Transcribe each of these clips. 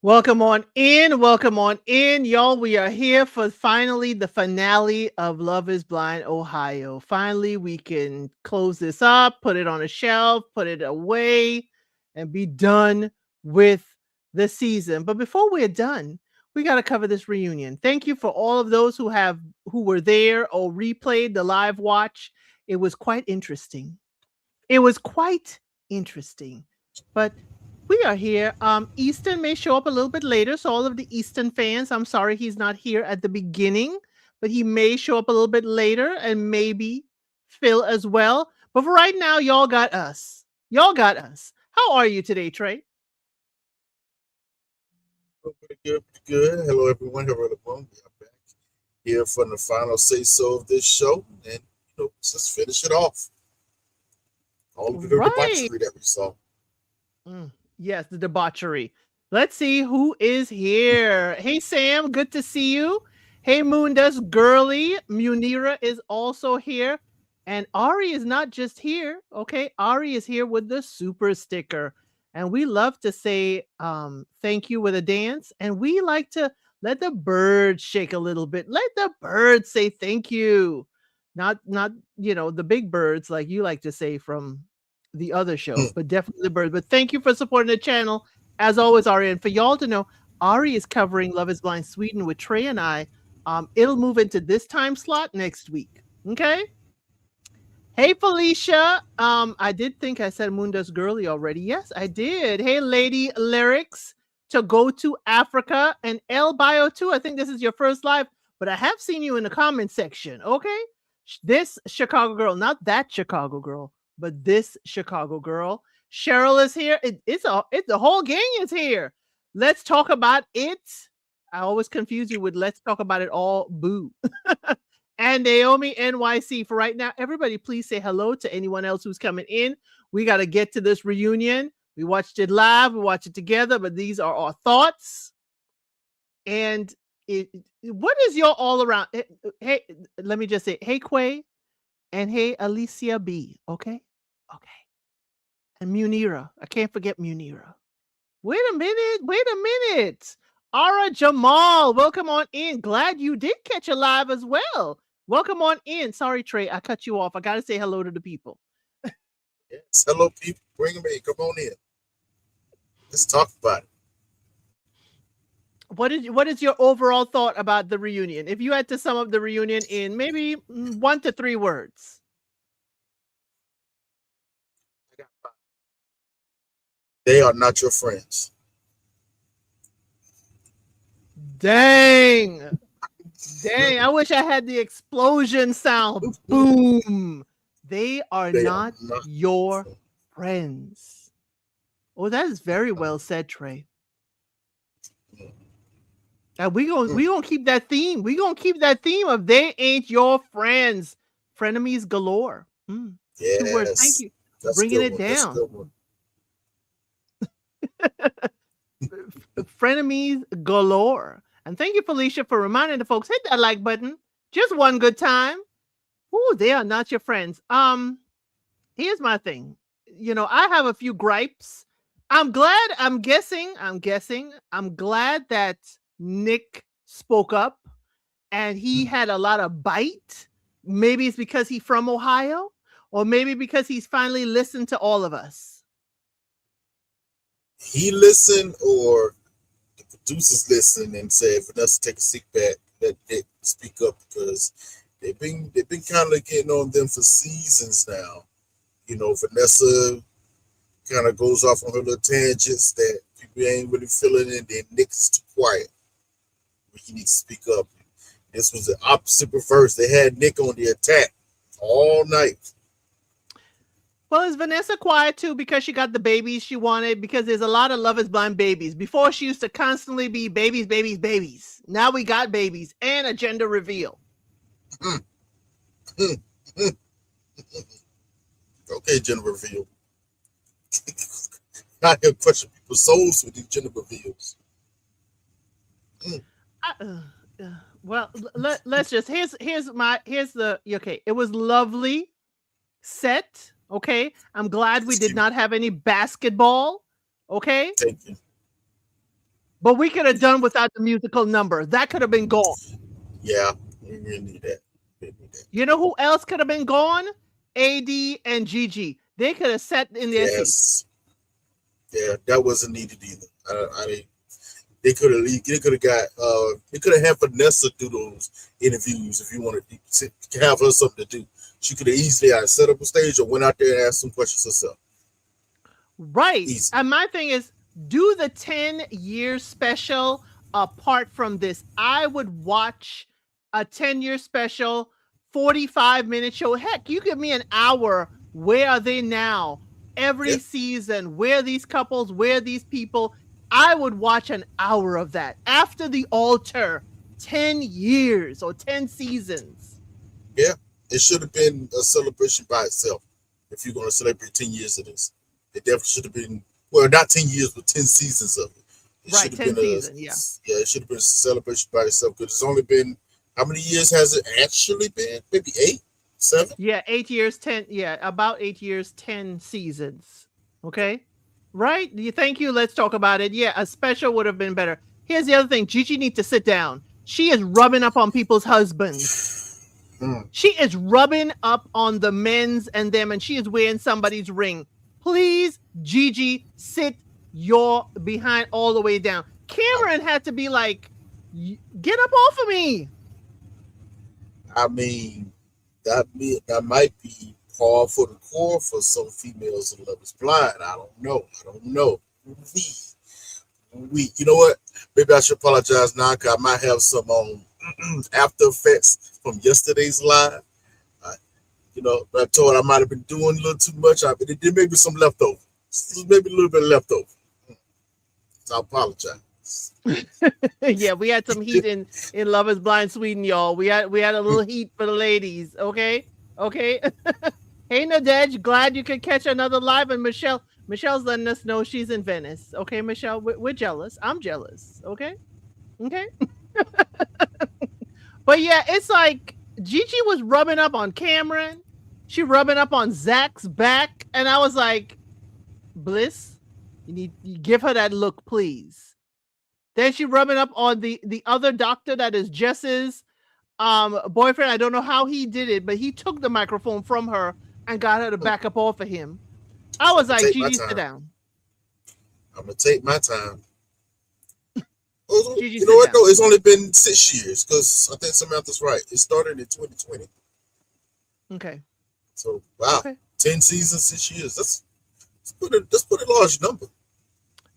Welcome on in. Welcome on in. Y'all, we are here for finally the finale of Love is Blind Ohio. Finally, we can close this up, put it on a shelf, put it away, and be done with the season. But before we're done, we got to cover this reunion. Thank you for all of those who were there or replayed the live watch. It was quite interesting. It was quite interesting. But we are here. Easton may show up a little bit later. So all of the Easton fans, I'm sorry he's not here at the beginning, but he may show up a little bit later and maybe Phil as well. But for right now, y'all got us. Y'all got us. How are you today, Trey? Pretty good, pretty good. Hello, everyone. Hello, everyone. We are back here for the final say-so of this show. And, let's finish it off. All of the debauchery that we saw. Yes, the debauchery. Let's see who is here. Hey, Sam, good to see you. Hey, Moondust Girly. Munira is also here. And Ari is not just here. Okay, Ari is here with the super sticker. And we love to say thank you with a dance. And we like to let the birds shake a little bit. Let the birds say thank you. Not the big birds like you like to say from the other show, but definitely the birds. But thank you for supporting the channel. As always, Ari. And for y'all to know, Ari is covering Love is Blind Sweden with Trey and I. It'll move into this time slot next week. Okay. Hey, Felicia. I did think I said Moondust Girly already. Yes, I did. Hey, Lady Lyrics to go to Africa and El Bio too. I think this is your first live, but I have seen you in the comment section. Okay. This Chicago girl, not that Chicago girl, but this Chicago girl. Cheryl is here. It's the whole gang is here. Let's talk about it. I always confuse you with let's talk about it all. Boo. And Naomi NYC. For right now, everybody, please say hello to anyone else who's coming in. We got to get to this reunion. We watched it live. We watched it together, but these are our thoughts. And what is your all around? Hey, let me just say, hey, Quay, and hey, Alicia B. Okay. And Munira. I can't forget Munira. Wait a minute. Ara Jamal, welcome on in. Glad you did catch a live as well. Welcome on in. Sorry, Trey, I cut you off. I got to say hello to the people. Yes, hello, people. Bring them in. Come on in. Let's talk about it. What is your overall thought about the reunion? If you had to sum up the reunion in maybe 1 to 3 words. They are not your friends. Dang. I wish I had the explosion sound. Boom. They are not your friends. Oh, that is very well said, Trey. And we gonna keep that theme. We gonna keep that theme of they ain't your friends. Frenemies galore. Yes. 2 words. Thank you. That's bringing it down. Frenemies galore. And thank you, Felicia, for reminding the folks, hit that like button. Just one good time. Ooh, they are not your friends. Here's my thing. I have a few gripes. I'm glad that Nick spoke up and he had a lot of bite. Maybe it's because he's from Ohio, or maybe because he's finally listened to all of us. He listened, or the producers listened and said, Vanessa, take a seat back, let Nick speak up, because they've been kind of getting on them for seasons now. Vanessa kind of goes off on her little tangents that people ain't really feeling, and then Nick's too quiet. He needs to speak up. This was the opposite reverse. They had Nick on the attack all night. Well, is Vanessa quiet too because she got the babies she wanted? Because there's a lot of Love is Blind babies. Before she used to constantly be babies, babies, babies. Now we got babies and a gender reveal. Okay, gender reveal. Not here crushing people's souls with these gender reveals. Well, let's just here's the okay. It was lovely set. Okay, I'm glad we did not have any basketball. Okay, Thank you. but we could have done without the musical number. That could have been gone. Yeah, we really need that. We need that. You know who else could have been gone? AD and Gigi. They could have sat in their seats. Yeah, that wasn't needed either. They could have got they could have had Vanessa do those interviews if you wanted to have her something to do. She could have easily either set up a stage or went out there and asked some questions herself. Right. Easy. And my thing is, do the 10-year special apart from this. I would watch a 10-year special, 45-minute show. Heck, you give me an hour. Where are they now? Every season, where are these couples, where are these people? I would watch an hour of that. After the altar, 10 years or 10 seasons. Yeah, it should have been a celebration by itself. If you're going to celebrate 10 years of this, it definitely should have been, well, not 10 years, but 10 seasons of it. It Right, should 10 have been seasons, yeah. Yeah, it should have been a celebration by itself because it's only been, how many years has it actually been? Maybe 8, 7? Yeah, 8 years, 10. Yeah, about 8 years, 10 seasons. Okay. Right? Thank you. Let's talk about it. Yeah, a special would have been better. Here's the other thing. Gigi needs to sit down. She is rubbing up on people's husbands. She is rubbing up on the men's and them, and she is wearing somebody's ring. Please, Gigi, sit your behind all the way down. Cameron had to be like, get up off of me. I mean, that might be par for the core for some females in Love is Blind. I don't know. You know what? Maybe I should apologize now because I might have some after effects from yesterday's live. I told I might have been doing a little too much. There may be some leftover. Maybe a little bit leftover. So I apologize. Yeah, we had some heat in Love is Blind Sweden, y'all. We had a little heat for the ladies. Okay. Hey, Nadej, glad you could catch another live. And Michelle's letting us know she's in Venice. Okay, Michelle, we're jealous. I'm jealous. Okay. But yeah, it's like Gigi was rubbing up on Cameron. She rubbing up on Zach's back. And I was like, Bliss, you give her that look, please. Then she rubbing up on the other doctor that is Jess's boyfriend. I don't know how he did it, but he took the microphone from her and got her to back up off of him. I was like, Gigi, sit down. I'm going to take my time. Gigi, you know what, though? It's only been 6 years because I think Samantha's right. It started in 2020. Okay. So, wow. Okay. 10 seasons, 6 years. That's pretty large number.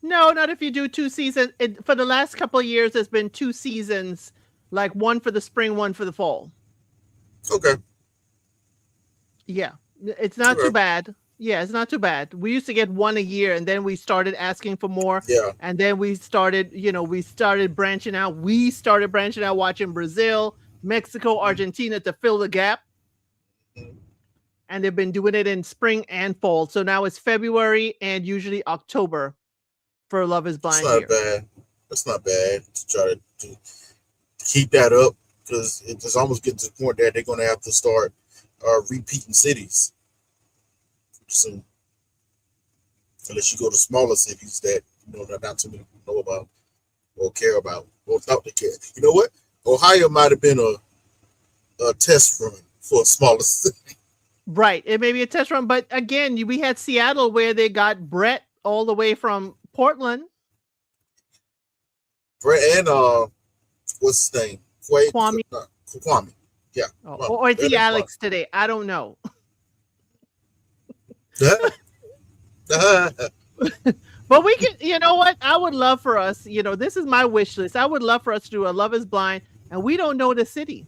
No, not if you do 2 seasons. For the last couple of years, there's been 2 seasons, like one for the spring, one for the fall. Okay. Yeah. It's not too bad. Yeah, it's not too bad. We used to get one a year, and then we started asking for more. Yeah. And then we started branching out. We started branching out, watching Brazil, Mexico, Argentina to fill the gap. And they've been doing it in spring and fall. So now it's February and usually October for Love is Blind. That's not bad. That's not bad to try to keep that up because it's almost getting to the point that they're going to have to start repeating cities soon. Unless you go to smaller cities that not too many people know about or care about or thought they care. You know what? Ohio might have been a test run for a smaller city. Right. It may be a test run, but again, we had Seattle where they got Brett all the way from Portland. Brett and what's his name? Kwame. Kwame. Yeah. Or is he Alex today? I don't know. But we can, you know what? I would love for us, this is my wish list. I would love for us to do a Love is Blind, and we don't know the city.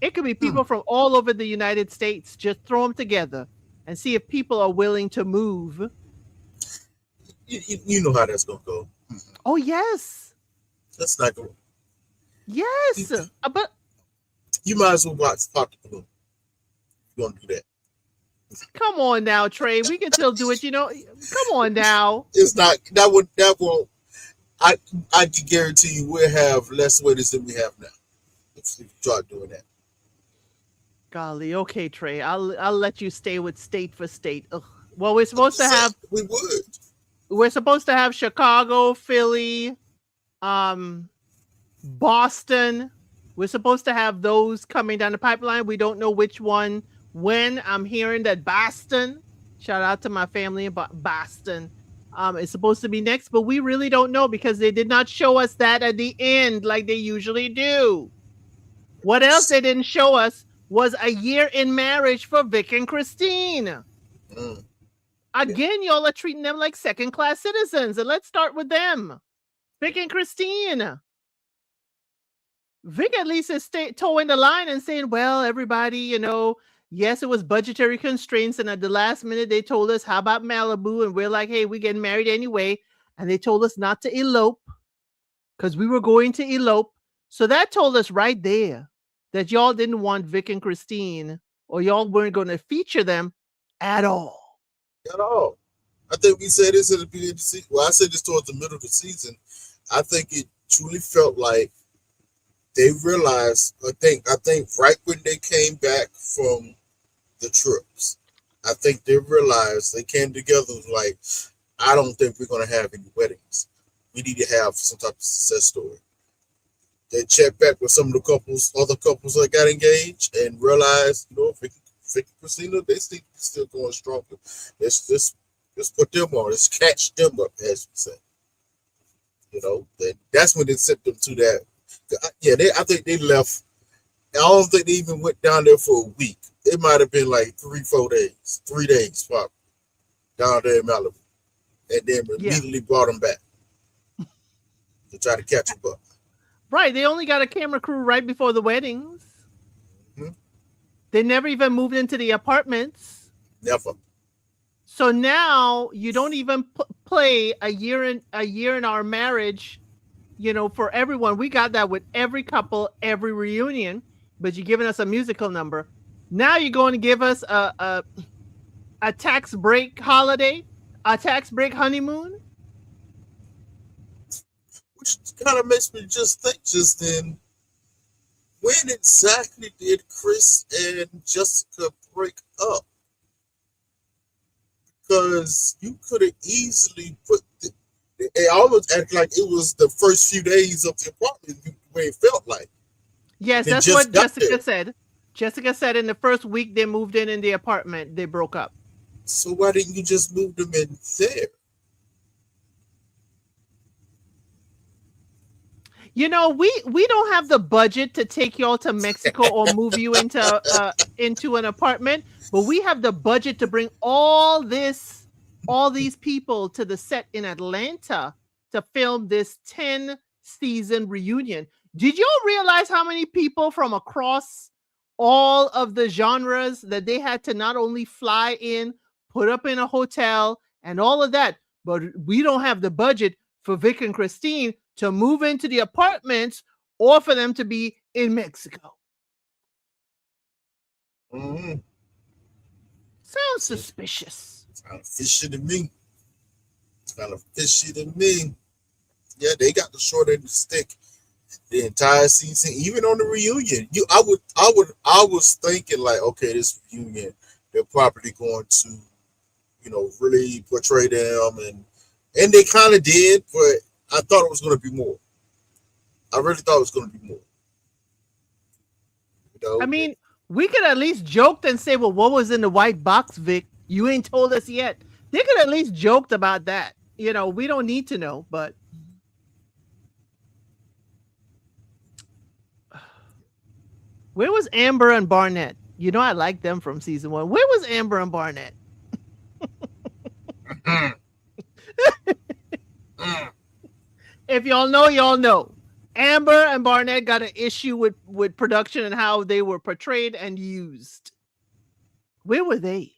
It could be people from all over the United States. Just throw them together and see if people are willing to move. You know how that's gonna go. Oh yes, That's not going. You, yes. But you might as well watch Pop the Balloon. You're gonna do that. come on now, Trey. We can still do it. Come on now. It's not that won't. I can guarantee you we'll have less weddings than we have now if you start doing that. Golly, okay, Trey. I'll let you stay with state for state. Ugh. Well, we're I'm supposed to just saying have we would. Chicago, Philly, um, Boston. We're supposed to have those coming down the pipeline. We don't know which one when. I'm hearing that Boston. Shout out to my family in Boston. Is supposed to be next, but we really don't know because they did not show us that at the end like they usually do. What else they didn't show us was a year in marriage for Vic and Christine. Mm, yeah. Again, y'all are treating them like second-class citizens, and let's start with them. Vic and Christine. Vic at least is towing the line and saying, well, everybody, yes, it was budgetary constraints. And at the last minute, they told us, how about Malibu? And we're like, hey, we're getting married anyway. And they told us not to elope because we were going to elope. So that told us right there that y'all didn't want Vic and Christine, or y'all weren't going to feature them at all. At all. I think we said this at the beginning of the season. Well, I said this towards the middle of the season. I think it truly felt like they realized. I think right when they came back from the trips, I think they realized they came together like, I don't think we're gonna have any weddings. We need to have some type of success story. They checked back with some of the other couples that got engaged, and realized, Vicky Christina, they still going stronger. Let's put them on. Let's catch them up, as we say. That's when they sent them to that. Yeah, I think they left. I don't think they even went down there for a week. It might have been like 3-4 days, 3 days, probably, down there in Malibu, and then Yeah. immediately brought them back to try to catch them up. Right. They only got a camera crew right before the weddings. Mhm. They never even moved into the apartments. Never. So now you don't even play a year in our marriage, for everyone. We got that with every couple, every reunion, but you're giving us a musical number. Now you're going to give us a tax break holiday, a tax break honeymoon. Which kind of makes me just think just then, when exactly did Chris and Jessica break up? Because you could have easily put it almost act like it was the first few days of the apartment the way it felt like. Yes, They that's just what got Jessica there. said. Jessica said in the first week they moved in the apartment, they broke up. So why didn't you just move them in there? We don't have the budget to take y'all to Mexico or move you into an apartment, but we have the budget to bring all these people to the set in Atlanta to film this 10-season reunion. Did y'all realize how many people from across all of the genres that they had to not only fly in, put up in a hotel, and all of that, but we don't have the budget for Vic and Christine to move into the apartments or for them to be in Mexico. Mm-hmm. Sounds suspicious. It's kind of fishy to me. Yeah, they got the short end of the stick the entire season, even on the reunion. I was thinking like, okay, this reunion, they're probably going to, really portray them, and they kind of did, but I thought it was going to be more. I really thought it was going to be more. I mean, we could at least joke and say, well, what was in the white box, Vic? You ain't told us yet. They could at least joked about that. We don't need to know, but where was Amber and Barnett? I like them from season 1. Where was Amber and Barnett? If y'all know, y'all know. Amber and Barnett got an issue with production and how they were portrayed and used. Where were they?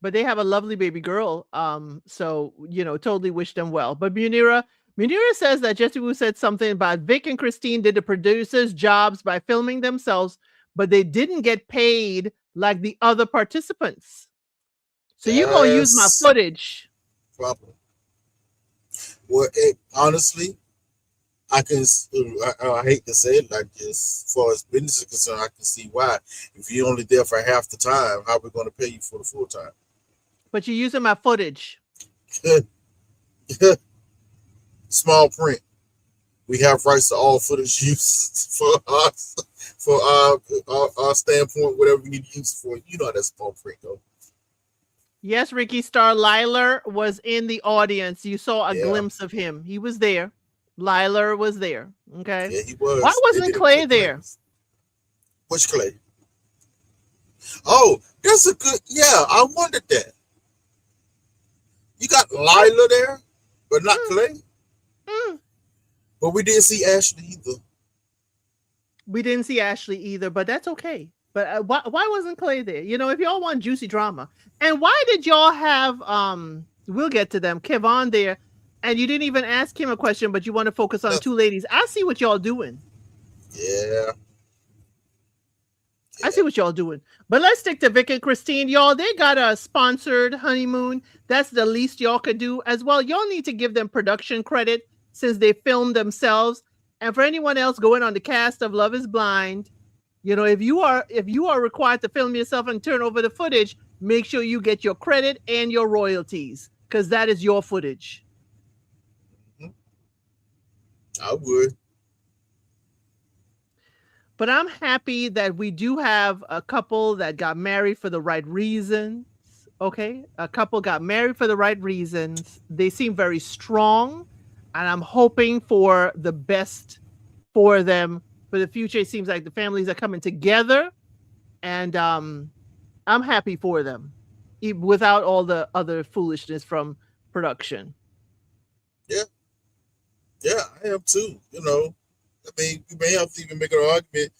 but they have a lovely baby girl. So totally wish them well. But Munira says that Jesse Wu said something about Vic and Christine did the producers' jobs by filming themselves, but they didn't get paid like the other participants. So you gonna use my That's footage? problem. Well, honestly, I hate to say it like this. As far as business is concerned, I can see why. If you're only there for half the time, how are we going to pay you for the full time? But you're using my footage. Small print. We have rights to all footage used for us, for our standpoint, whatever we need to use for. You know how that small print go. Yes, Ricky Star Liler was in the audience. You saw a Yeah, glimpse of him. He was there. Liler was there. Okay. yeah, he Why was. They wasn't did it Clay quick there? claims. Which Clay? Oh, that's a good. Yeah, I wondered that. You got Lila there, but not Mm, Clay. mm. But we didn't see Ashley either. We didn't see Ashley either, but that's okay. But why wasn't Clay there? If y'all want juicy drama, and why did y'all have We'll get to them. Kevon there, and you didn't even ask him a question, but you want to focus on two Nothing. ladies. I see what y'all doing. Yeah, I see yeah. what y'all doing. But let's stick to Vic and Christine. Y'all, they got a sponsored honeymoon. That's the least y'all could do. As well, y'all need to give them production credit since they filmed themselves. And for anyone else going on the cast of Love is Blind, if you are required to film yourself and turn over the footage, make sure you get your credit and your royalties because that is your footage. Mhm. I would. But I'm happy that we do have a couple that got married for the right reasons. Okay. A couple got married for the right reasons. They seem very strong. And I'm hoping for the best for them for the future. It seems like the families are coming together. And I'm happy for them without all the other foolishness from production. Yeah, yeah, I am too. I mean, we may have to even make an argument.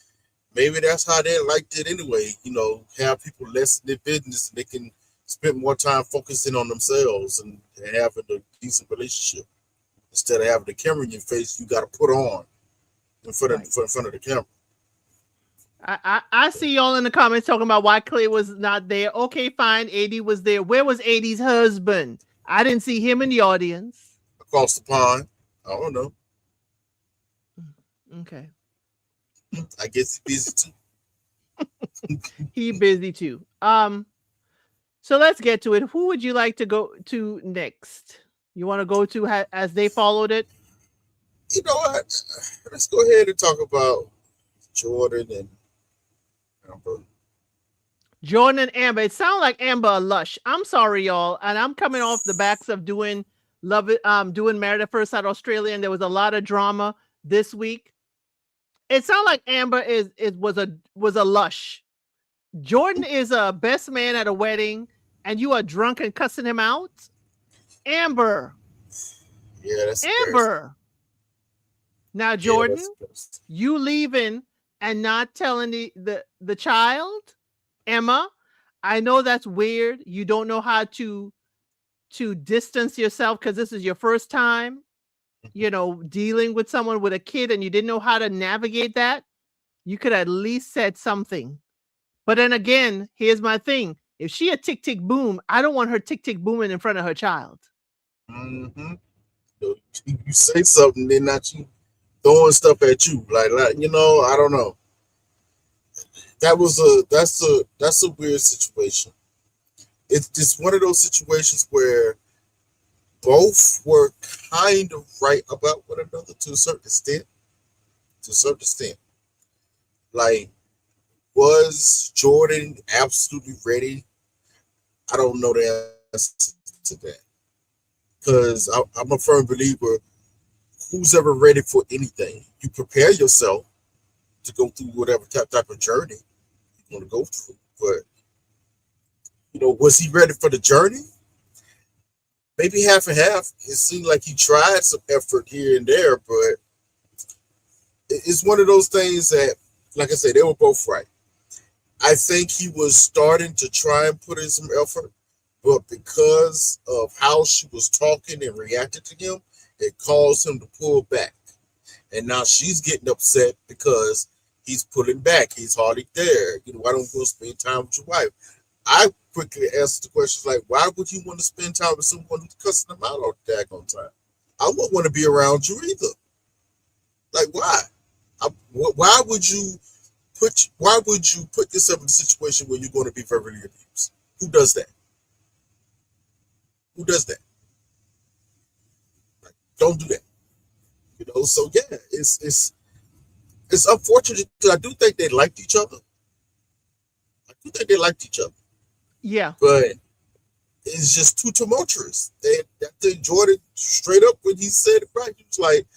Maybe that's how they liked it anyway. Have people less in their business and they can spend more time focusing on themselves and having a decent relationship instead of having the camera in your face you got to put on Right. in front of the camera. I see y'all in the comments talking about why Clay was not there. Okay, fine. AD was there. Where was AD's husband? I didn't see him in the audience. Across the pond, I don't know. Okay. I guess he's busy too. He busy too. So let's get to it. Who would you like to go to next? You want to go to as they followed it? You know what? Let's go ahead and talk about Jordan and Amber. Jordan and Amber. It sounds like Amber a lush. I'm sorry, y'all. And I'm coming off the backs of doing doing Married at First Sight Australia, and there was a lot of drama this week. It sounds like Amber was a lush. Jordan is a best man at a wedding, and you are drunk and cussing him out. Amber. Yeah, that's embarrassing. Amber. Now, Yeah, that's Jordan, embarrassing. you leaving and not telling the child, Emma. I know that's weird. You don't know how to distance yourself because this is your first time, dealing with someone with a kid and you didn't know how to navigate that. You could at least said something. But then again, here's my thing. If she a tick tick boom, I don't want her tick tick booming in front of her child. Mm-hmm. You say something, then not you throwing stuff at you. I don't know. That's a weird situation. It's just one of those situations where both were kind of right about one another to a certain extent. To a certain extent. Like, was Jordan absolutely ready? I don't know the answer to that. Because I'm a firm believer, who's ever ready for anything? You prepare yourself to go through whatever type of journey you want to go through. But, was he ready for the journey? Maybe half and half. It seemed like he tried some effort here and there, but it's one of those things that, like I said, they were both right. I think he was starting to try and put in some effort, but because of how she was talking and reacted to him, it caused him to pull back. And now she's getting upset because he's pulling back. He's hardly there. Why don't you go spend time with your wife? I quickly asked the questions like, why would you want to spend time with someone who's cussing them out all the daggone time? I wouldn't want to be around you either. Like, why? Why would you put yourself in a situation where you're going to be verbally abused? Who does that? Who does that? Like, don't do that. So yeah, it's unfortunate because I do think they liked each other. I do think they liked each other, Yeah. but it's just too tumultuous. They enjoyed it straight up when he said it right. He was like,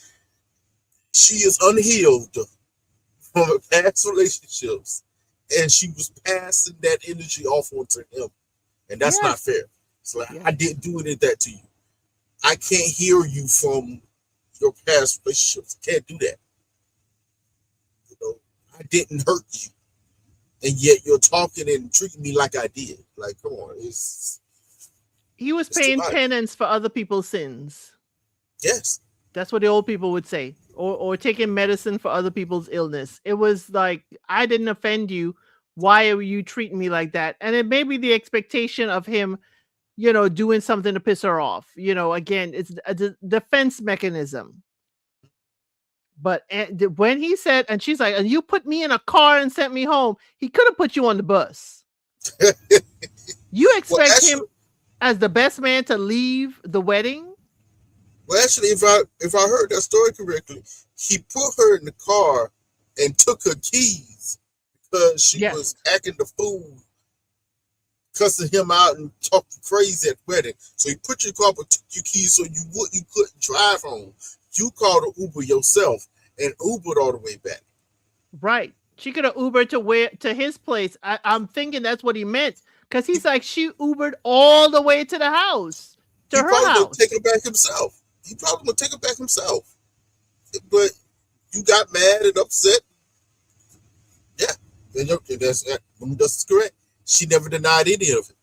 she is unhealed from her past relationships, and she was passing that energy off onto him, and that's not Yes. fair. So like, Yes. I didn't do any of that to you. I can't hear you from your past relationships. I can't do that. You know, I didn't hurt you, and yet you're talking and treating me like I did. Like, come on, He was it's too paying much. penance for other people's sins. Yes, That's what the old people would say. Or taking medicine for other people's illness. It was like, I didn't offend you. Why are you treating me like that? And it may be the expectation of him, doing something to piss her off. Again, it's a defense mechanism. But when he said, and she's like, and you put me in a car and sent me home, he could have put you on the bus. You well, expect him actually, as the best man to leave the wedding? if I heard that story correctly, he put her in the car and took her keys because she Yes. was acting the fool, cussing him out and talking crazy at the wedding. So he put your car but took your keys so you couldn't drive home. You called an Uber yourself and Ubered all the way back. Right. She could have Ubered to his place. I'm thinking that's what he meant. Because He, he's like, she Ubered all the way to the house, to he her probably would take house. her back himself. He probably would take her back himself. But you got mad and upset. Yeah, that's correct. She never denied any of it.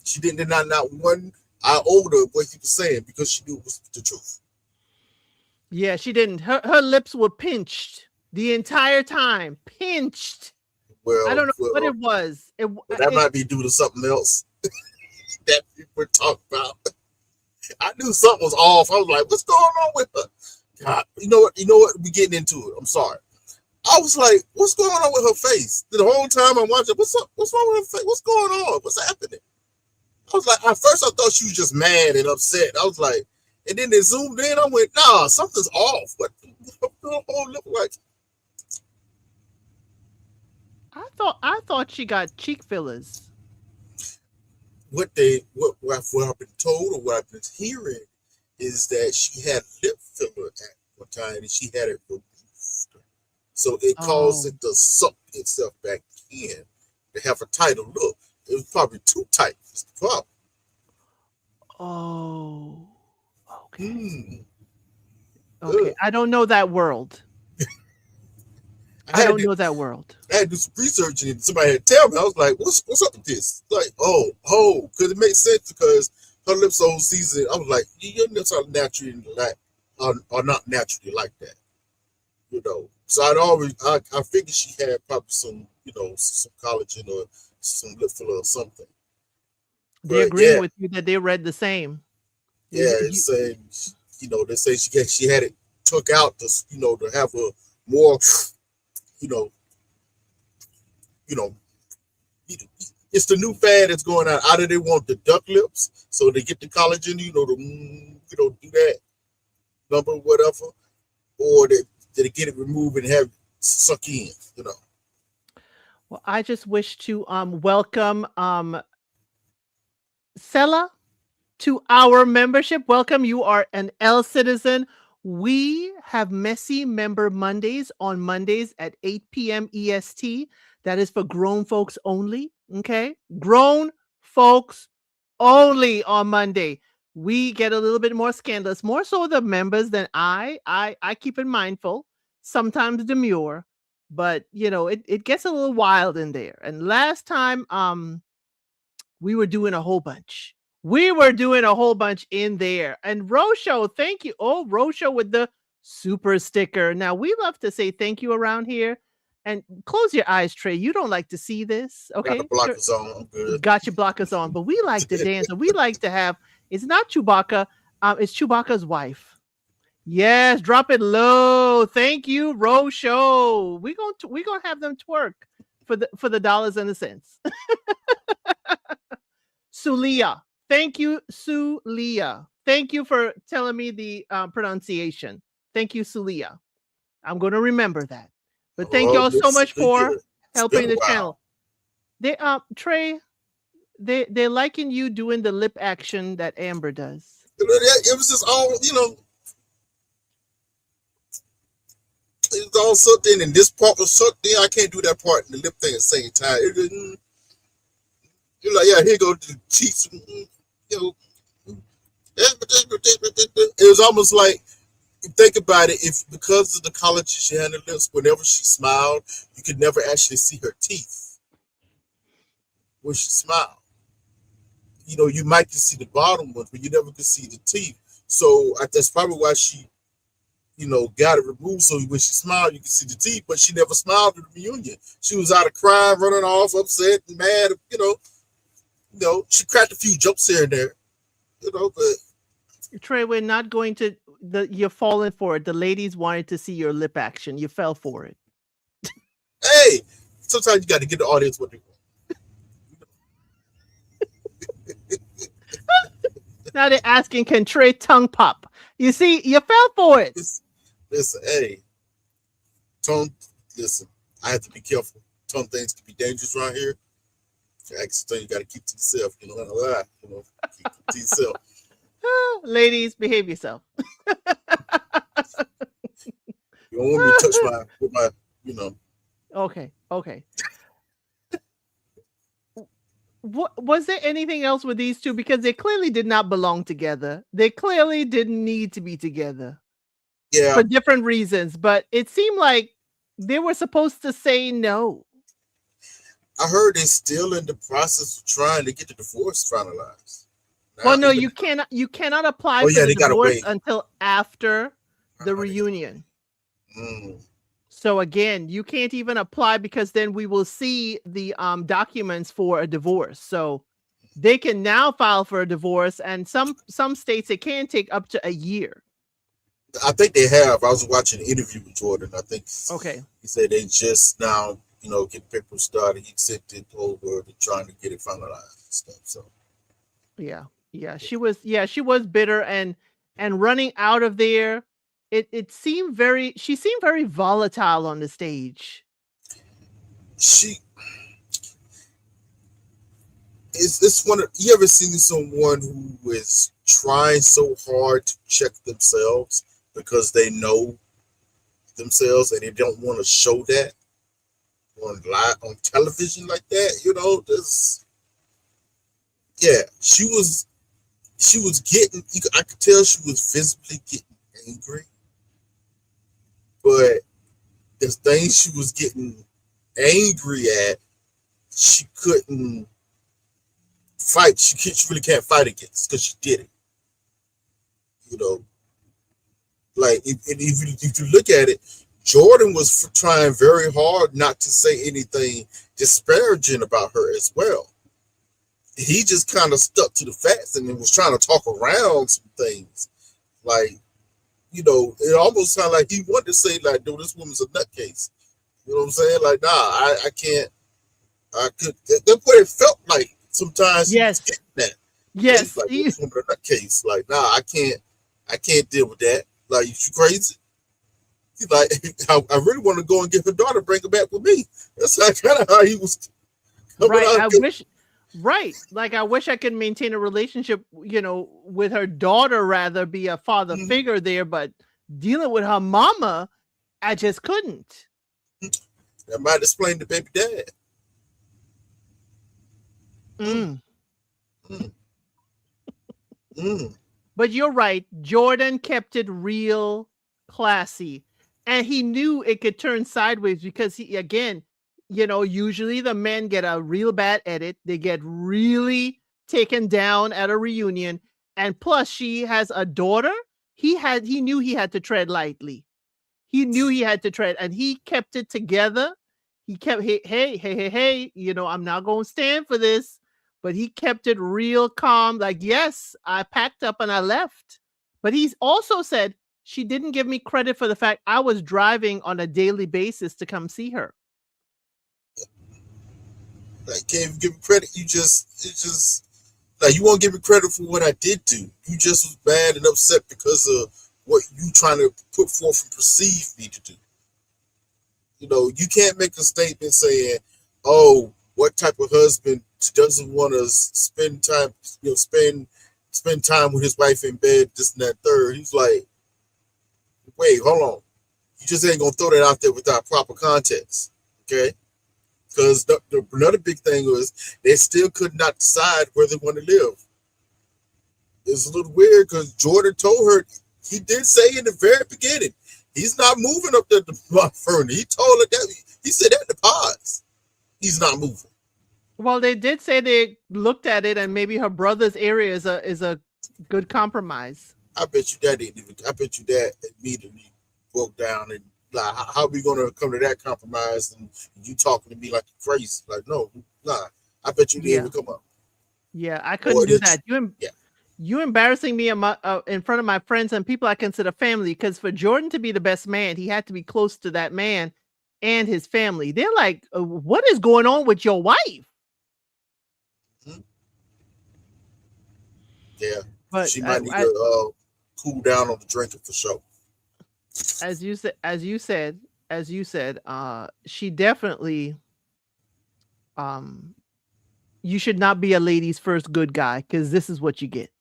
She didn't deny not one iota of what he was saying because she knew it was the truth. Yeah, she didn't. Her lips were pinched the entire time. Pinched. I Well, don't know what well, it was. well that might be due to something else that people were talking about. I knew something was off. I was like, what's going on with her? God, you know what? You know what? We getting into it. I'm sorry. I was like, what's going on with her face? The whole time I'm watching, what's up? What's wrong with her face? What's going on? What's happening? I was like, at first I thought she was just mad and upset. I was like, and then they zoomed in. I went, nah, something's off. What the whole look like? I thought she got cheek fillers. What I've been told or what I've been hearing is that she had lip filler at one time and she had it removed. So it caused Oh. it to suck itself back in to have a tighter look. It was probably too tight. That's the problem. Oh. Okay. Hmm. Okay. Ugh. I don't know that world. I I had don't to know that world. I had to do some research and somebody had to tell me. I was like, what's up with this? Like, oh, because it makes sense because her lips are seasoned. I was like, your lips are naturally like are not naturally like that. So I figured she had probably some collagen or some lip filler or something. They're But agreeing yeah, with you that they read the same. yeah, You, it's saying they say she had it took out to have a more you know you know it's the new fad that's going on. Either they want the duck lips, so they get the collagen, do that number, whatever, or they get it removed and have it suck in. well, I just wish to welcome Sella to our membership. Welcome. You are an L citizen. We have Messy Member Mondays on Mondays at 8 p.m. EST. That is for grown folks only. Okay. Grown folks only on Monday. We get a little bit more scandalous, more so the members than I keep it mindful, sometimes demure, but it gets a little wild in there. And last time, We were doing a whole bunch. We were doing a whole bunch in there. And Rosho, thank you. Oh, Rosho with the super sticker. Now, we love to say thank you around here. And close your eyes, Trey. You don't like to see this. Got the Okay. blockers on. I'm good. Got your blockers on. But we like to dance. And we like to have, it's not Chewbacca. It's Chewbacca's wife. Yes, drop it low. Thank you, Rosho. We gonna have them twerk for the dollars and the cents. Sulia. Thank you, Sulia. Thank you for telling me the pronunciation. Thank you, Sulia. I'm going to remember that. But thank y'all so much for helping the channel. They Trey, they're liking you doing the lip action that Amber does. It was just all, it was all something, and this part was something. I can't do that part and the lip thing at the same time. It didn't. You're like, yeah, here go the cheeks. It was almost like, think about it, if because of the collagen she had in her lips, whenever she smiled, you could never actually see her teeth when she smiled. You might can see the bottom ones, but you never could see the teeth. So that's probably why she, got it removed. So when she smiled, you could see the teeth, but she never smiled at the reunion. She was out of crying, running off, upset, and mad. She cracked a few jokes here and there. But Trey, we're not going to. You're falling for it. The ladies wanted to see your lip action. You fell for it. Hey, sometimes you got to get the audience what they want. Now they're asking, can Trey tongue pop? You see, you fell for it. Listen, hey, tongue. Listen, I have to be careful. Tongue things can be dangerous around here. Actually, you got to keep to yourself. Keep to yourself. Ladies, behave yourself. You don't want me to touch my. Okay. Was there anything else with these two? Because they clearly did not belong together. They clearly didn't need to be together. Yeah. For different reasons. But it seemed like they were supposed to say no. I heard they're still in the process of trying to get the divorce finalized. Well, no, you cannot apply for the divorce until after the reunion. So again, you can't even apply because then we will see the documents for a divorce. So they can now file for a divorce, and some states it can take up to a year. I think they have. I was watching an interview with Jordan. I think he said they just now, get paper started. He sent it over to trying to get it finalized and stuff. So yeah, she was bitter and running out of there. It seemed she seemed very volatile on the stage. You ever seen someone who is trying so hard to check themselves because they know themselves and they don't want to show that on television like that? She was getting, I could tell she was visibly getting angry, but the things she was getting angry at, she couldn't fight. She really can't fight against because she did it. Like if you look at it, Jordan was trying very hard not to say anything disparaging about her as well. He just kind of stuck to the facts and was trying to talk around some things. Like, it almost sounded like he wanted to say, like, no, this woman's a nutcase. You know what I'm saying? Like, nah, I can't. I could. That's what it felt like sometimes. Yes. He was getting that. Yes. Like, this woman a nutcase. Like, nah, I can't deal with that. Like, you crazy? He's like, I really want to go and get her daughter, bring her back with me. That's kind of how he was. Right. Right. Like, I wish I could maintain a relationship, with her daughter, rather be a father figure there, but dealing with her mama, I just couldn't. That might explain the baby dad. But you're right. Jordan kept it real classy, and he knew it could turn sideways because usually the men get a real bad edit. They get really taken down at a reunion. And plus, she has a daughter. He knew he had to tread lightly. He knew he had to tread, and he kept it together. He kept, hey, I'm not going to stand for this. But he kept it real calm. Like, yes, I packed up and I left. But he's also said she didn't give me credit for the fact I was driving on a daily basis to come see her. Like, can't even give me credit. It's just like, you won't give me credit for what I did do. You just was mad and upset because of what you trying to put forth and perceive me to do. You can't make a statement saying, "Oh, what type of husband doesn't want to spend time, spend time with his wife in bed, this and that third." He's like, "Wait, hold on. You just ain't gonna throw that out there without proper context, okay?" Because another big thing was they still could not decide where they want to live. It's a little weird because Jordan told her, he did say in the very beginning, he's not moving up there to Mount Vernon. He told her that. He said that in the pods. He's not moving. Well, they did say they looked at it, and maybe her brother's area is a good compromise. I bet you that didn't even. I bet you that immediately broke down and like, how are we gonna come to that compromise? And you talking to me like you're crazy? Like, no, nah. I bet you didn't even come up. Yeah, I couldn't do that. You embarrassing me in front of my friends and people I consider family. Because for Jordan to be the best man, he had to be close to that man and his family. They're like, "What is going on with your wife?" Mm-hmm. Yeah, but she might need to cool down on the drinking for sure. As you said, she definitely, you should not be a lady's first good guy because this is what you get.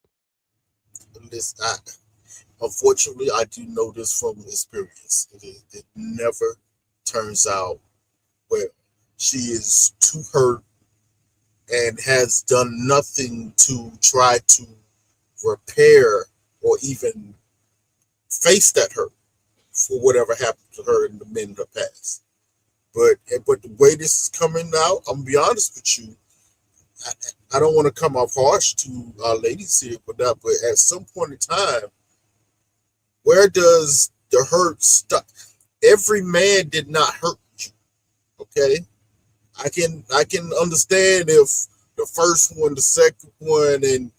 Unfortunately, I do know this from experience. It never turns out well. She is too hurt and has done nothing to try to repair or even face that hurt for whatever happened to her in the men of the past. But the way this is coming out, I'm gonna be honest with you. I don't want to come off harsh to our ladies here, but at some point in time, where does the hurt stop? Every man did not hurt you. Okay, I can understand if the first one, the second one, and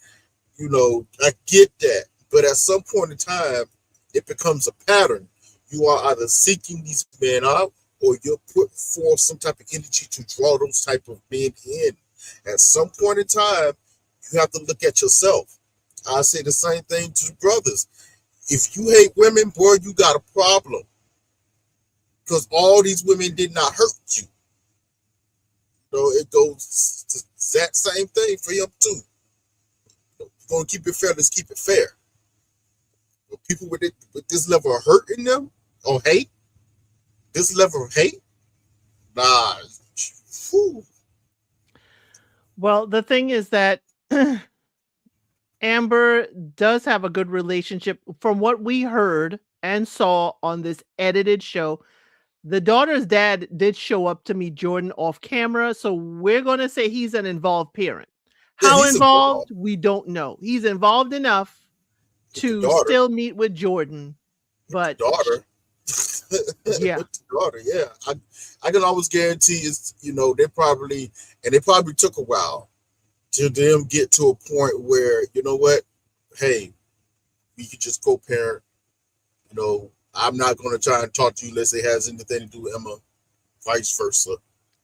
I get that. But at some point in time, it becomes a pattern. You are either seeking these men out, or you're putting forth some type of energy to draw those type of men in. At some point in time, you have to look at yourself. I say the same thing to the brothers. If you hate women, boy, you got a problem. Because all these women did not hurt you. So it goes to that same thing for him too. You're going to keep it fair, let's keep it fair. But people with this level of hurt in them, or hate, this level of hate, nah. Whew. Well, the thing is that Amber does have a good relationship. From what we heard and saw on this edited show, the daughter's dad did show up to meet Jordan off camera, so we're going to say he's an involved parent. How involved? We don't know. He's involved enough to still meet with Jordan, but daughter. Yeah. With the daughter, yeah. I can always guarantee they probably took a while to them get to a point where, you know what, hey, we could just co-parent. I'm not going to try and talk to you unless it has anything to do with Emma, vice versa.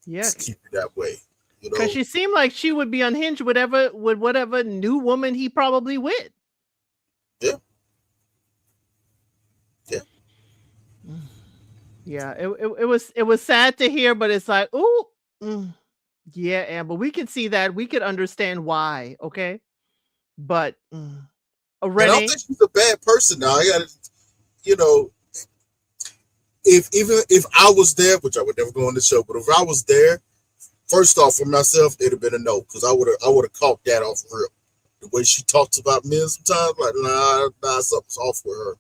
Yeah, just keep it that way. Because she seemed like she would be unhinged with whatever new woman he probably with. Yeah. Yeah. Yeah, it was sad to hear, but it's like, yeah, Amber, we could see that. We could understand why, okay? But Renee, I don't think she's a bad person now. I gotta, if I was there, which I would never go on the show, but if I was there, first off, for myself, it'd have been a no, because I would have caught that off real. The way she talks about men sometimes, like, nah, something's off with her.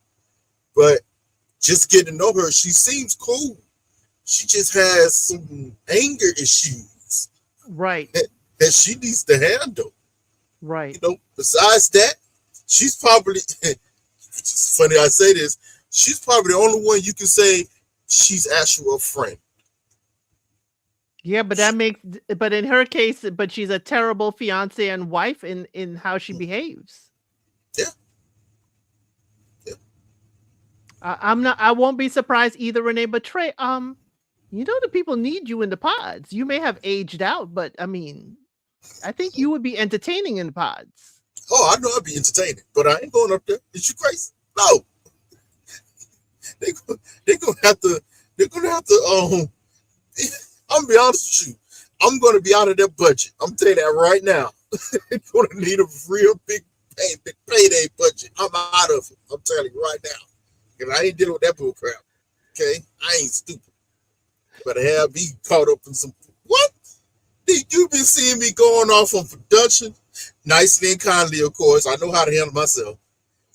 But just getting to know her, she seems cool. She just has some anger issues Right. that she needs to handle. Right. Besides that, she's probably, it's funny I say this, she's probably the only one you can say she's actually a friend. Yeah, but that makes but in her case, but she's a terrible fiance and wife in how she behaves. Yeah, yeah. I'm not. I won't be surprised either, Renee. But Trey, the people need you in the pods. You may have aged out, but I mean, I think you would be entertaining in the pods. Oh, I know I'd be entertaining, but I ain't going up there. Is you crazy? No, they they gonna have to. They're gonna have to. I'm gonna be honest with you. I'm gonna be out of their budget. I'm telling you that right now. They're gonna need a real big payday budget. I'm out of it. I'm telling you right now. Because I ain't dealing with that bull crap. Okay, I ain't stupid. But I have me caught up in some. What? You been seeing me going off on production, nicely and kindly, of course. I know how to handle myself.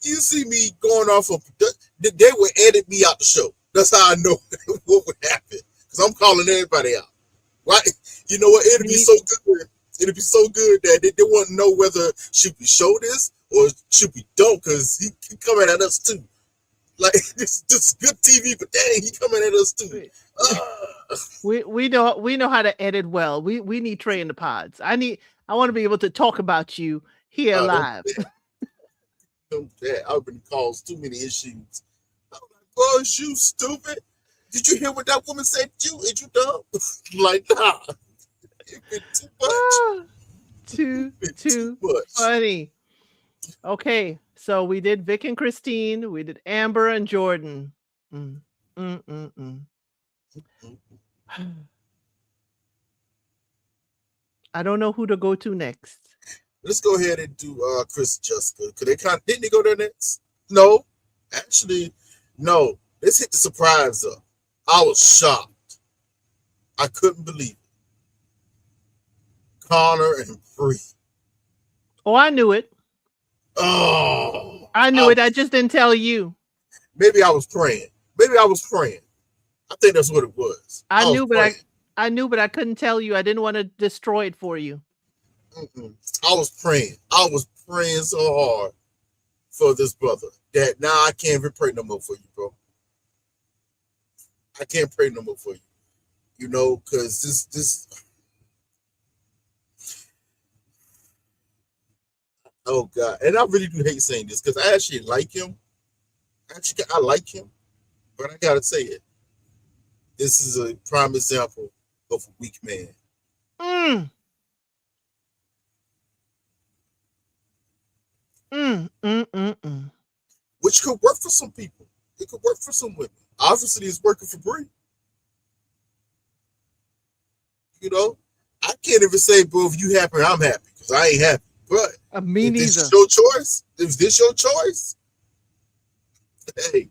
You see me going off on production, they would edit me out the show. That's how I know what would happen. Because I'm calling everybody out. Right? You know what? It'd be so good. It'd be so good that they wouldn't know whether should we show this or should we don't, because he coming at us too. Like this is good TV, but dang, he coming at us too. We know how to edit well. We need Trey in the pods. I want to be able to talk about you here live. Don't I've been caused too many issues. I'm like, bro, is you stupid? Did you hear what that woman said to you? Is you dumb? Like, nah. It's been too much. Too funny. Okay, so we did Vic and Christine. We did Amber and Jordan. I don't know who to go to next. Let's go ahead and do Chris and Jessica. Cause didn't they go there next? No, actually, no. Let's hit the surprise up. I was shocked. I couldn't believe it. Connor and Bree. Oh, I knew it. Oh, I knew it. I just didn't tell you. Maybe I was praying. I think that's what it was. I knew, but I couldn't tell you. I didn't want to destroy it for you. I was praying. I was praying so hard for this brother that now I can't even pray no more for you, bro. I can't pray no more for you. Because this. Oh God, and I really do hate saying this because I actually like him. I like him, but I gotta say it. This is a prime example of a weak man. Which could work for some people. It could work for some women. Obviously, it's working for Bree. I can't even say, bro, if you happy, I'm happy because I ain't happy. But me neither. This is your choice. If this your choice, hey,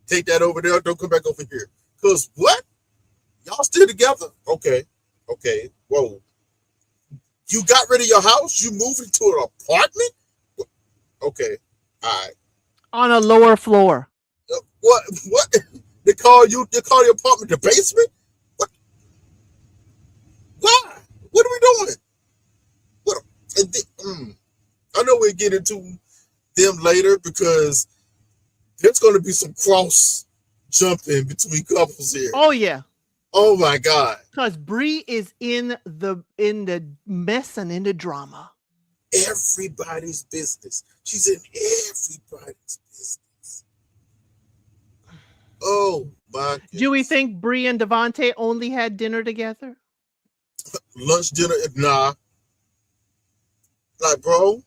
take that over there. Don't come back over here. Cause what? Y'all still together? Okay. Whoa. You got rid of your house? You moved into an apartment? Okay. All right. On a lower floor. What? They call your apartment the basement? What? Why? What are we doing? What? I know we'll get into them later because there's going to be some cross jumping between couples here. Oh yeah. Oh my God. Because Bree is in the mess and in the drama. Everybody's business. She's in everybody's business. Oh my goodness. Do we think Bree and Devontae only had dinner together? Lunch, dinner, nah. Like, bro,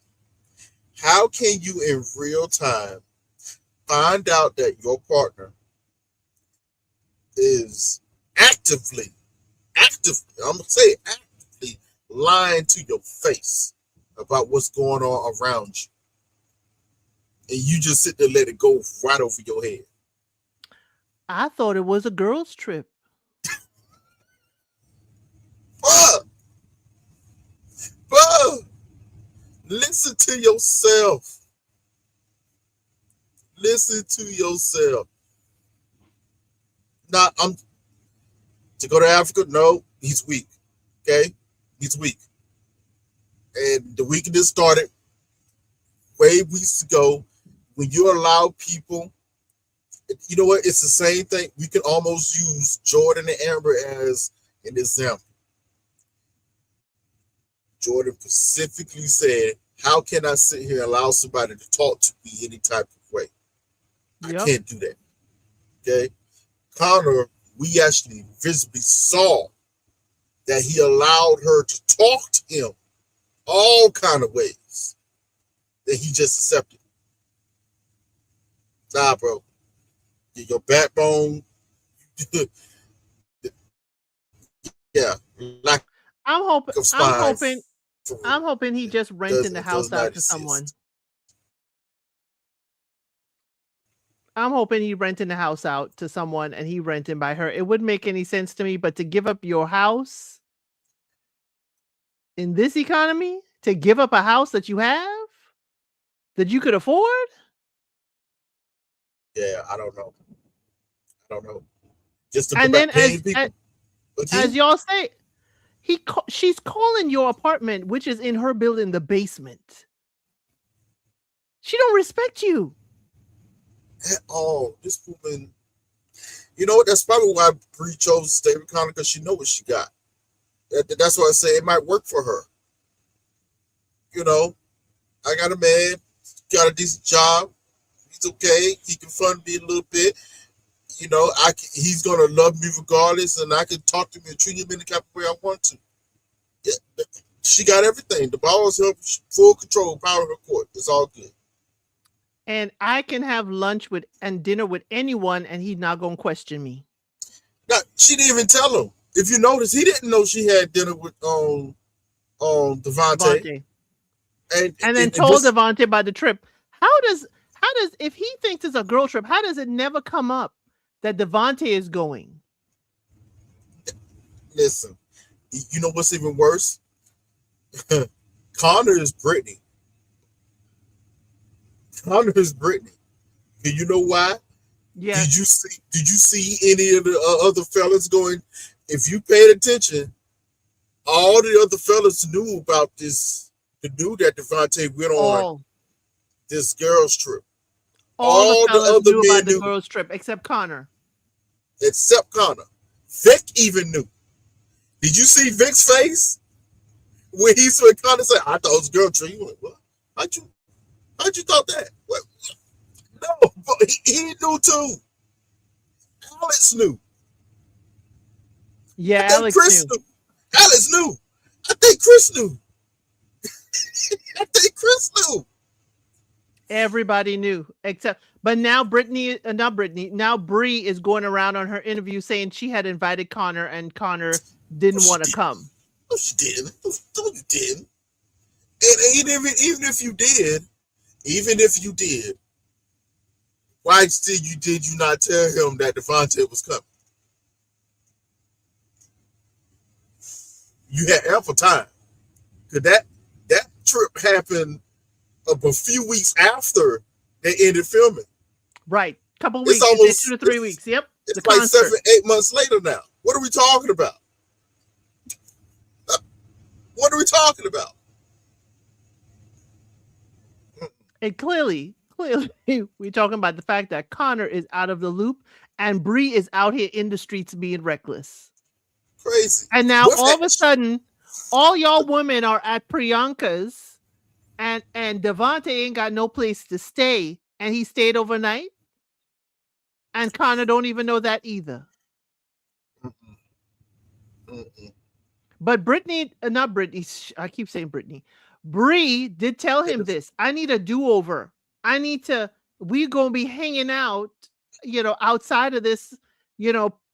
how can you in real time find out that your partner is actively, I'm going to say actively lying to your face about what's going on around you? And you just sit there and let it go right over your head. I thought it was a girls' trip. Bruh, listen to yourself. Listen to yourself. Not I'm to go to Africa. No, he's weak. Okay, he's weak, and the weakness started way weeks ago when you allow people. You know what? It's the same thing. We can almost use Jordan and Amber as an example. Jordan specifically said, "How can I sit here and allow somebody to talk to me any type of way? I Yep. can't do that." Okay, Connor, we actually visibly saw that he allowed her to talk to him all kind of ways that he just accepted. Nah, bro, your backbone, yeah, lack of I'm spine hoping I'm hoping for I'm hoping he just renting the does house not out to exist. someone. I'm hoping he renting the house out to someone and he renting by her. It wouldn't make any sense to me, but to give up your house in this economy, to give up a house that you have that you could afford, Yeah, I don't know. I don't know. Just and then about paying people as again. y'all say, she's calling your apartment, which is in her building, the basement. She don't respect you. At all. This woman, you know what? That's probably why Bree chose to stay with Connor because she know what she got. That's why I say it might work for her. You know, I got a man, got a decent job. He's okay. He can fund me a little bit. You know, he's gonna love me regardless, and I can talk to him and treat him in the kind of way I want to. Yeah, she got everything. The ball is her full control, power of her court. It's all good. And I can have lunch with and dinner with anyone, and he's not gonna question me. Now, she didn't even tell him. If you notice, he didn't know she had dinner with Devontae. Devontae. And And then it told was Devontae about the trip. How does if he thinks it's a girl trip, how does it never come up that Devontae is going? listen. You know what's even worse? Connor is Brittany. Connor is Brittany. And you know why? Yes. Did you see any of the other fellas going? If you paid attention, all the other fellas knew about this. The knew that Devontae went on All this girls trip. all the All the fellas other knew about men the knew, girls trip except Connor. except Connor. Vic even knew. Did you see Vic's face when he saw Connor say, "I thought it was a girl trip"? You went, "What? How'd you how'd you thought that?" What? No, but he knew too. Alex knew. Yeah, I think Alex Chris knew. knew. Alex knew. I think Chris knew. I think Chris knew. Everybody knew except but now Brittany not Brittany, now Bree is going around on her interview saying she had invited Connor and Connor No, didn't she want to didn't. come. No, she didn't. No, you didn't. And even if you did, even if you did, why still did you not tell him that Devontae was coming? You had ample time. Cause that trip happened a few weeks after they ended filming. Right. Couple It's weeks. She said almost 2 to 3 weeks. Yep. The it's like concert. 7, 8 months later now. What are we talking about? What are we talking about? And clearly, we're talking about the fact that Connor is out of the loop and Bree is out here in the streets being reckless. Crazy. And now What all of a happened? sudden, all y'all women are at Priyanka's and Devontae ain't got no place to stay and he stayed overnight and Connor don't even know that either. Mm-mm, mm-mm. But Brittany, not Brittany, I keep saying Brittany. Bree did tell him Yes. this. I need a do-over. I need to, we gonna be hanging out, outside of this,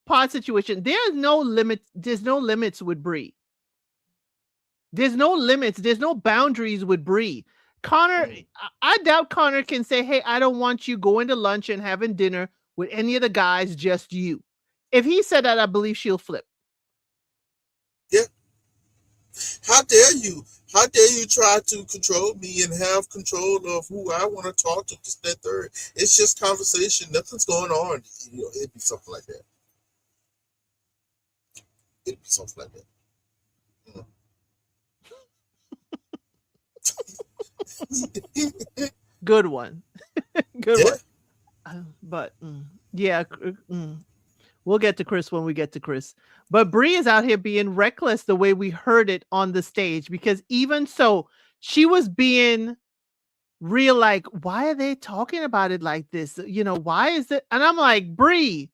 pod situation. There's no limits with Bree. There's no limits. There's no boundaries with Bree. Connor, Mm. I doubt Connor can say, "Hey, I don't want you going to lunch and having dinner with any of the guys, just you." If he said that, I believe she'll flip. Yeah. How dare you? How dare you try to control me and have control of who I want to talk to? Just that third. It's just conversation. Nothing's going on. It'd be something like that. It'd be something like that. Good one. Good Yeah. one. But yeah, we'll get to Chris when we get to Chris. But Bree is out here being reckless the way we heard it on the stage because even so, she was being real like, why are they talking about it like this? Why is it? And I'm like, Bree,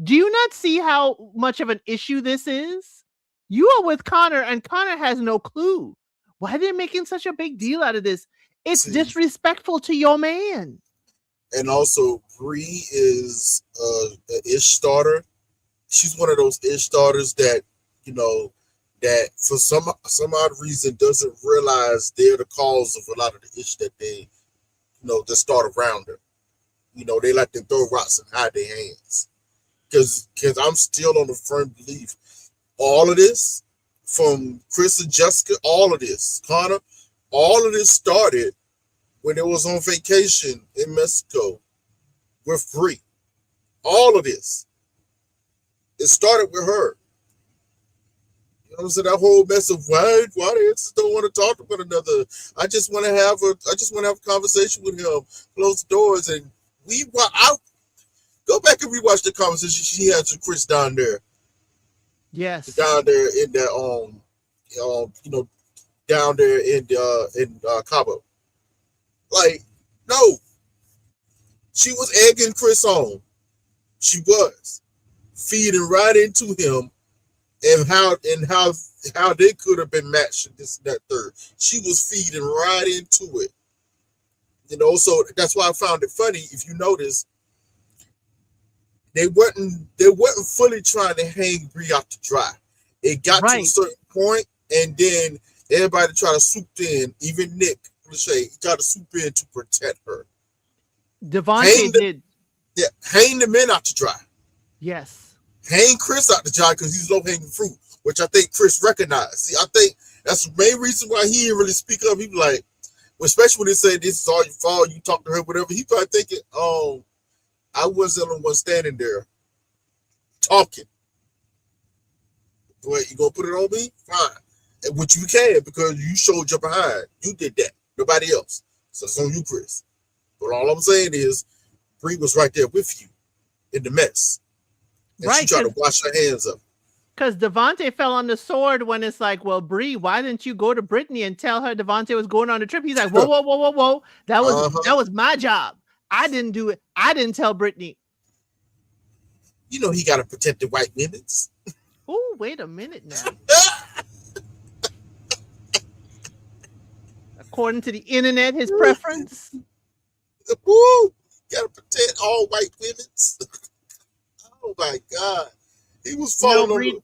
do you not see how much of an issue this is? You are with Connor, and Connor has no clue. Why are they making such a big deal out of this? It's See, disrespectful to your man. and also Bree is a ish starter. She's one of those ish starters that you know that for some odd reason doesn't realize they're the cause of a lot of the ish that they that start around her. They like to throw rocks and hide their hands. Because I'm still on the firm belief all of this from Chris and Jessica, all of this, Connor, all of this started when it was on vacation in Mexico with Bree. All of this. It started with her. You know what I'm saying? That whole mess of why they just don't want to talk to one another. I just want to have a conversation with him, close the doors, and I go back and rewatch the conversation she had with Chris down there. Yes. Down there in that down there in Cabo. Like, no. She was egging Chris on. She was feeding right into him and how they could have been matched in this and that third. She was feeding right into it. So that's why I found it funny. If you notice, they wasn't fully trying to hang Bree out to dry. It got to a certain point, and then everybody tried to swoop in. Even Nick Lachey tried to swoop in to protect her. Devontae did. Yeah, hang the men out to dry. Yes. Hang Chris out to dry because he's low hanging fruit, which I think Chris recognized. See, I think that's the main reason why he didn't really speak up. He was like, especially when they say this is all your fault, you talk to her, whatever. He probably thinking, oh, I wasn't the one standing there talking. What, you gonna put it on me? Fine. And which you can because you showed your behind. You did that. Nobody else. So it's on you, Chris. But all I'm saying is, Bree was right there with you in the mess. And she tried to wash her hands up. Because Devontae fell on the sword when it's like, well, Bree, why didn't you go to Brittany and tell her Devontae was going on the trip? He's like, whoa, whoa, whoa, whoa, whoa. That was my job. I didn't do it. I didn't tell Brittany. He got to protect the white women's. Oh, wait a minute now. According to the internet, his preference. Woo! Got to protect all white women's. Oh my God. He was falling over.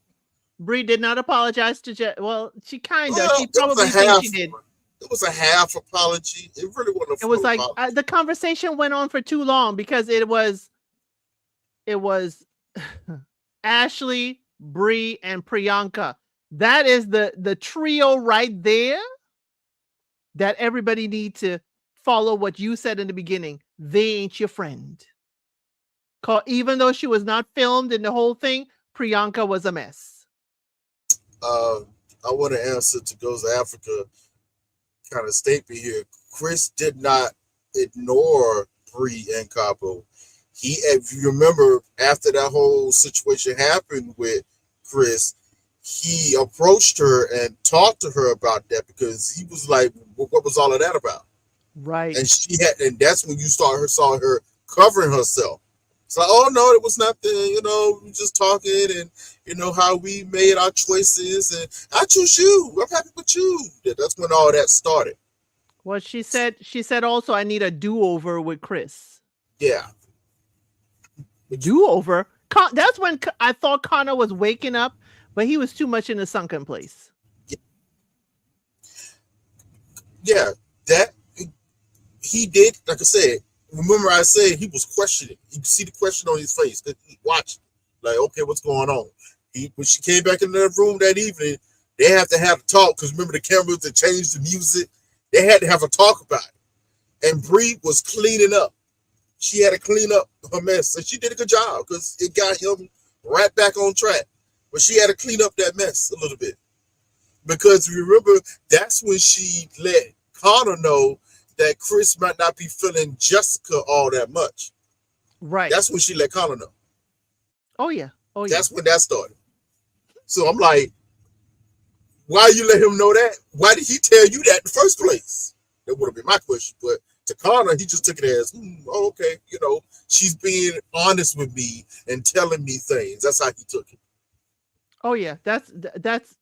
Bree did not apologize to well, she kind of. She probably thinks she did. It was a half apology. It really wasn't a full It was like apology. the conversation went on for too long because it was Ashley, Bree, and Priyanka. That is the trio right there that everybody need to follow what you said in the beginning. They ain't your friend. Even though she was not filmed in the whole thing, Priyanka was a mess. I want to answer to Goes to Africa kind of statement here. Chris did not ignore Bree and Cabo. If you remember, after that whole situation happened with Chris, he approached her and talked to her about that because he was like, "What was all of that about?" Right. And that's when you saw her covering herself. It's like, oh no, it was nothing. We were just talking, and how we made our choices, and I choose you. I'm happy with you. That's when all that started. Well, she said also, I need a do-over with Chris. Yeah. Do-over? That's when I thought Connor was waking up, but he was too much in a sunken place. Yeah, that he did. Like I said, remember I said he was questioning. You can see the question on his face. That he watched, like, okay, what's going on? When she came back in the room that evening, they had to have a talk because remember the cameras that changed the music. They had to have a talk about it. And Bree was cleaning up. She had to clean up her mess, and she did a good job because it got him right back on track. but she had to clean up that mess a little bit because remember that's when she let Connor know that Chris might not be feeling Jessica all that much. Right. That's when she let Connor know. Oh yeah. Oh yeah. That's when that started. So I'm like, why you let him know that? Why did he tell you that in the first place? That would have been my question. But to Connor, he just took it as, oh, okay, she's being honest with me and telling me things. That's how he took it. Oh yeah. That's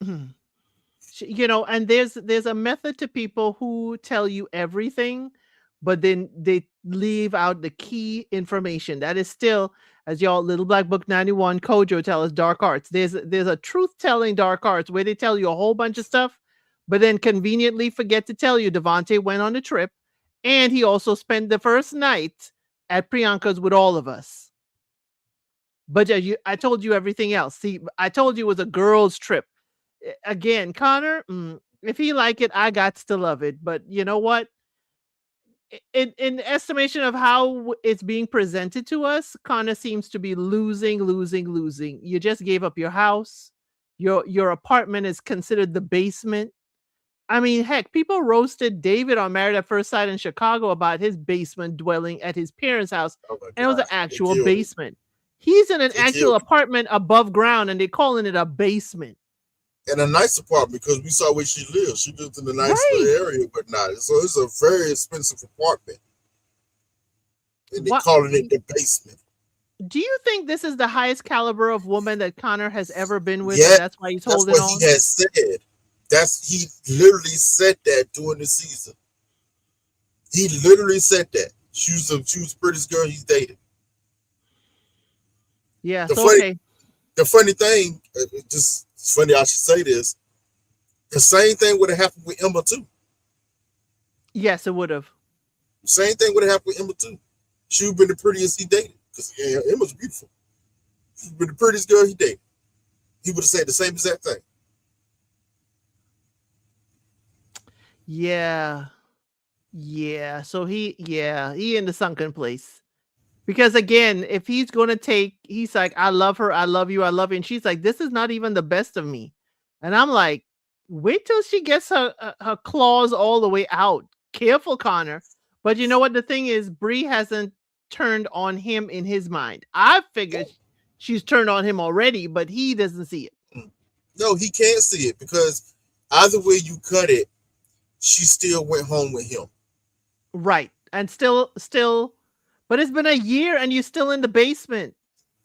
and there's a method to people who tell you everything, but then they leave out the key information. That is still, as y'all Little Black Book 91 Kojo tell us, dark arts. There's a truth telling dark arts where they tell you a whole bunch of stuff, but then conveniently forget to tell you Devontae went on a trip and he also spent the first night at Priyanka's with all of us. But yeah, I told you everything else. See, I told you it was a girls' trip. Again, Connor, if he like it, I got to love it. But you know what? In estimation of how it's being presented to us, Connor seems to be losing, losing, losing. You just gave up your house. Your apartment is considered the basement. I mean, heck, people roasted David on Married at First Sight in Chicago about his basement dwelling at his parents' house, Oh my and it was God. an They actual killed him. basement. He's in an They actual killed him. apartment above ground, and they're calling it a basement. And a nice apartment because we saw where she lives. She lived in a nice little Right. area, but not. So it's a very expensive apartment. And they're What calling it the basement. do you think this is the highest caliber of woman that Connor has ever been with, and Yeah, that's why he's that's holding what he on? has said. He literally said that during the season. He literally said that. She was the prettiest girl he's dated. The Yes, funny okay. the funny thing, just it's funny I should say this. The same thing would have happened with Emma too. Yes, it would have. Same thing would have happened with Emma too. She would have been the prettiest he dated. Because Emma's beautiful. She would have been the prettiest girl he dated. He would have said the same exact thing. Yeah. Yeah. So he in the sunken place. Because again, if he's gonna he's like, I love her, I love you, I love you. And she's like, this is not even the best of me. And I'm like, wait till she gets her claws all the way out. Careful, Connor. But you know what? The thing is, Bree hasn't turned on him in his mind. I figured she's turned on him already, but he doesn't see it. No, he can't see it because either way you cut it, she still went home with him. Right. And still, but it's been a year and you're still in the basement.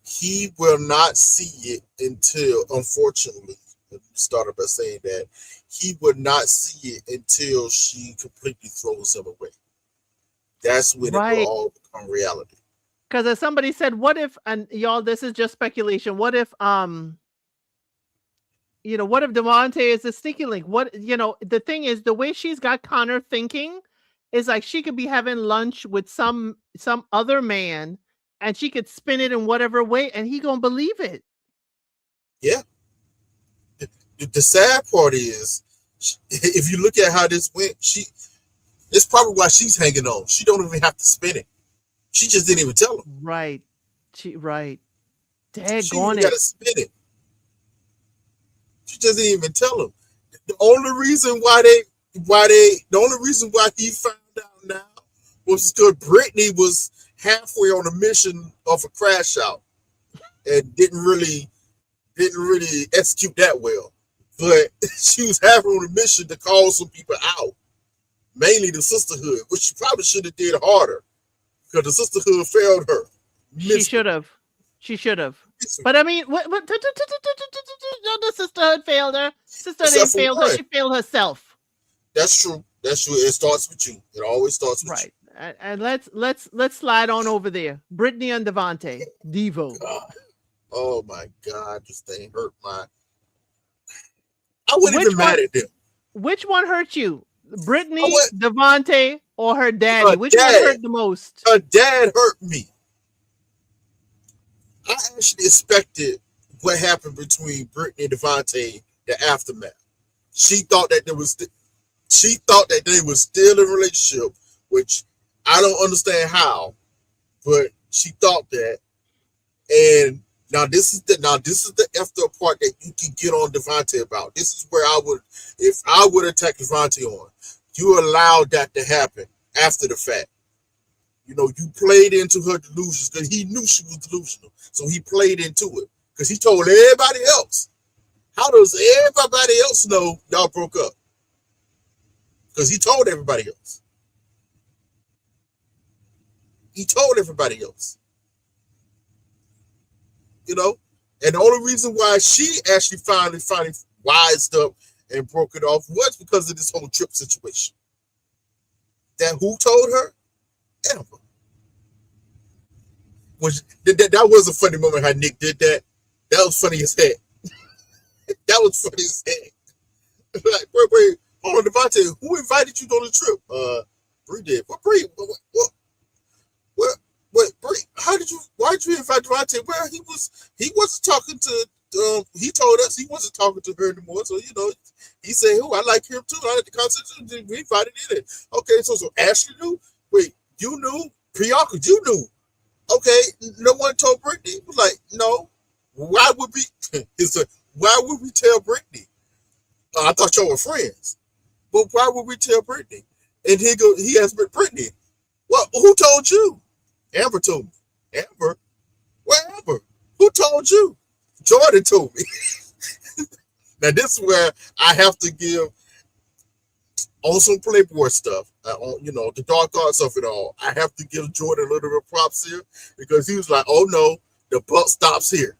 He will not see it until, unfortunately, you started by saying that, he would not see it until she completely throws him away. That's when it will Right. all become reality. Because as somebody said, what if, and y'all, this is just speculation. What if, what if Devontae is a sneaky link? The thing is, the way she's got Connor thinking is like she could be having lunch with some other man, and she could spin it in whatever way, and he gonna believe it. Yeah. The sad part is, if you look at how this went, it's probably why she's hanging on. She don't even have to spin it. She just didn't even tell him. Right. Right. She even Daggone got it. to spin it. She just didn't even tell him. The only reason the only reason why he found out now was because Brittany was halfway on a mission of a crash out and didn't really execute that well. But she was halfway on a mission to call some people out, mainly the sisterhood, which she probably should have did harder because the sisterhood failed her. She should have. She should have. But I mean, no, the sisterhood failed her. Sisterhood Except ain't for failed her. one. She failed herself. That's true. That's true. It starts with you. It always starts with you. Right. And let's slide on over there. Brittany and Devontae. Devo. God. Oh my God, this thing hurt my. I wasn't Which even one mad at them. which one hurt you? I Brittany, went. Devontae, or her daddy? Her Which one dad. hurt the most? Her dad hurt me. I actually expected what happened between Brittany and Devontae, the aftermath. She thought that she thought that they were still in a relationship, which I don't understand how, but she thought that. And Now this is the after part that you can get on Devontae about. This is where I would, if I would attack Devontae on. You allowed that to happen after the fact. You know, you played into her delusions because he knew she was delusional. So he played into it because he told everybody else. How does everybody else know y'all broke up? Because he told everybody else. He told everybody else. You know? And the only reason why she actually finally wised up and broke it off was because of this whole trip situation. That who told her? Amber. That was a funny moment how Nick did that. That was funny as heck. That was funny as heck. Like, wait, hold on, Devontae, who invited you on the trip? Bree did. What Bree? What Bree? Why did you invite Devontae? Well, he wasn't talking to he told us he wasn't talking to her anymore. So, you know, he said, "Oh, I like him too. I like the concert too." We invited in it. Okay, so Ashley knew. Wait, you knew? Priyanka, you knew? Okay, no one told Brittany. Was like, no. Why would we? Why would we tell Brittany? I thought y'all were friends, but why would we tell Brittany? And he asked Brittany, "Well, who told you?" Amber told me. Amber? What Amber? Who told you? Jordan told me. Now this is where I have to give on some Playboy stuff, on the dark arts of it all. I have to give Jordan a little bit of props here because he was like, "Oh no, the buck stops here.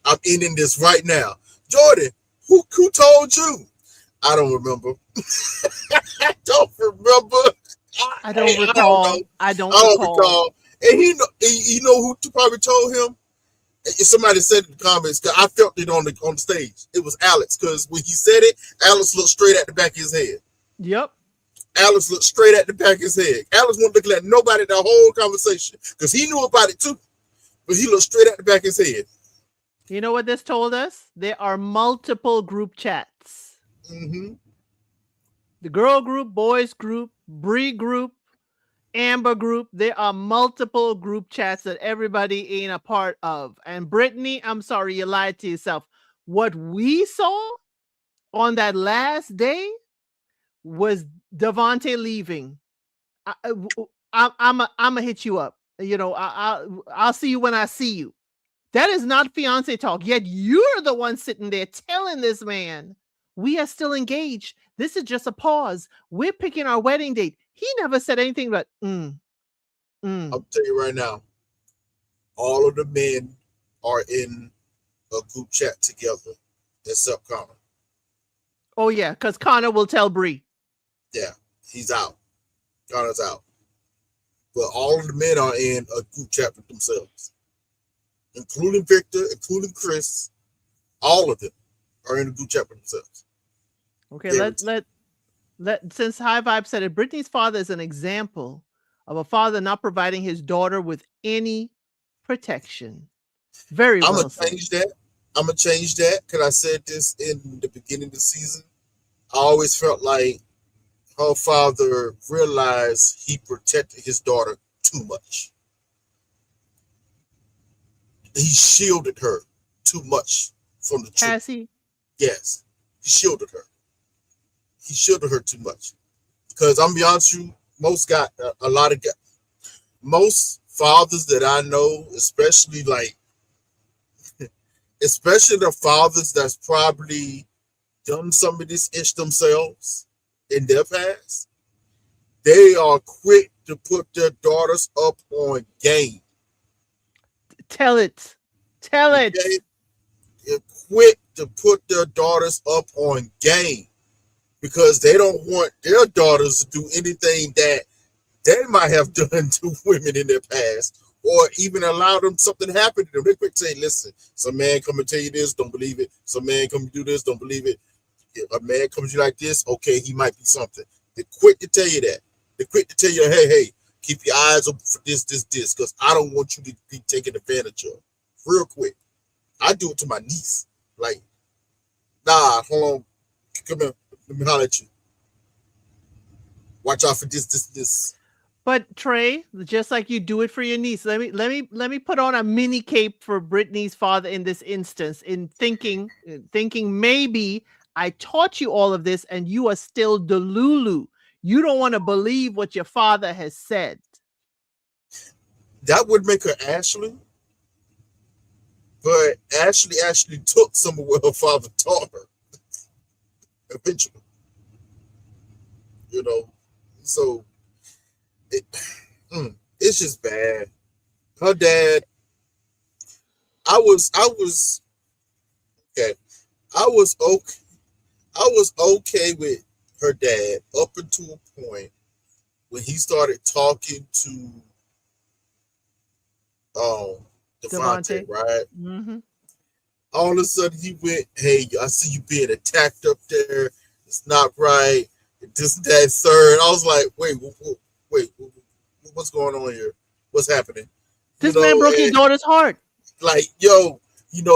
I'm ending this right now." Jordan, who told you? I don't remember. I don't remember. I don't I don't recall. know. I don't I don't recall. recall. And you know who probably told him? Somebody said in the comments, because I felt it on the stage. It was Alex, because when he said it, Alex looked straight at the back of his head. Yep. Alex looked straight at the back of his head. Alex wasn't looking at nobody the whole conversation because he knew about it too, but he looked straight at the back of his head. You know what this told us? There are multiple group chats. Mm-hmm. The girl group, boys group, Bree group, Amber group. There are multiple group chats that everybody ain't a part of. And Brittany, I'm sorry, you lied to yourself. What we saw on that last day was Devontae leaving. I'm gonna hit you up. You know, I'll see you when I see you. That is not fiance talk. Yet you're the one sitting there telling this man, "We are still engaged. This is just a pause. We're picking our wedding date." He never said anything but I'll tell you right now, all of the men are in a group chat together except Connor. Oh yeah, because Connor will tell Bree. Yeah, he's out. Connor's out. But all of the men are in a group chat with themselves, including Victor, including Chris. All of them are in a group chat with themselves. Okay, let since High Vibe said it, Brittany's father is an example of a father not providing his daughter with any protection. Very I'm well gonna said. change that. I'm gonna change that because I said this in the beginning of the season. I always felt like her father realized he protected his daughter too much. He shielded her too much from the truth. Has he? Yes, he shielded her. He shielded her too much. Because I'm be honest with you, most fathers that I know, especially the fathers that's probably done some of this ish themselves in their past, they are quick to put their daughters up on game. Tell it. Tell it. Okay? They're quick to put their daughters up on game because they don't want their daughters to do anything that they might have done to women in their past, or even allow them something to happen to them. They quick say, "Listen, some man come and tell you this, don't believe it. Some man come and do this, don't believe it. If a man comes to you like this, okay, he might be something." They're quick to tell you that. They're quick to tell you, hey, keep your eyes open for this, because I don't want you to be taken advantage of. Real quick. I do it to my niece. Like, nah, hold on. Come here. Let me holler at you. Watch out for this. But Trey, just like you do it for your niece, let me put on a mini cape for Brittany's father in this instance, in thinking maybe I taught you all of this and you are still delulu. You don't want to believe what your father has said. That would make her Ashley, but Ashley actually took some of what her father taught her eventually. You know, so it, it's just bad. Her dad, I was okay. I was okay. I was okay with her dad up until a point when he started talking to um Devontae, Devontae. right? Hmm. All of a sudden he went, "Hey, I see you being attacked up there. It's not right. This, that, third." I was like, "Wait, wait, what's going on here? What's happening?" You This man know, broke his and daughter's heart. like, yo,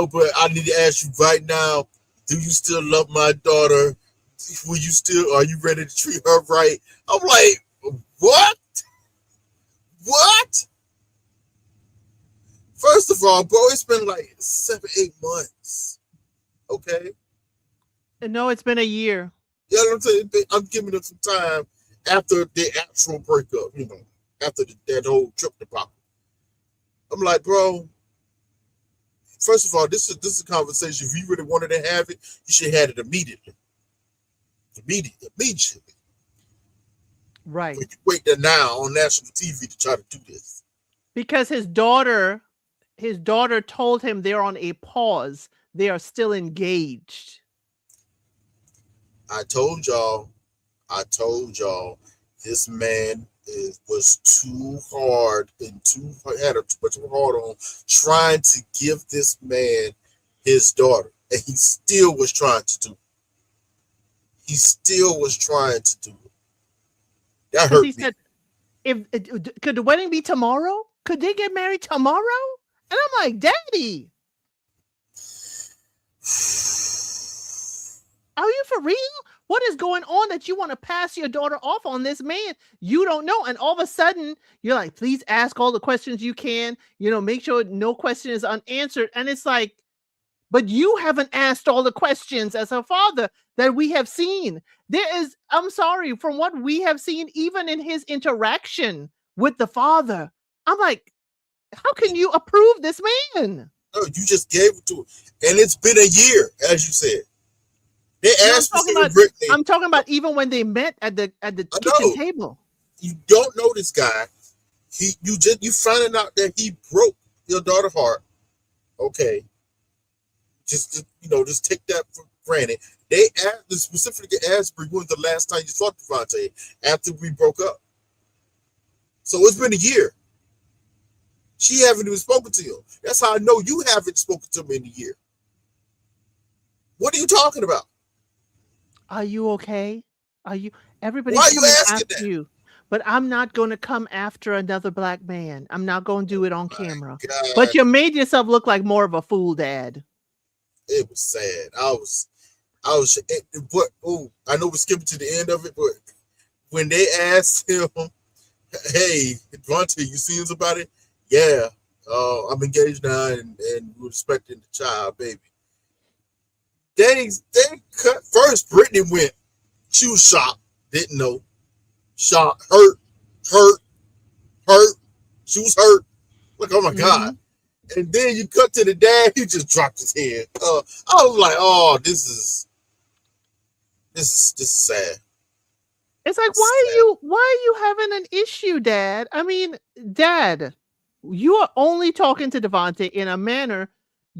but I need to ask you right now: do you still love my daughter? Are you ready to treat her right? I'm like, what? What? First of all, bro, it's been like 7, 8 months. Okay. And no, it's been a year. You know what I'm saying? I'm giving them some time after the actual breakup, after that whole trip to pop. I'm like, bro, first of all, this is a conversation. If you really wanted to have it, you should have had it immediately. Immediately. Right. But you wait there now on national TV to try to do this. Because his daughter told him they're on a pause. They are still engaged. I told y'all, this man was too hard and had too much of a hard on trying to give this man his daughter, and he still was trying to do it. He still was trying to do it. That Because he hurt me. said, if could the wedding be tomorrow? Could they get married tomorrow? And I'm like, Daddy, are you for real? What is going on that you want to pass your daughter off on this man? You don't know. And all of a sudden, you're like, please ask all the questions you can, make sure no question is unanswered. And it's like, but you haven't asked all the questions as her father that we have seen. I'm sorry, from what we have seen, even in his interaction with the father, I'm like, how can you approve this man? No, you just gave it to him, and it's been a year, as you said. They No, asked specifically Brittany. I'm talking about even when they met at the I kitchen know table. you don't know this guy. You finding out that he broke your daughter's heart. Okay, just take that for granted. They specifically asked me when the last time you saw Devontae after we broke up. So it's been a year. She haven't even spoken to him. That's how I know you haven't spoken to him in a year. What are you talking about? Are you okay? Are you Why Everybody's are you coming asking after that? you. But I'm not going to come after another black man. I'm not going to do it on My camera. But God, you made yourself look like more of a fool, Dad. it was sad. But I know we're skipping to the end of it, but when they asked him, "Hey, Devontae, you seen somebody?" Yeah, I'm engaged now, and we're expecting the child, baby. They cut first. Brittany went. She was shocked. Didn't know. Shocked. Hurt. Hurt. Hurt. She was hurt. Like, oh my God. Mhm. And then you cut to the dad. He just dropped his head. I was like, oh, this is sad. It's like, It's sad. why are you having an issue, Dad? I mean, Dad, you are only talking to Devontae in a manner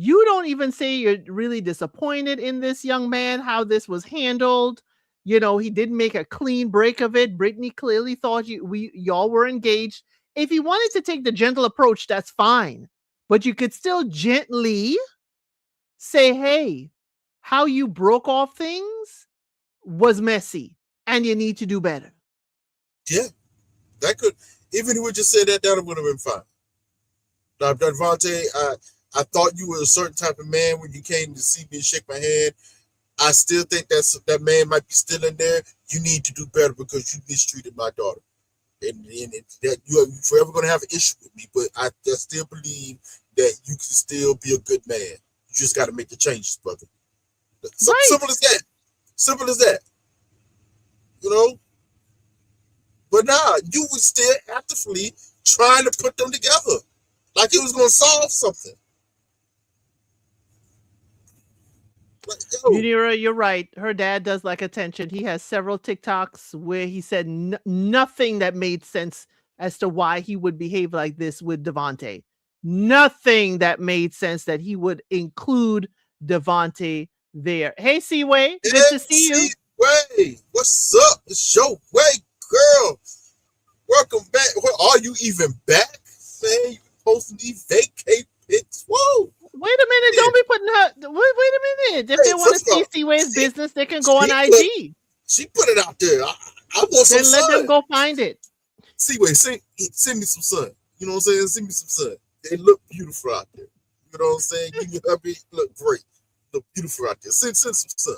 you don't even say you're really disappointed in this young man, how this was handled. He didn't make a clean break of it. Brittany clearly thought y'all were engaged. If he wanted to take the gentle approach, that's fine. But you could still gently say, hey, how you broke off things was messy and you need to do better. Yeah, that could, even if he would just say that would have been fine. Now, Devontae, I thought you were a certain type of man when you came to see me and shake my hand. I still think that man might be still in there. You need to do better because you mistreated my daughter. and that you're forever gonna have an issue with me. But I still believe that you can still be a good man. You just got to make the changes, brother. Right. Simple as that. Simple as that. You know. But nah, you was still actively trying to put them together, like it was gonna solve something. Like, yo, Munira, you're right. Her dad does like attention. He has several TikToks where he said nothing that made sense as to why he would behave like this with Devontae. Nothing that made sense that he would include Devontae there. Hey, Seaway, good to see you. Way, what's up? It's your way, girl. Welcome back. Are you even back? Man, you posting these vacay pics. Whoa. Wait a minute. Yeah. Don't be putting her. Wait a minute. If Hey, they want to first of see all, Seaway's she- business, they can go on she IG. She put it out there. I want some Then let them sun. go find it. Seaway, send me some sun. You know what I'm saying? Send me some sun. They look beautiful out there. You know what I'm saying? You look great. Look beautiful out there. Send some sun.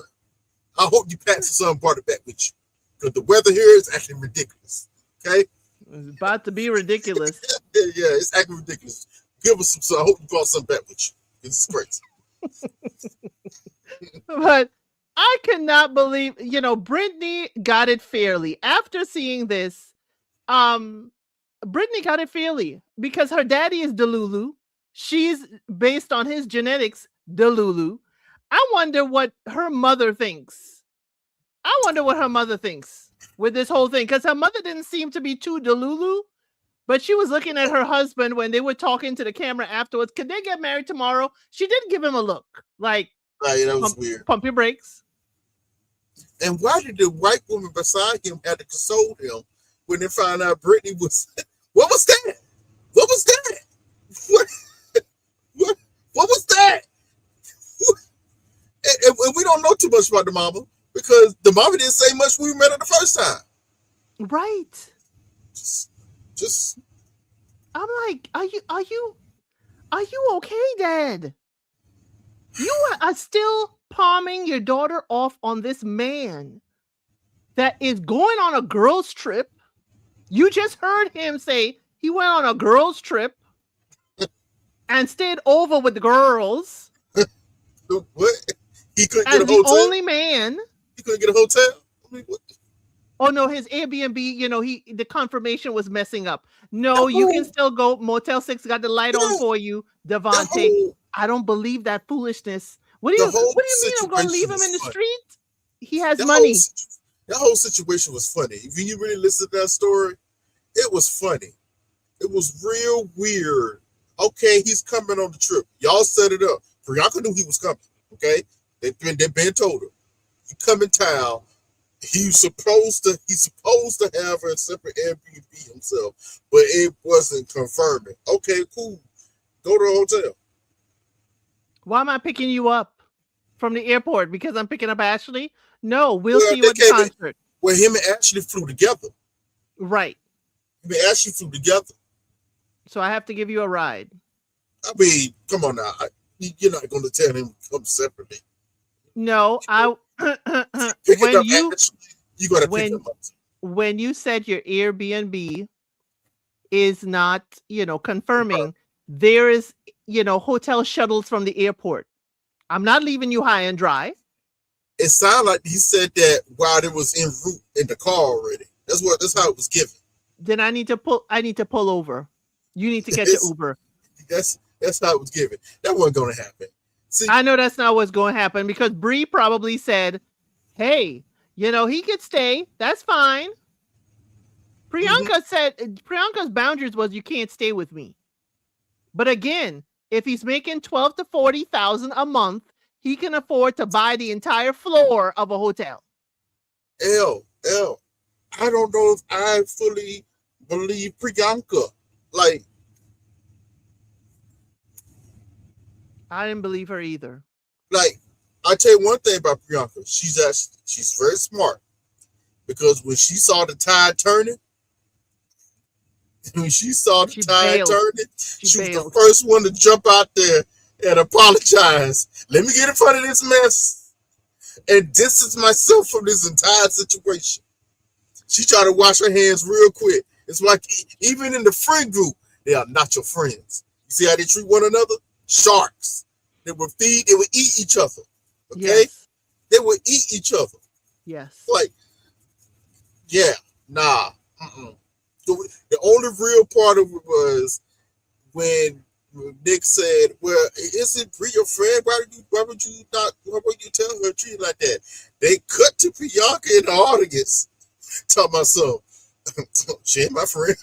I hope you packed some sun and brought it back with you. Because the weather here is actually ridiculous. Okay? It's about to be ridiculous. Yeah, it's actually ridiculous. Give us some sun. I hope you brought some back with you. It's crazy. But I cannot believe, Brittany got it fairly. After seeing this, Brittany got it fairly because her daddy is Delulu. She's based on his genetics, Delulu. I wonder what her mother thinks. With this whole thing, because her mother didn't seem to be too Delulu, but she was looking at her husband when they were talking to the camera afterwards. Could they get married tomorrow? She did give him a look like, Right, that was weird. Pump your brakes. And why did the white woman beside him have to console him when they found out Brittany was? What was that? What was that? What was that? And we don't know too much about the mama because the mama didn't say much when we met her the first time. Right. Just. I'm like, are you okay, Dad? You are still palming your daughter off on this man that is going on a girls' trip. You just heard him say he went on a girls' trip and stayed over with the girls. What? He couldn't as get a the hotel. only man. He couldn't get a hotel. I mean, what? Oh no, his Airbnb, the confirmation was messing up. No, you can still go. Motel 6 got the light on for you, Devontae. I don't believe that foolishness. What do you mean I'm gonna leave him in the street? He has money. That whole situation was funny. If you really listen to that story, it was funny. It was real weird. Okay, he's coming on the trip. Y'all set it up. Priyanka knew he was coming. Okay, they've been told her. You come in town. He's supposed to have a separate Airbnb himself, but it wasn't confirming. Okay, cool. Go to the hotel. Why am I picking you up from the airport? Because I'm picking up Ashley? No, we'll see you at the concert. Well, him and Ashley flew together. Right. Him and Ashley flew together. So I have to give you a ride. I mean, come on now. You're not going to tell him to come separately. No, when you said your Airbnb is not, confirming, there is, hotel shuttles from the airport. I'm not leaving you high and dry. It sounded like he said that while it was en route in the car already. That's how it was given. Then I need to pull over. You need to get your Uber. That's how it was given. That wasn't going to happen. See, I know that's not what's going to happen because Bree probably said, hey, he could stay. That's fine. Priyanka said Priyanka's boundaries was you can't stay with me. But again, if he's making $12,000 to $40,000 a month, he can afford to buy the entire floor of a hotel. I don't know if I fully believe Priyanka. Like, I didn't believe her either. Like, I tell you one thing about Priyanka. She's very smart. Because when she saw the tide turning, she was the first one to jump out there and apologize. Let me get in front of this mess and distance myself from this entire situation. She tried to wash her hands real quick It's like even in the friend group, they are not your friends. You see how they treat one another? Sharks. They would feed. They would eat each other. Okay, Yes. they would eat each other. Yes. Like, yeah, nah. Mm-mm. The only real part of it was when Nick said, "Well, isn't Brie your friend? Why would you not? Why would you tell her to treat her like that?" They cut to Bianca in the audience talking about some. She ain't my friend.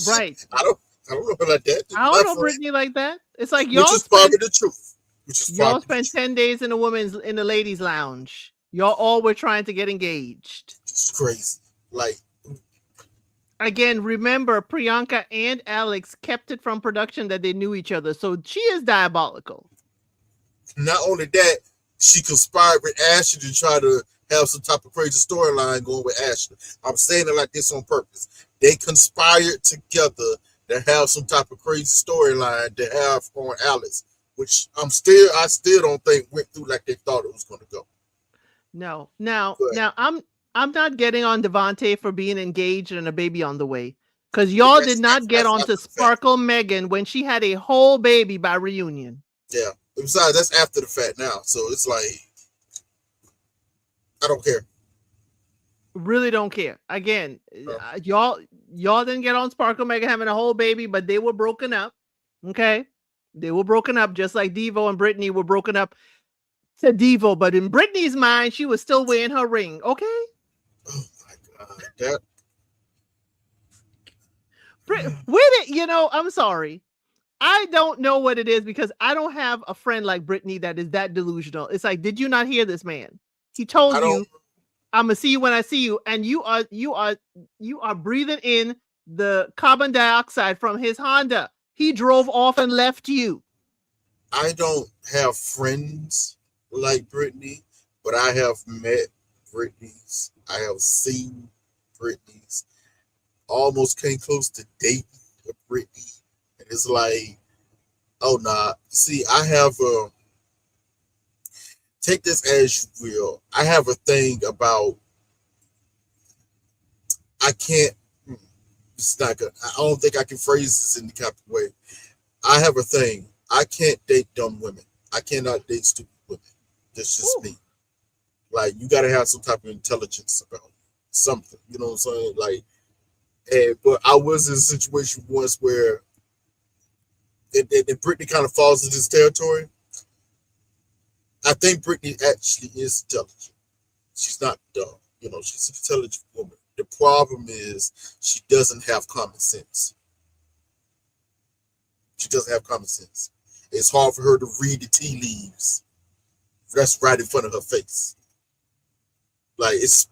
Right. I don't. I don't know her like that. I don't My know friend, Brittany like that. It's like which is probably the truth. Which is y'all probably the spent truth. 10 days in the ladies' lounge. Y'all all were trying to get engaged. It's crazy. Like, Again, remember Priyanka and Alex kept it from production that they knew each other. So she is diabolical. not only that, she conspired with Ashley to try to have some type of crazy storyline going with Ashley. I'm saying it like this on purpose. They conspired together to have some type of crazy storyline to have on Alex, which I still don't think went through like they thought it was going to go. No. Now, But now I'm not getting on Devontae for being engaged and a baby on the way. Because y'all did not get that's on after to the fact. Sparkle Megan when she had a whole baby by reunion. Yeah. Besides, that's after the fact now. So it's like, I don't care. Really don't care. Again, Uh, y'all didn't get on Sparkle Megan having a whole baby, but they were broken up. Okay. They were broken up just like Devo and Brittany were broken up to Devo, but in Brittany's mind, she was still wearing her ring. Okay. oh my God. That. With it, I'm sorry. I don't know what it is because I don't have a friend like Brittany that is that delusional. It's like, did you not hear this man? He I told don't. you, I'm gonna see you when I see you, and you are breathing in the carbon dioxide from his Honda. He drove off and left you. I don't have friends like Brittany, but I have met Brittany's. I have seen Brittany's. Almost came close to dating a Brittany, and it's like, oh nah. See, I have a take this as you will. I have a thing about I can't. It's not good. I don't think I can phrase this in the kind of way. I have a thing. I can't date dumb women. I cannot date stupid women. That's just Ooh. me. Like you got to have some type of intelligence about something. You know what I'm saying? Like, but I was in a situation once where Brittany kind of falls into this territory. I think Brittany actually is intelligent. She's not dumb. She's an intelligent woman. The problem is she doesn't have common sense. She doesn't have common sense. It's hard for her to read the tea leaves. That's right in front of her face. Like it's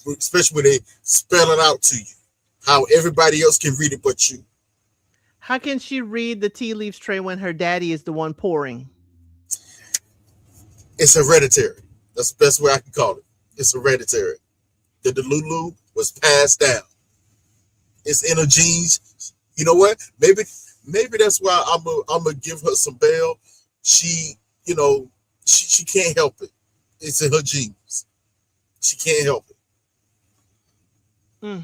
especially when they spell it out to you, how everybody else can read it but you. How can she read the tea leaves tray when her daddy is the one pouring? It's hereditary. That's the best way I can call it. It's hereditary. The Delulu was passed down. It's in her genes. You know what? Maybe that's why I'm gonna give her some bail. She, she can't help it. It's in her genes. She can't help it. Mm,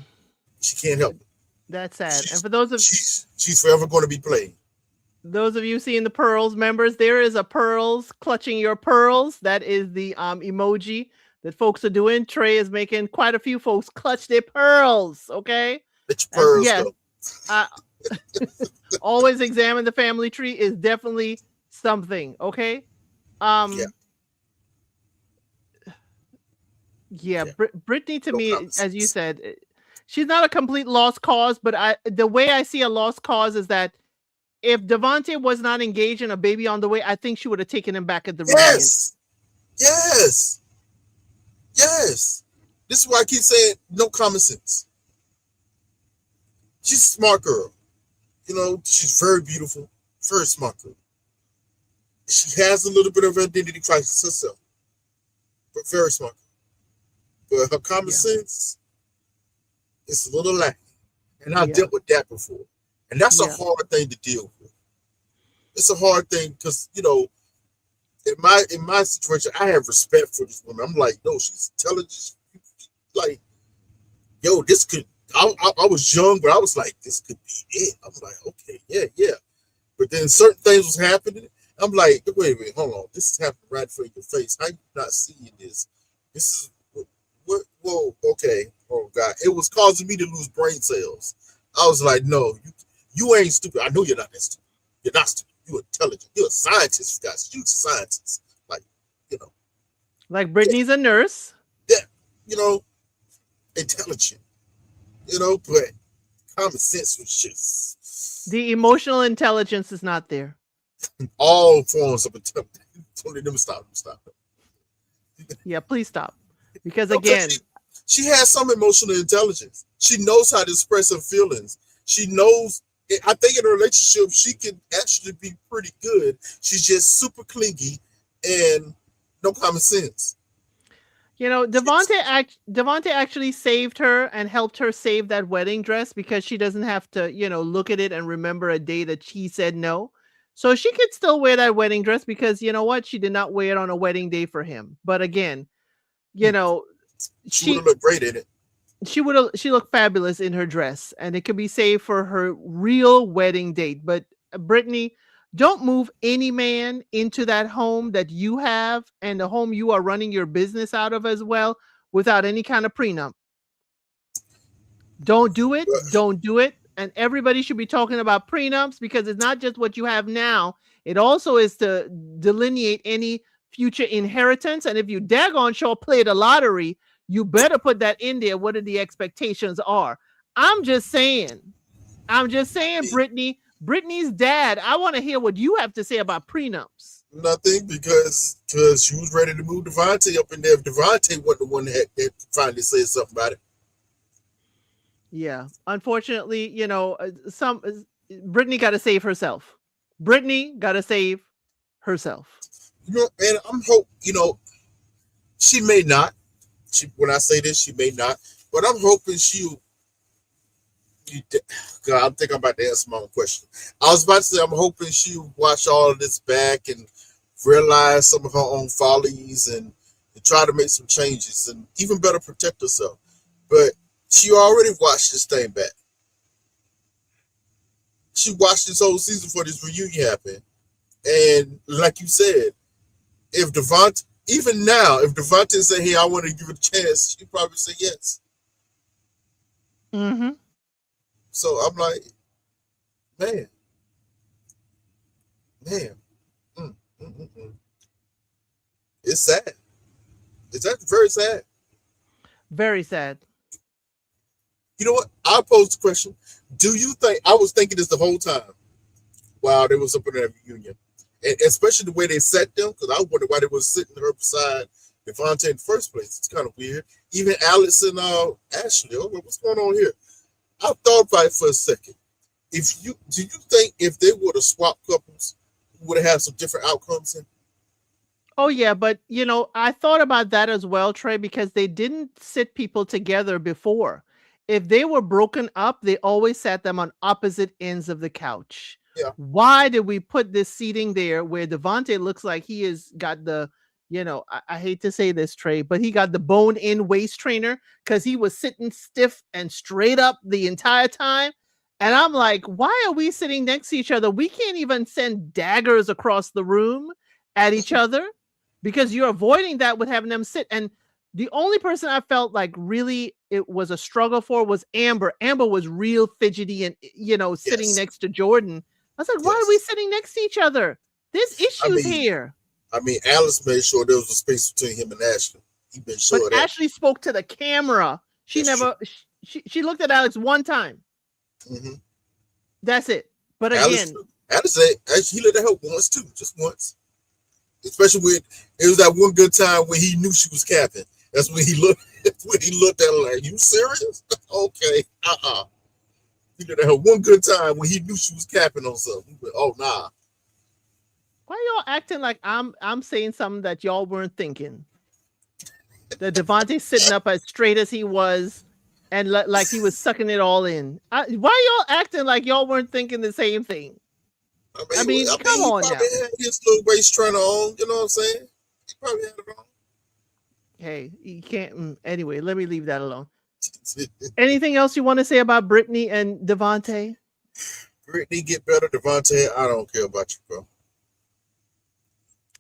She can't help it. that's sad. And She's for those of she's forever going to be played. you seeing the pearls members, there is a pearls clutching your pearls. That is the emoji that folks are doing. Trey is making quite a few folks clutch their pearls. Okay. Let your And pearls yes, go. I always examine the family tree is definitely something. Okay. Yeah, Um, yeah, yeah. Brittany to No me, common as you sense. said, she's not a complete lost cause, but the way I see a lost cause is that if Devontae was not engaged in a baby on the way, I think she would have taken him back at the reunion. Yes, yes, yes. This is why I keep saying no common sense. She's a smart girl. She's very beautiful, very smart girl. She has a little bit of identity crisis herself, but very smart. But her common Yeah, sense is a little lacking. And I've yeah, dealt with that before. And that's a yeah, hard thing to deal with. It's a hard thing because, in my situation, I have respect for this woman. I'm like, no, she's intelligent. Like, yo, this could. I was young, but I was like, this could be it. I'm like, okay, yeah, yeah. But then certain things was happening. I'm like, wait a minute, hold on. This is happening right in front of your face. How you not seeing this? This is what? Whoa, okay. Oh God, it was causing me to lose brain cells. I was like, no, you ain't stupid. I know you're not that stupid. You're not stupid. You're intelligent. You're a scientist, guys. You're a scientist. Like, you know, Like yeah, Brittany's a nurse. yeah, you know, intelligent. But common sense was just The emotional intelligence is not there. all forms of intelligence. Tony, let me stop. Stop. Yeah, please stop. Because No, because again, she has some emotional intelligence. She knows how to express her feelings. She knows. I think in a relationship, she can actually be pretty good. She's just super clingy and no common sense. Devonte actually saved her and helped her save that wedding dress because she doesn't have to, look at it and remember a day that she said no. So she could still wear that wedding dress because you know what? She did not wear it on a wedding day for him. But again, you know, She would have she looked great in it. she looked fabulous in her dress and it could be saved for her real wedding date. But Brittany, don't move any man into that home that you have and the home you are running your business out of as well without any kind of prenup. Don't do it. But Don't do it. And everybody should be talking about prenups because it's not just what you have now. It also is to delineate any future inheritance. And if you daggone sure play the lottery, you better put that in there. What are the expectations are? I'm just saying. I'm just saying, Brittany. Brittany's dad. I want to hear what you have to say about prenups. nothing because she was ready to move Devontae up in there. If Devontae wasn't the one that finally said something about it. Yeah. Unfortunately, some Brittany got to save herself. Brittany got to save herself. And I'm hope, she may not. When I say this, she may not. But I'm hoping she'll. God, I think I'm about to answer my own question. I was about to say I'm hoping she'll watch all of this back and realize some of her own follies and try to make some changes and even better protect herself. But she already watched this thing back. She watched this whole season for this reunion happen. And like you said, if Devontae, even now, if Devontae say, "Hey, I want to give it a chance," she probably say yes. Mm-hmm. So I'm like, man, man, mm, mm, mm, mm. It's sad. It's actually very sad. Very sad. You know what? I'll pose the question: do you think I was thinking this the whole time while they was up in that reunion, and especially the way they set them? Because I wonder why they was sitting her beside Devontae in the first place. It's kind of weird. Even Alex and Ashley. Oh, what's going on here? I thought about it for a second. Do you think if they would have swapped couples, would have had some different outcomes? Oh yeah, but I thought about that as well, Trey, because they didn't sit people together before. If they were broken up, they always sat them on opposite ends of the couch. Yeah, Why did we put this seating there where Devontae looks like he has got I hate to say this, Trey, but he got the bone-in waist trainer because he was sitting stiff and straight up the entire time. And I'm like, why are we sitting next to each other? We can't even send daggers across the room at each other because you're avoiding that with having them sit. And the only person I felt like really it was a struggle for was Amber. Amber was real fidgety and sitting yes, next to Jordan. I was like, why are we yes. sitting next to each other? There's I issues mean, here. Alice made sure there was a space between him and Ashley. He made But sure of that. Ashley spoke to the camera. She That's true. never she looked at Alex one time. Mm-hmm. That's it. But Alice, again, Alice said he let her help once too, just once. Especially when it was that one good time when he knew she was capping. That's when he looked. When he looked at her like, "You serious? Okay, He let her one good time when he knew she was capping on something. He went, oh nah. why y'all acting like I'm saying something that y'all weren't thinking? That Devontae sitting up as straight as he was and like he was sucking it all in. Why y'all acting like y'all weren't thinking the same thing? I mean, I come mean, he on probably now. had his little waist trainer on. You know what I'm saying? He probably had it on. Hey, you can't. Anyway, let me leave that alone. Anything else you want to say about Brittany and Devontae? Brittany get better. Devontae, I don't care about you, bro.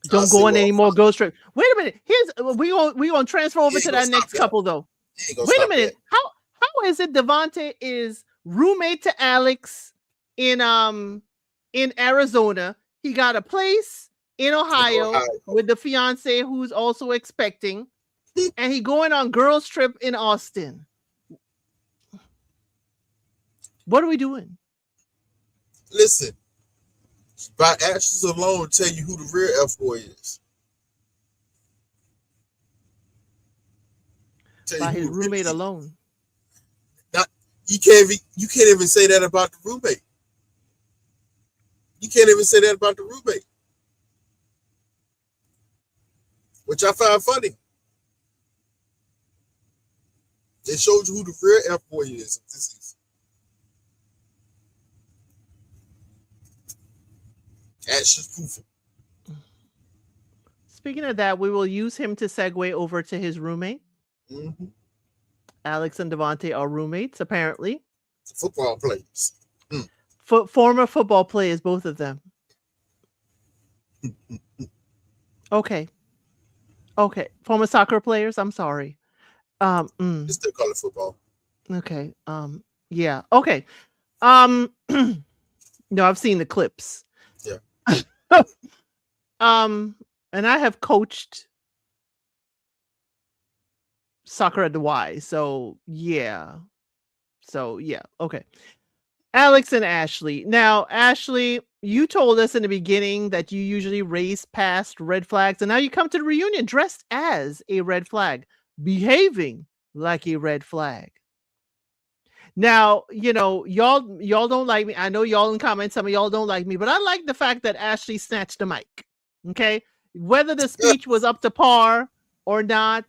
I Don't see go on what any more ghost trip. Wait a minute. Here's we gonna transfer over to that next couple though. He ain't gonna Wait a stop minute. that. How is it Devontae is roommate to Alex in Arizona? He got a place in Ohio with the fiance who's also expecting, and he going on girls trip in Austin. What are we doing? Listen, by actions alone, tell you who the real F boy is. By his roommate alone. Not you can't even say that about the roommate. You can't even say that about the roommate, which I find funny. They showed you who the real F boy is. This is actions proof. Speaking of that, we will use him to segue over to his roommate. Mm-hmm. Alex and Devontae are roommates, apparently. Football players. Former football players, both of them. Okay. Former soccer players. I'm sorry. They still call it football. Okay. Yeah. Okay. No, I've seen the clips. Yeah. And I have coached soccer at the Y. So yeah. Okay. Alex and Ashley. Now, Ashley, you told us in the beginning that you usually race past red flags, and now you come to the reunion dressed as a red flag, behaving like a red flag. Now, y'all don't like me. I know y'all in comments, some of y'all don't like me, but I like the fact that Ashley snatched the mic. Okay. Whether the speech was up to par or not,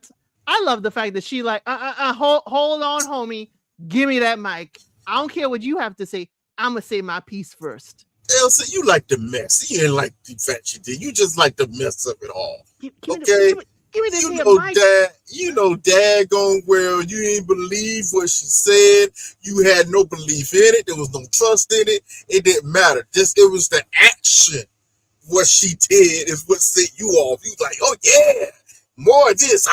I love the fact that she like, hold on, homie. Give me that mic. I don't care what you have to say. I'm going to say my piece first. Elsa, you like the mess. You ain't like the fact you did. You just like the mess of it all. Give okay? Give me this you here know, mic. Daggone well, you ain't believe what she said. You had no belief in it. There was no trust in it. It didn't matter. It was the action. What she did is what set you off. You was like, oh yeah, more of this.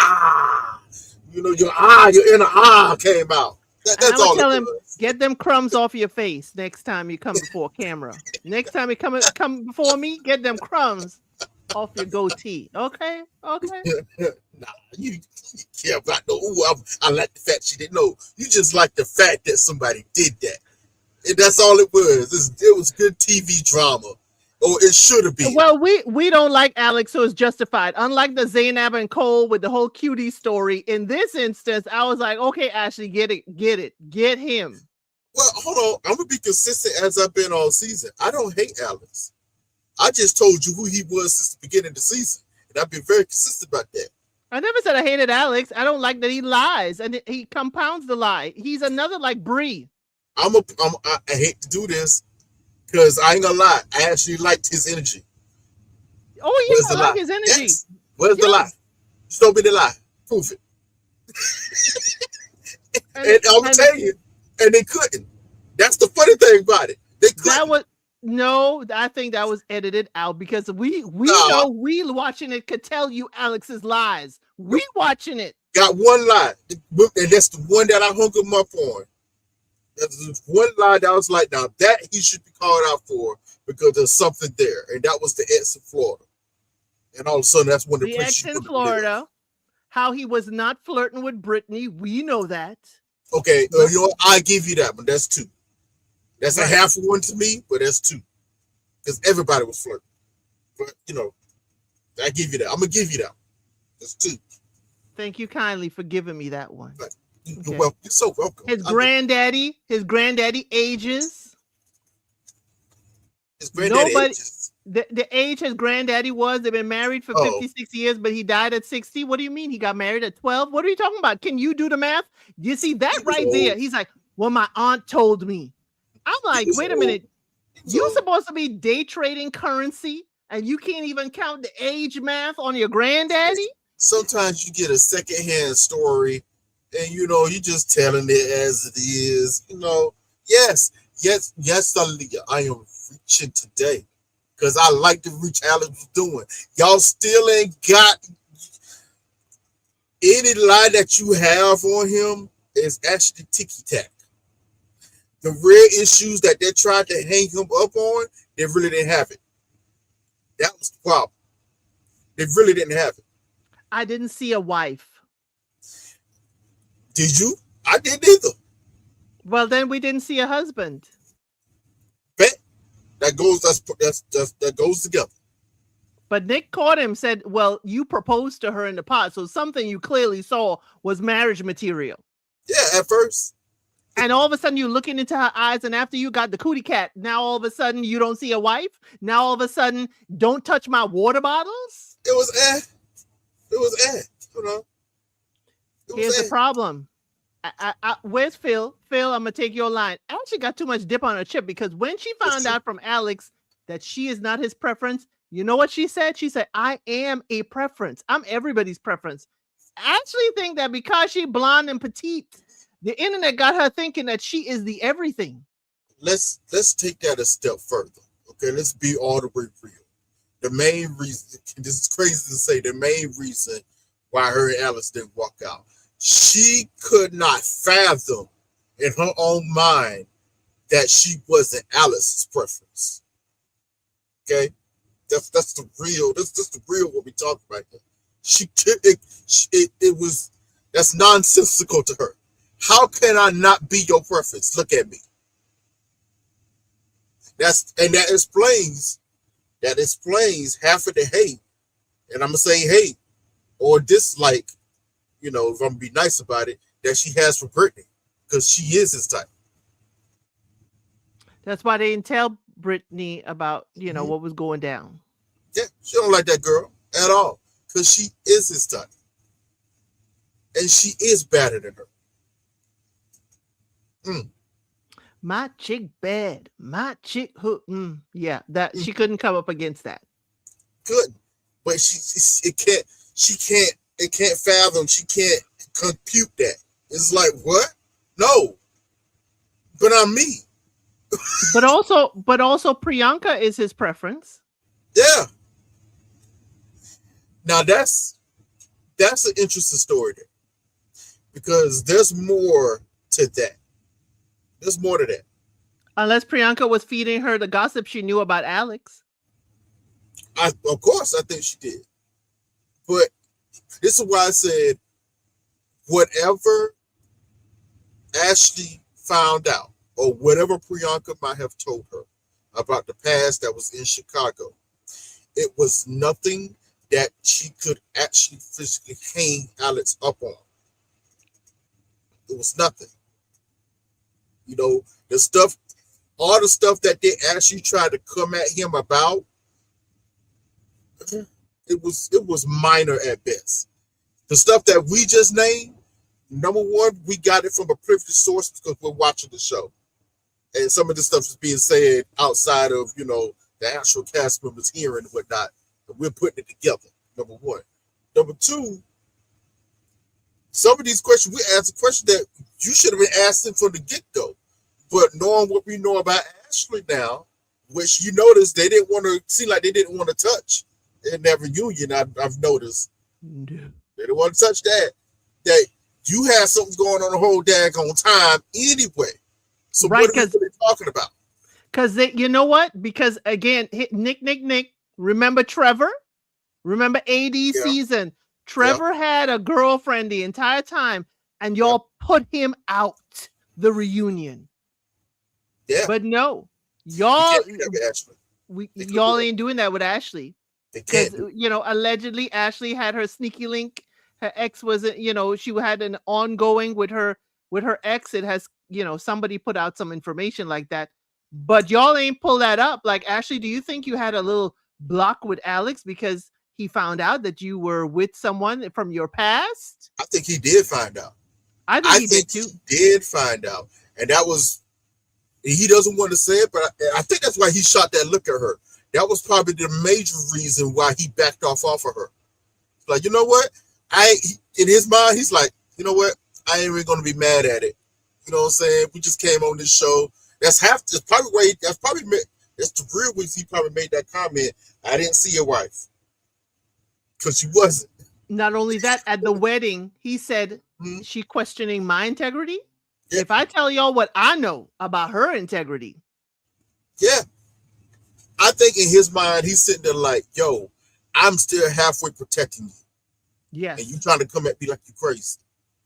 Your inner came out. That's all tell it him, was. get them crumbs off your face next time you come before camera. Next time you come before me, get them crumbs off your goatee. Okay? Nah, you care about I like the fact she didn't know. You just like the fact that somebody did that. And that's all it was. It was good TV drama. Or it should have been. Well, we don't like Alex, so it's justified. Unlike the Zaynab and Cole with the whole cutie story, in this instance, I was like, okay, Ashley, get him. Well, hold on. I'm gonna be consistent as I've been all season. I don't hate Alex. I just told you who he was since the beginning of the season, and I've been very consistent about that. I never said I hated Alex. I don't like that he lies and he compounds the lie. He's another like Bree. I hate to do this. Because I ain't gonna lie, I actually liked his energy. Oh, yeah, I like his energy. Yes. Where's the lie? Show me the lie. Prove it. and I'm gonna tell you, and they couldn't. That's the funny thing about it. They couldn't. I think that was edited out because we know we watching it could tell you Alex's lies. We watching it. Got one lie, and that's the one that I hung him up on. That's one lie that I was like, now that he should be called out for because there's something there, and that was the ex in Florida. And all of a sudden, that's when the ex in Florida. How he was not flirting with Brittany, we know that. Okay, you know what? I give you that one. That's two. That's a half one to me, but that's two because everybody was flirting. But I give you that. I'm gonna give you that. That's two. Thank you kindly for giving me that one. But, you're so welcome. His granddaddy ages. His granddaddy ages. The age his granddaddy was, they've been married for 56 years, but he died at 60. What do you mean? He got married at 12? What are you talking about? Can you do the math? You see that right there? He's like, well, my aunt told me. I'm like, wait a minute. You're supposed to be day trading currency, and you can't even count the age math on your granddaddy? Sometimes you get a secondhand story. and you just telling it as it is. Yes, yes, Aaliyah, I am reaching today because I like the reach Alex was doing. Y'all still ain't got any lie that you have on him is actually ticky tack. The real issues that they tried to hang him up on, they really didn't have it. That was the problem. They really didn't have it. I didn't see a wife. Did you? I didn't either. Well, then we didn't see a husband. Bet that goes together. But Nick caught him, said, well, you proposed to her in the pot, so something you clearly saw was marriage material. Yeah, at first. And all of a sudden you're looking into her eyes, and after you got the cootie cat, now all of a sudden you don't see a wife? Now all of a sudden, don't touch my water bottles? It was It was Here's the problem. Where's Phil? Phil, I'm going to take your line. Ashley got too much dip on her chip because when she found out from Alex that she is not his preference, you know what she said? She said, I am a preference. I'm everybody's preference. Ashley think that because she blonde and petite, the internet got her thinking that she is the everything. Let's take that a step further. Okay, let's be all the way real. The main reason, this is crazy to say, the main reason why her and Alex didn't walk out. She could not fathom in her own mind that she wasn't Alex's preference. Okay? That's the real, that's the real what we talking about here. That's nonsensical to her. How can I not be your preference? Look at me. That explains half of the hate, and I'm gonna say hate or dislike, if I'm gonna be nice about it, that she has for Brittany, because she is his type. That's why they didn't tell Brittany about, what was going down. Yeah, she don't like that girl at all, because she is his type. And she is better than her. My chick bad. My chick hook. Yeah, that she couldn't come up against that. Good. But it can't fathom, she can't compute that. It's like, what? No. But I'm me. but also Priyanka is his preference. Yeah. Now that's an interesting story there. Because there's more to that. There's more to that. Unless Priyanka was feeding her the gossip she knew about Alex. Of course, I think she did. But this is why I said, whatever Ashley found out, or whatever Priyanka might have told her about the past that was in Chicago, it was nothing that she could actually physically hang Alex up on. It was nothing. All the stuff that they actually tried to come at him about, it was minor at best. The stuff that we just named, number one, we got it from a privileged source because we're watching the show. And some of this stuff is being said outside of, the actual cast members hearing and whatnot. And we're putting it together, number one. Number two, some of these questions, we asked a question that you should have been asking from the get-go. But knowing what we know about Ashley now, which you notice they didn't want to, seem like they didn't want to touch in that reunion, I've noticed. They didn't want to touch that you had something going on the whole daggone time anyway. So right, what are we really talking about? Because you know what? Because again, Nick, remember Trevor? Remember AD season? Trevor had a girlfriend the entire time, and y'all put him out the reunion. Yeah. But no, y'all ain't doing that with Ashley. Because, allegedly Ashley had her sneaky link. Her ex was, she had an ongoing with her ex. It has, somebody put out some information like that. But y'all ain't pull that up. Like, Ashley, do you think you had a little block with Alex because he found out that you were with someone from your past? I think he did find out. I think he did too. He did find out. And that was, he doesn't want to say it, but I think that's why he shot that look at her. That was probably the major reason why he backed off of her. Like, you know what? In his mind, he's like, you know what? I ain't really gonna be mad at it. You know what I'm saying? We just came on this show. That's probably why that's the real reason he probably made that comment. I didn't see your wife because she wasn't. Not only that, at the wedding, he said, Hmm. she questioning my integrity. Yeah, If I tell y'all what I know about her integrity, yeah. I think in his mind, he's sitting there like, yo, I'm still halfway protecting you. And you yes, trying to come at me like you crazy.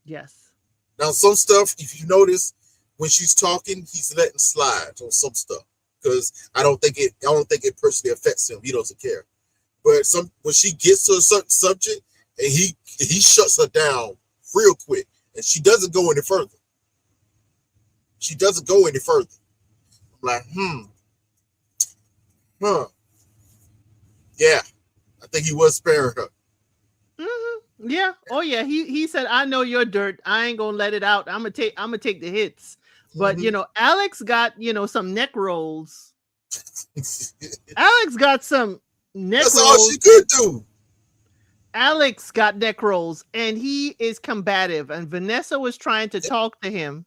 yes, Now, some stuff, if you notice, when she's talking, he's letting slide on some stuff. Because I don't think it personally affects him. He doesn't care. But when she gets to a certain subject and he shuts her down real quick. And she doesn't go any further. She doesn't go any further. I'm like, huh. Yeah. I think he was sparing her. yeah, oh yeah. He said, I know your dirt. I ain't gonna let it out. I'm gonna take the hits. But Mm-hmm. Alex got some neck rolls. Alex got some neck That's all she rolls. could do. Alex got neck rolls, and he is combative. And Vanessa was trying to talk to him.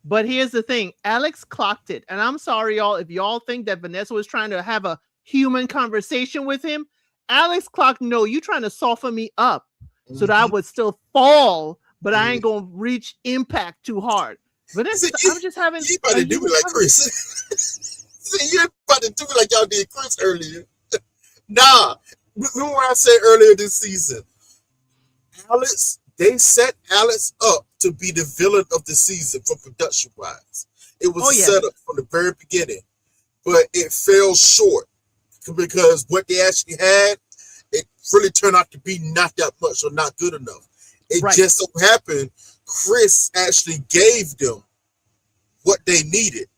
But here's the thing, Alex clocked it. And I'm sorry, y'all, if y'all think that Vanessa was trying to have a human conversation with him. Alex clocked, no, you trying to soften me up so that I Mm-hmm. would still fall, but I Mm-hmm. ain't going to reach impact too hard. Vanessa, See, I'm just having you about a to do me human like conversation. Chris. See, you about to do me like y'all did Chris earlier. Nah. Remember what I said earlier this season? They set Alex up to be the villain of the season for production wise. It was Oh, a yes. setup from the very beginning, but it fell short because what they actually had, it really turned out to be not that much or not good enough. It Right, just so happened Chris actually gave them what they needed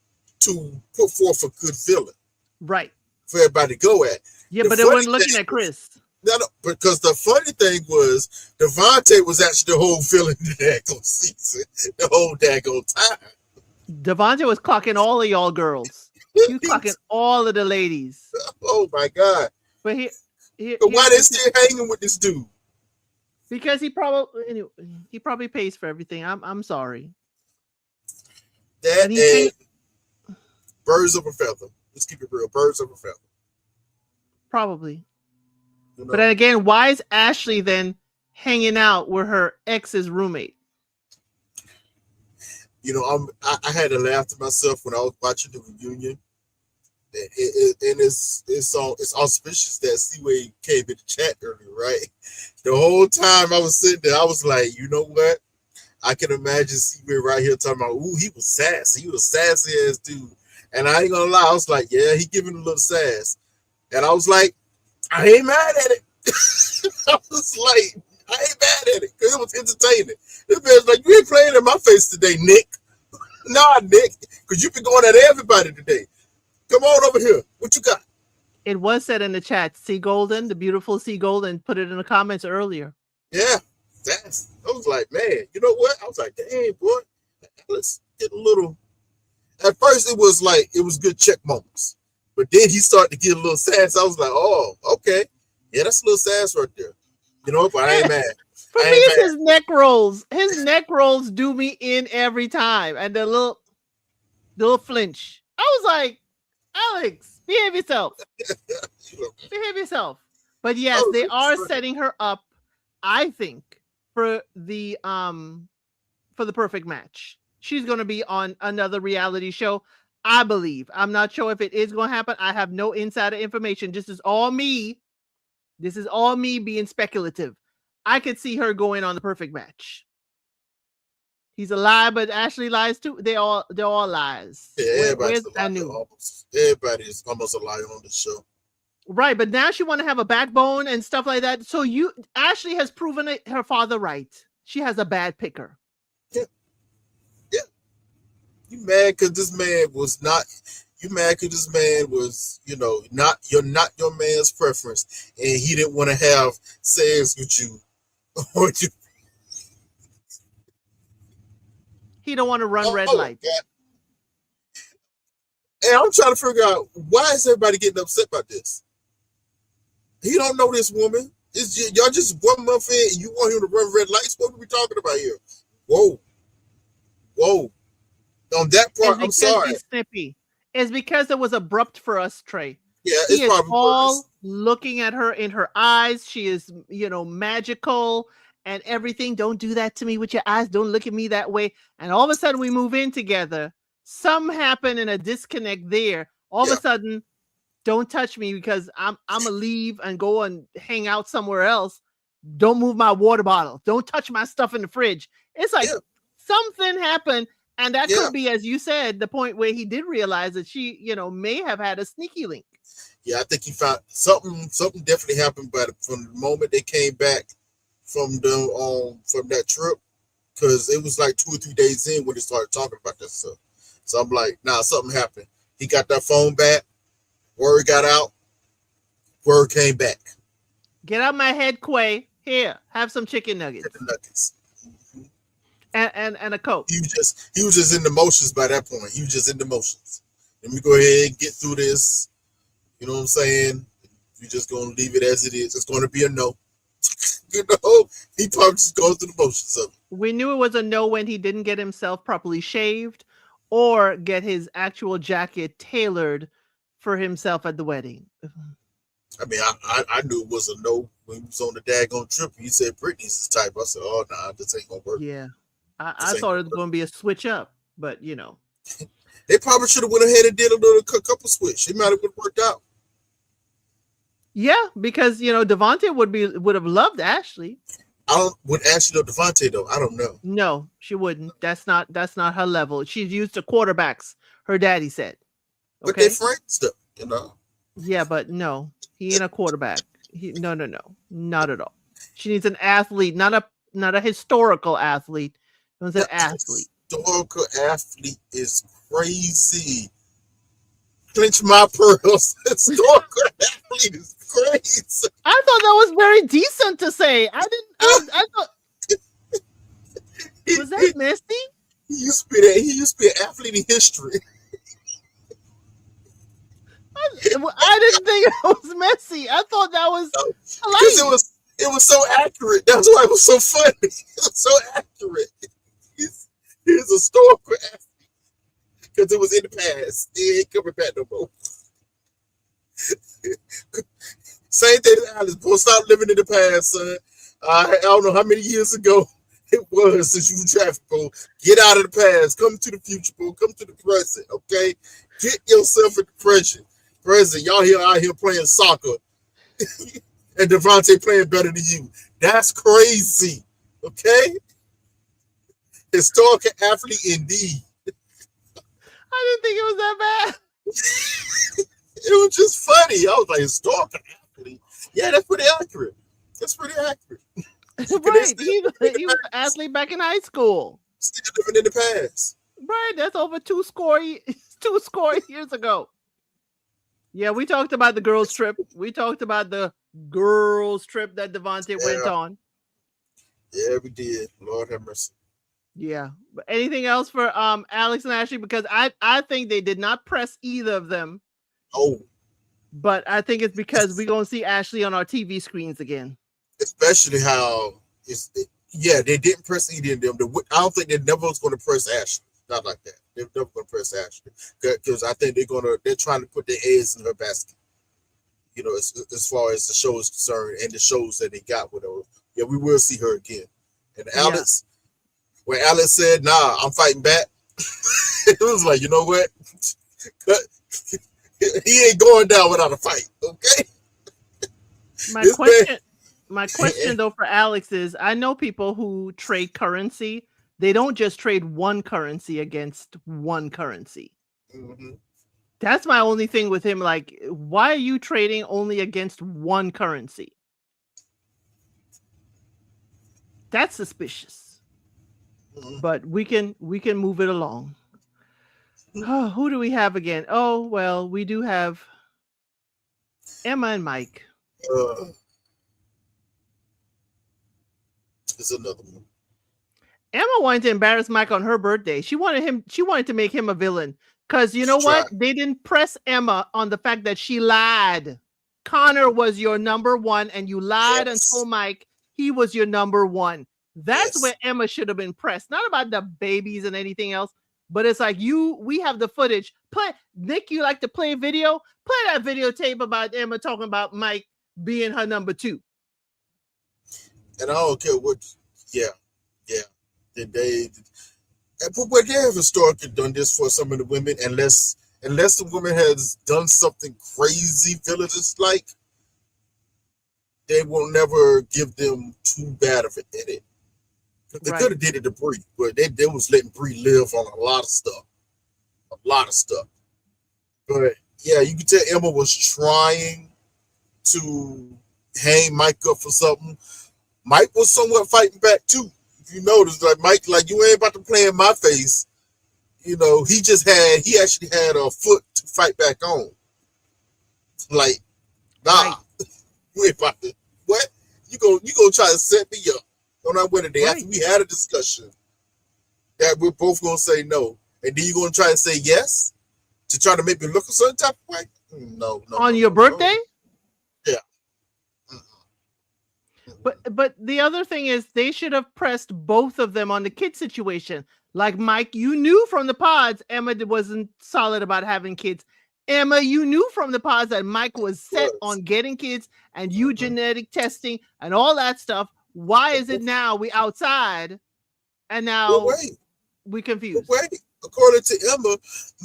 to put forth a good villain right. for everybody to go at. Yeah, The but they funny weren't looking thing at was, Chris. no, because the funny thing was Devontae was actually the whole villain in the daggone season, the whole daggone time. Devontae was clocking all of y'all girls. He was clocking all of the ladies. Oh my god! But But why here's they the thing. still hanging with this dude? Because he probably pays for everything. I'm sorry. That And he's and hanging birds of a feather. Let's keep it real. Birds of a feather. probably. You But know. then again, why is Ashley then hanging out with her ex's roommate? I had to laugh to myself when I was watching the reunion. And it's auspicious that Seaway came in the chat earlier, right? The whole time I was sitting there, I was like, you know what? I can imagine Seaway right here talking about, ooh, he was sassy. He was a sassy ass dude. And I ain't gonna lie, I was like, yeah, he giving a little sass. And I was like, I ain't mad at it. I was like, I ain't mad at it because it was entertaining. This man's like, you ain't playing in my face today, Nick. Nah, Nick, because you've been going at everybody today. Come on over here. What you got? It was said in the chat, Sea Golden, the beautiful Sea Golden, put it in the comments earlier. Yeah, I was like, man, you know what? I was like, dang, boy, let's get a little. At first, it was good check moments, but then he started to get a little sass. I was like, oh, okay, yeah, that's a little sass right there. You know, but I ain't mad. For I me, ain't it's mad. his neck rolls. His neck rolls do me in every time. And the little flinch. I was like, Alex, behave yourself. Behave yourself. But yes, Oh, they it's are funny. setting her up, I think, for the perfect match. She's going to be on another reality show, I believe. I'm not sure if it is going to happen. I have no insider information. This is all me. This is all me being speculative. I could see her going on the perfect match. He's a lie, but Ashley lies too. They're all lies. Yeah, Where's everybody's a liar Anu? almost. Everybody is almost a liar on this show. Right, but now she want to have a backbone and stuff like that. So Ashley has proven her father right. She has a bad picker. Yeah, yeah. You mad because this man was not. You mad because this man was, not your man's preference, and he didn't want to have sex with you. Or you. He don't want to run red Oh lights. God! And I'm trying to figure out why is everybody getting upset about this. He don't know this woman. Y'all just 1 month in, and you want him to run red lights. What are we talking about here? Whoa! Whoa. On that It's part, I'm because sorry. she's snippy. It's because it was abrupt for us, Trey. Yeah, it's He is probably purpose. all looking at her in her eyes. She is, magical and everything. Don't do that to me with your eyes. Don't look at me that way. And all of a sudden we move in together. Some happen in a disconnect there. All of Yeah, a sudden, don't touch me because I'm gonna leave and go and hang out somewhere else. Don't move my water bottle. Don't touch my stuff in the fridge. It's like yeah, something happened. And that yeah, could be, as you said, the point where he did realize that she, may have had a sneaky link. yeah. I think he found something. Something definitely happened, but from the moment they came back from that trip, because it was like 2 or 3 days in when they started talking about that stuff. So I'm like, nah, something happened. He got that phone back. Word got out. Word came back. Get out my head, Quay. Here, have some chicken nuggets Chicken nuggets. and a Coke. He was just in the motions by that point. He was just in the motions. Let me go ahead and get through this. You know what I'm saying? You're just gonna leave it as it is. It's gonna be a no. He probably just goes through the motions of it. We knew it was a no when he didn't get himself properly shaved or get his actual jacket tailored for himself at the wedding. I mean, I knew it was a no when he was on the daggone trip. He said Britney's the type. I said, oh nah, this ain't gonna work. Yeah. This I ain't thought gonna it was work. going to be a switch up, but They probably should have went ahead and did a little couple switch. It might have worked out. yeah, because Devontae would have loved Ashley. I don't would Ashley or Devontae though. I don't know. No, she wouldn't. That's not her level. She's used to quarterbacks, her daddy said. But they're Okay? friends though. Yeah, but no. He ain't a quarterback. No, not at all. She needs an athlete, not a historical athlete. She wants an That athlete. historical athlete is crazy. Clench my pearls. Historical athlete is crazy. I thought that was very decent to say. I didn't. I thought, was that messy? He used to be that. He used to be an athlete in history. I didn't think it was messy. I thought that was Because polite. it was so accurate. That's why it was so funny. It was so accurate. He's a historical athlete. Because it was in the past. He ain't coming back no more. Same thing as Alice. Boy, stop living in the past, son. I don't know how many years ago it was since you were traffic, bro. Get out of the past. Come to the future, bro. Come to the present, okay? Get yourself in the present. Y'all out here playing soccer. And Devontae playing better than you. That's crazy. Okay? Historical athlete indeed. I didn't think it was that bad. It was just funny. I was like, historical athlete. Yeah, that's pretty accurate. That's pretty accurate. Right. He was an athlete back in high school. Still living in the past. Right. That's over two score years ago. Yeah, we talked about the girls' trip. We talked about the girls' trip that Devontae went on. Yeah, we did. Lord have mercy. Yeah. But anything else for Alex and Ashley? Because I think they did not press either of them. Oh. But I think it's because we're going to see Ashley on our TV screens again. Especially how they didn't press either of them. I don't think they never was going to press Ashley. Not like that. They're never going to press Ashley because I think they're trying to put their eggs in her basket. As far as the show is concerned and the shows that they got with her. Yeah, we will see her again. And Alex, when Alex said, "Nah, I'm fighting back," it was like, you know what? He ain't going down without a fight. Okay. My question though for Alex is, I know people who trade currency. They don't just trade one currency against one currency. Mm-hmm. That's my only thing with him. Like, why are you trading only against one currency? That's suspicious. Mm-hmm. But we can move it along. Oh, who do we have again? Oh, well, we do have Emma and Mike. It's another one. Emma wanted to embarrass Mike on her birthday. She wanted to make him a villain. Because you know what? They didn't press Emma on the fact that she lied. Connor was your number one, and you lied and told Mike he was your number one. That's where Yes. Emma should have been pressed. Not about the babies and anything else, but it's like we have the footage. Play Nick, you like to play video? Play that videotape about Emma talking about Mike being her number two. And I don't care what. Yeah, yeah. Did they? But they have historically done this for some of the women, unless the woman has done something crazy villainous like, they will never give them too bad of it in it. They could Right. have did it to Bree, but they was letting Bree live on a lot of stuff, a lot of stuff. But yeah, you can tell Emma was trying to hang Mike up for something. Mike was somewhat fighting back too. If you notice, like Mike, like you ain't about to play in my face. You know, he actually had a foot to fight back on. Like, nah, Right. you ain't about to what? You gonna try to set me up on our wedding day after Right. we had a discussion that we're both gonna say no, and then you're gonna try to say yes to try to make me look a certain type of way? No, no, On no, your no, no. birthday? Yeah. But the other thing is they should have pressed both of them on the kid situation. Like Mike, you knew from the pods Emma wasn't solid about having kids. Emma, you knew from the pods that Mike was set Was. on getting kids and Mm-hmm. eugenetic testing and all that stuff. Why is it now we outside and But now wait, we but confused? wait. According to Emma,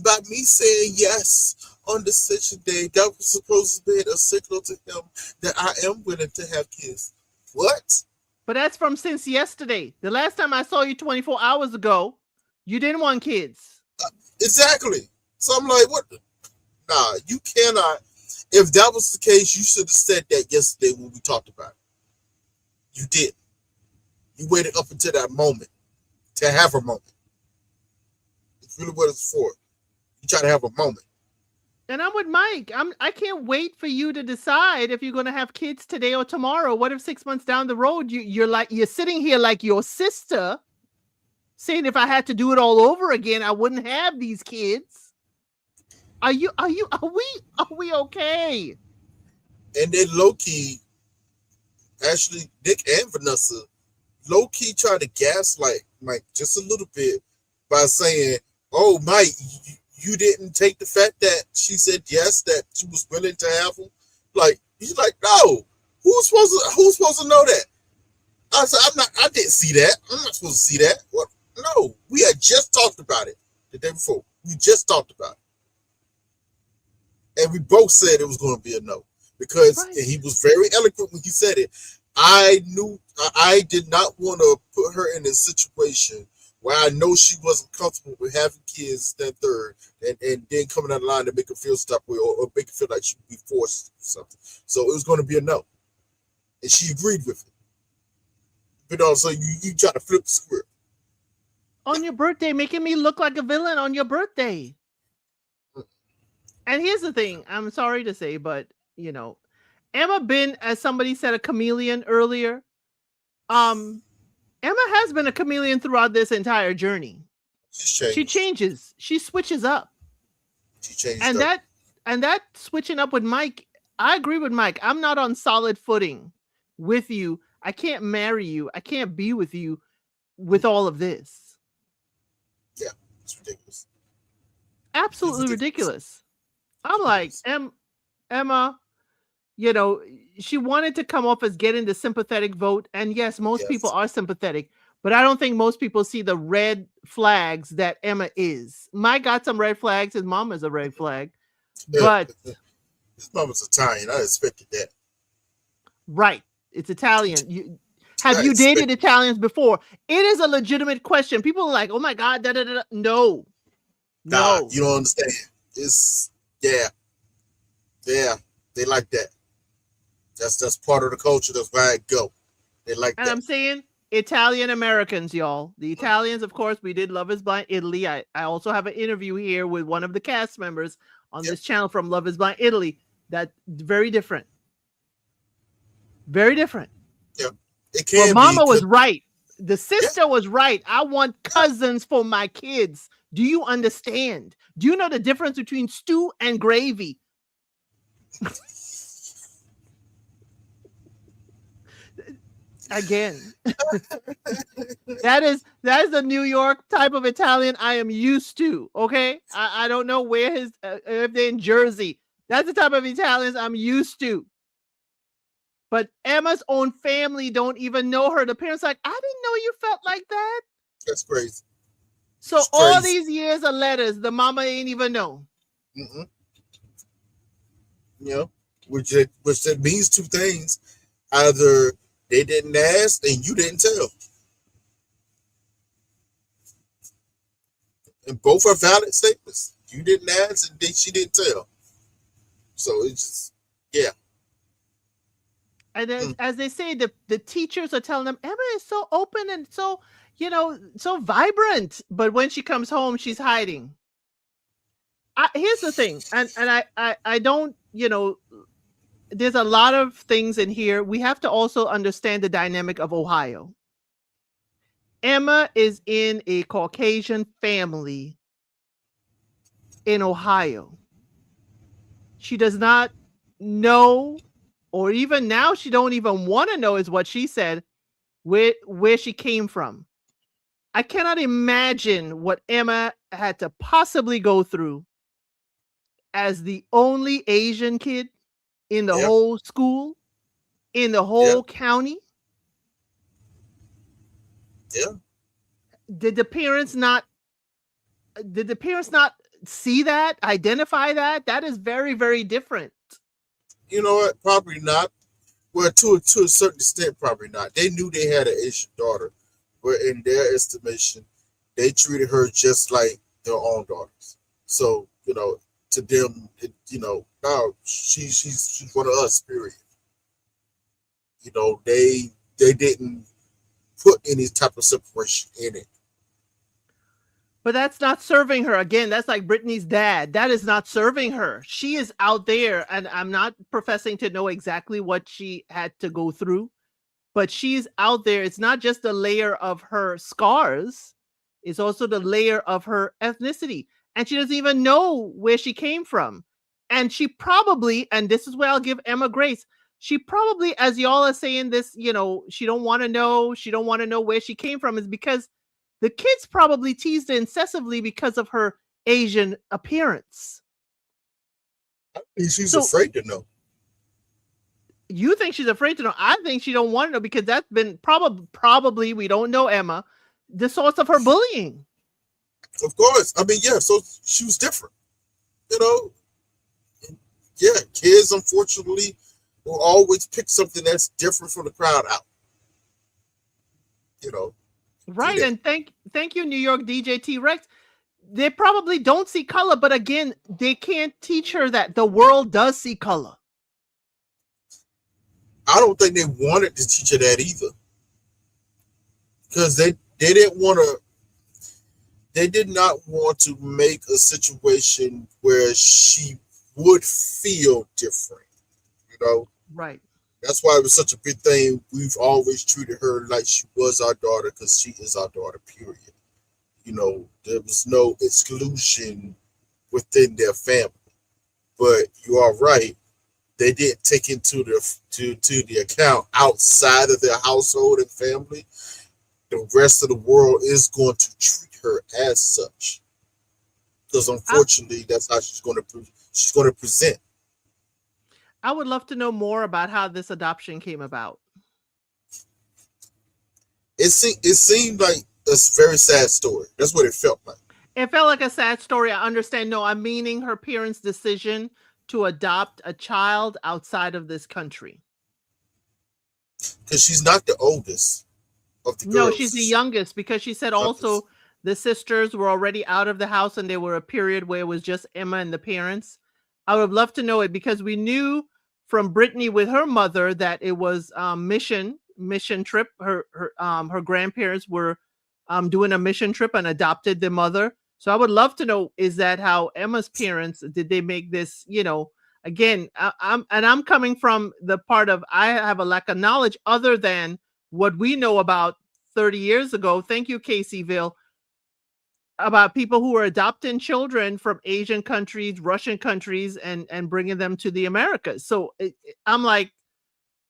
by me saying yes on decision day, that was supposed to be a signal to him that I am willing to have kids. What? But that's from since yesterday. The last time I saw you 24 hours ago, you didn't want kids. Exactly. So I'm like, what? Nah, you cannot. If that was the case, you should have said that yesterday when we talked about it. You did. You waited up until that moment to have a moment. It's really what it's for. You try to have a moment. And I'm with Mike. I can't wait for you to decide if you're gonna have kids today or tomorrow. What if 6 months down the road you're sitting here like your sister saying if I had to do it all over again, I wouldn't have these kids. Are we okay? And then low key, actually, Nick and Vanessa low key tried to gaslight Mike just a little bit by saying, "Oh, Mike, you didn't take the fact that she said yes, that she was willing to have him." Like he's like, "No, who's supposed to know that?" I said, "I'm not. I didn't see that. I'm not supposed to see that." What? No, we had just talked about it the day before. We just talked about it, and we both said it was going to be a no because Right. and he was very eloquent when he said it. I knew I did not want to put her in a situation where I know she wasn't comfortable with having kids that third and then coming out of line to make her feel stuck with or make her feel like she would be forced to do something. So it was going to be a no. And she agreed with it. But also you try to flip the script. On your birthday, making me look like a villain on your birthday. And here's the thing, I'm sorry to say, but Emma been, as somebody said, a chameleon earlier. Um, Emma has been a chameleon throughout this entire journey. She's She changed. changes, she switches up. She changed And up. that switching up with Mike, I agree with Mike. I'm not on solid footing with you. I can't marry you. I can't be with you with all of this. Yeah, it's ridiculous. It's Absolutely ridiculous. ridiculous. I'm like, Ridiculous. Emma, you know, she wanted to come off as getting the sympathetic vote. And yes, most people Yes. are sympathetic, but I don't think most people see the red flags that Emma is. Mike got some red flags. His mom is a red flag. But His mama's Italian. I expected that. right, it's Italian. Have I you dated expected. Italians before? It is a legitimate question. People are like, oh my God, da, da, da, da. No, Nah, no. you don't understand. It's yeah, yeah. They like that. That's part of the culture. That's why I go. They like And that. I'm saying Italian Americans, y'all. The Italians, of course, we did Love is Blind Italy. I also have an interview here with one of the cast members on Yep. this channel from Love is Blind Italy. That very different. Very different. Yep. It But can be. Mama was right. The Yeah. sister was right. I want cousins for my kids. Do you understand? Do you know the difference between stew and gravy? Again, that is the New York type of Italian I am used to. Okay, I don't know where his if they're in Jersey. That's the type of Italians I'm used to. But Emma's own family don't even know her. The parents like, I didn't know you felt like that. That's crazy. So It's all crazy. these years of letters, the mama ain't even know. Mm-mm. You know, which that means two things: either they didn't ask and you didn't tell, and both are valid statements. You didn't ask and she didn't tell. So it's just, yeah. And Hmm. as they say, the teachers are telling them Emma is so open and so, so vibrant. But when she comes home, she's hiding. Here's the thing, and I don't, there's a lot of things in here. We have to also understand the dynamic of Ohio. Emma is in a Caucasian family in Ohio. She does not know, or even now she don't even want to know, is what she said, where she came from. I cannot imagine what Emma had to possibly go through as the only Asian kid in the Yeah, whole school, in the yeah, whole county. yeah. Did the parents not did the parents not see that, identify that? That is very, very different. You know what? Probably not. Well, to a certain extent, probably not. They knew they had an Asian daughter, but in their estimation, they treated her just like their own daughters. So to them, no, she's one of us. Period. They didn't put any type of separation in it. But that's not serving her. Again, that's like Brittany's dad. That is not serving her. She is out there, and I'm not professing to know exactly what she had to go through, but she's out there. It's not just the layer of her scars, it's also the layer of her ethnicity. And she doesn't even know where she came from. And she probably, and this is where I'll give Emma grace, she probably, as y'all are saying this, she don't want to know, she don't want to know where she came from, is because the kids probably teased her incessantly because of her Asian appearance. And she's So afraid to know. you think she's afraid to know? I think she don't want to know because that's been probably we don't know Emma, the source of her bullying. Of course, I mean, yeah. So she was different. You know, yeah. Kids, unfortunately, will always pick something that's different from the crowd out. You know, do Right. that. And thank you, New York DJ T Rex. They probably don't see color, but again, they can't teach her that the world does see color. I don't think they wanted to teach her that either, because they didn't want to. They did not want to make a situation where she would feel different. You know, Right. that's why it was such a big thing. We've always treated her like she was our daughter because she is our daughter. Period. There was no exclusion within their family. But you are right. They didn't take into to the account outside of their household and family. The rest of the world is going to treat her as such because I, unfortunately that's how she's going to present. I would love to know more about how this adoption came about. It seemed like a very sad story. That's what it felt like. It felt like a sad story. I understand. No, I'm meaning her parents' decision to adopt a child outside of this country. Because she's not the oldest of the No, she's the girls. youngest because she said Youngest. also the sisters were already out of the house and there were a period where it was just Emma and the parents. I would love to know it because we knew from Brittany with her mother that it was mission trip. Her grandparents were doing a mission trip and adopted the mother. So I would love to know, is that how Emma's parents did they make this? Again, I'm coming from the part of I have a lack of knowledge other than what we know about 30 years ago. Thank you, Caseyville, about people who are adopting children from Asian countries, Russian countries, and bringing them to the Americas. So I'm like,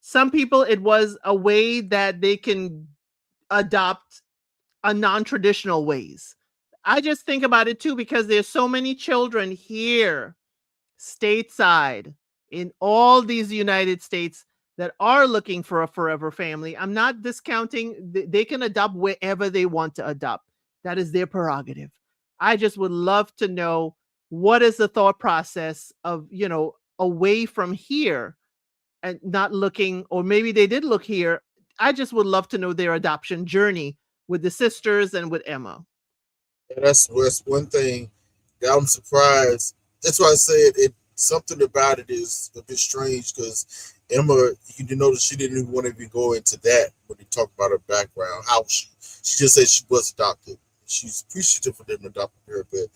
Some people, it was a way that they can adopt a non-traditional ways. I just think about it too because there's so many children here stateside in all these United States that are looking for a forever family. I'm not discounting, they can adopt wherever they want to adopt. That is their prerogative. I just would love to know what is the thought process of, away from here and not looking, or maybe they did look here. I just would love to know their adoption journey with the sisters and with Emma. And that's one thing that I'm surprised. That's why I said it. Something about it is a bit strange because Emma, you did notice she didn't even want to even go into that when they talked about her background. How she just said she was adopted. She's appreciative for them adopting her, but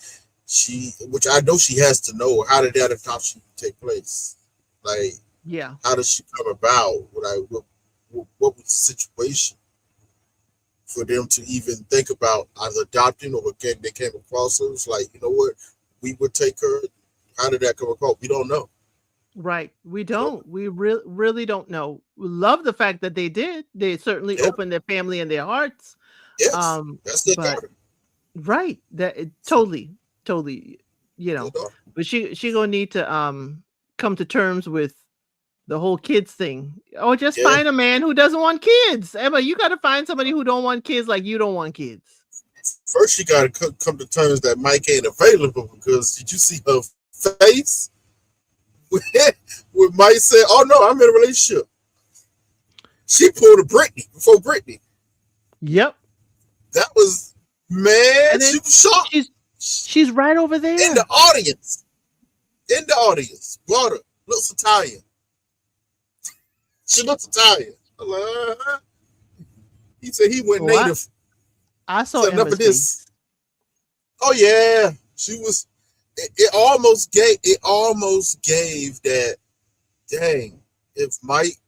which I know she has to know, how did that adoption take place? Like, Yeah. how does she come about? What was the situation for them to even think about either adopting, or again they came across her? It's like, you know what, we would take her. How did that come about? We don't know. Right. We We don't. don't. We really don't know. We love the fact that they did. They certainly Yeah. opened their family and their hearts. Yes. That's their But daughter. right, that it, So, totally, you their know. daughter. But she gonna need to come to terms with the whole kids thing. Or just Yeah. find a man who doesn't want kids. Emma, you got to find somebody who don't want kids like you don't want kids. First, you got to come to terms that Mike ain't available, because did you see her face when Mike said, "Oh no, I'm in a relationship"? She pulled a Brittany before Brittany. Yep. That was, man. And She then was shocked she's right over in there. the audience. In the audience, brought her. Looks Italian. She looks Italian. I'm like, he said he went Oh, I, native. I saw Said enough Emma's of this. face. Oh yeah, she was. It almost gave. It almost gave that. Dang, if Mike,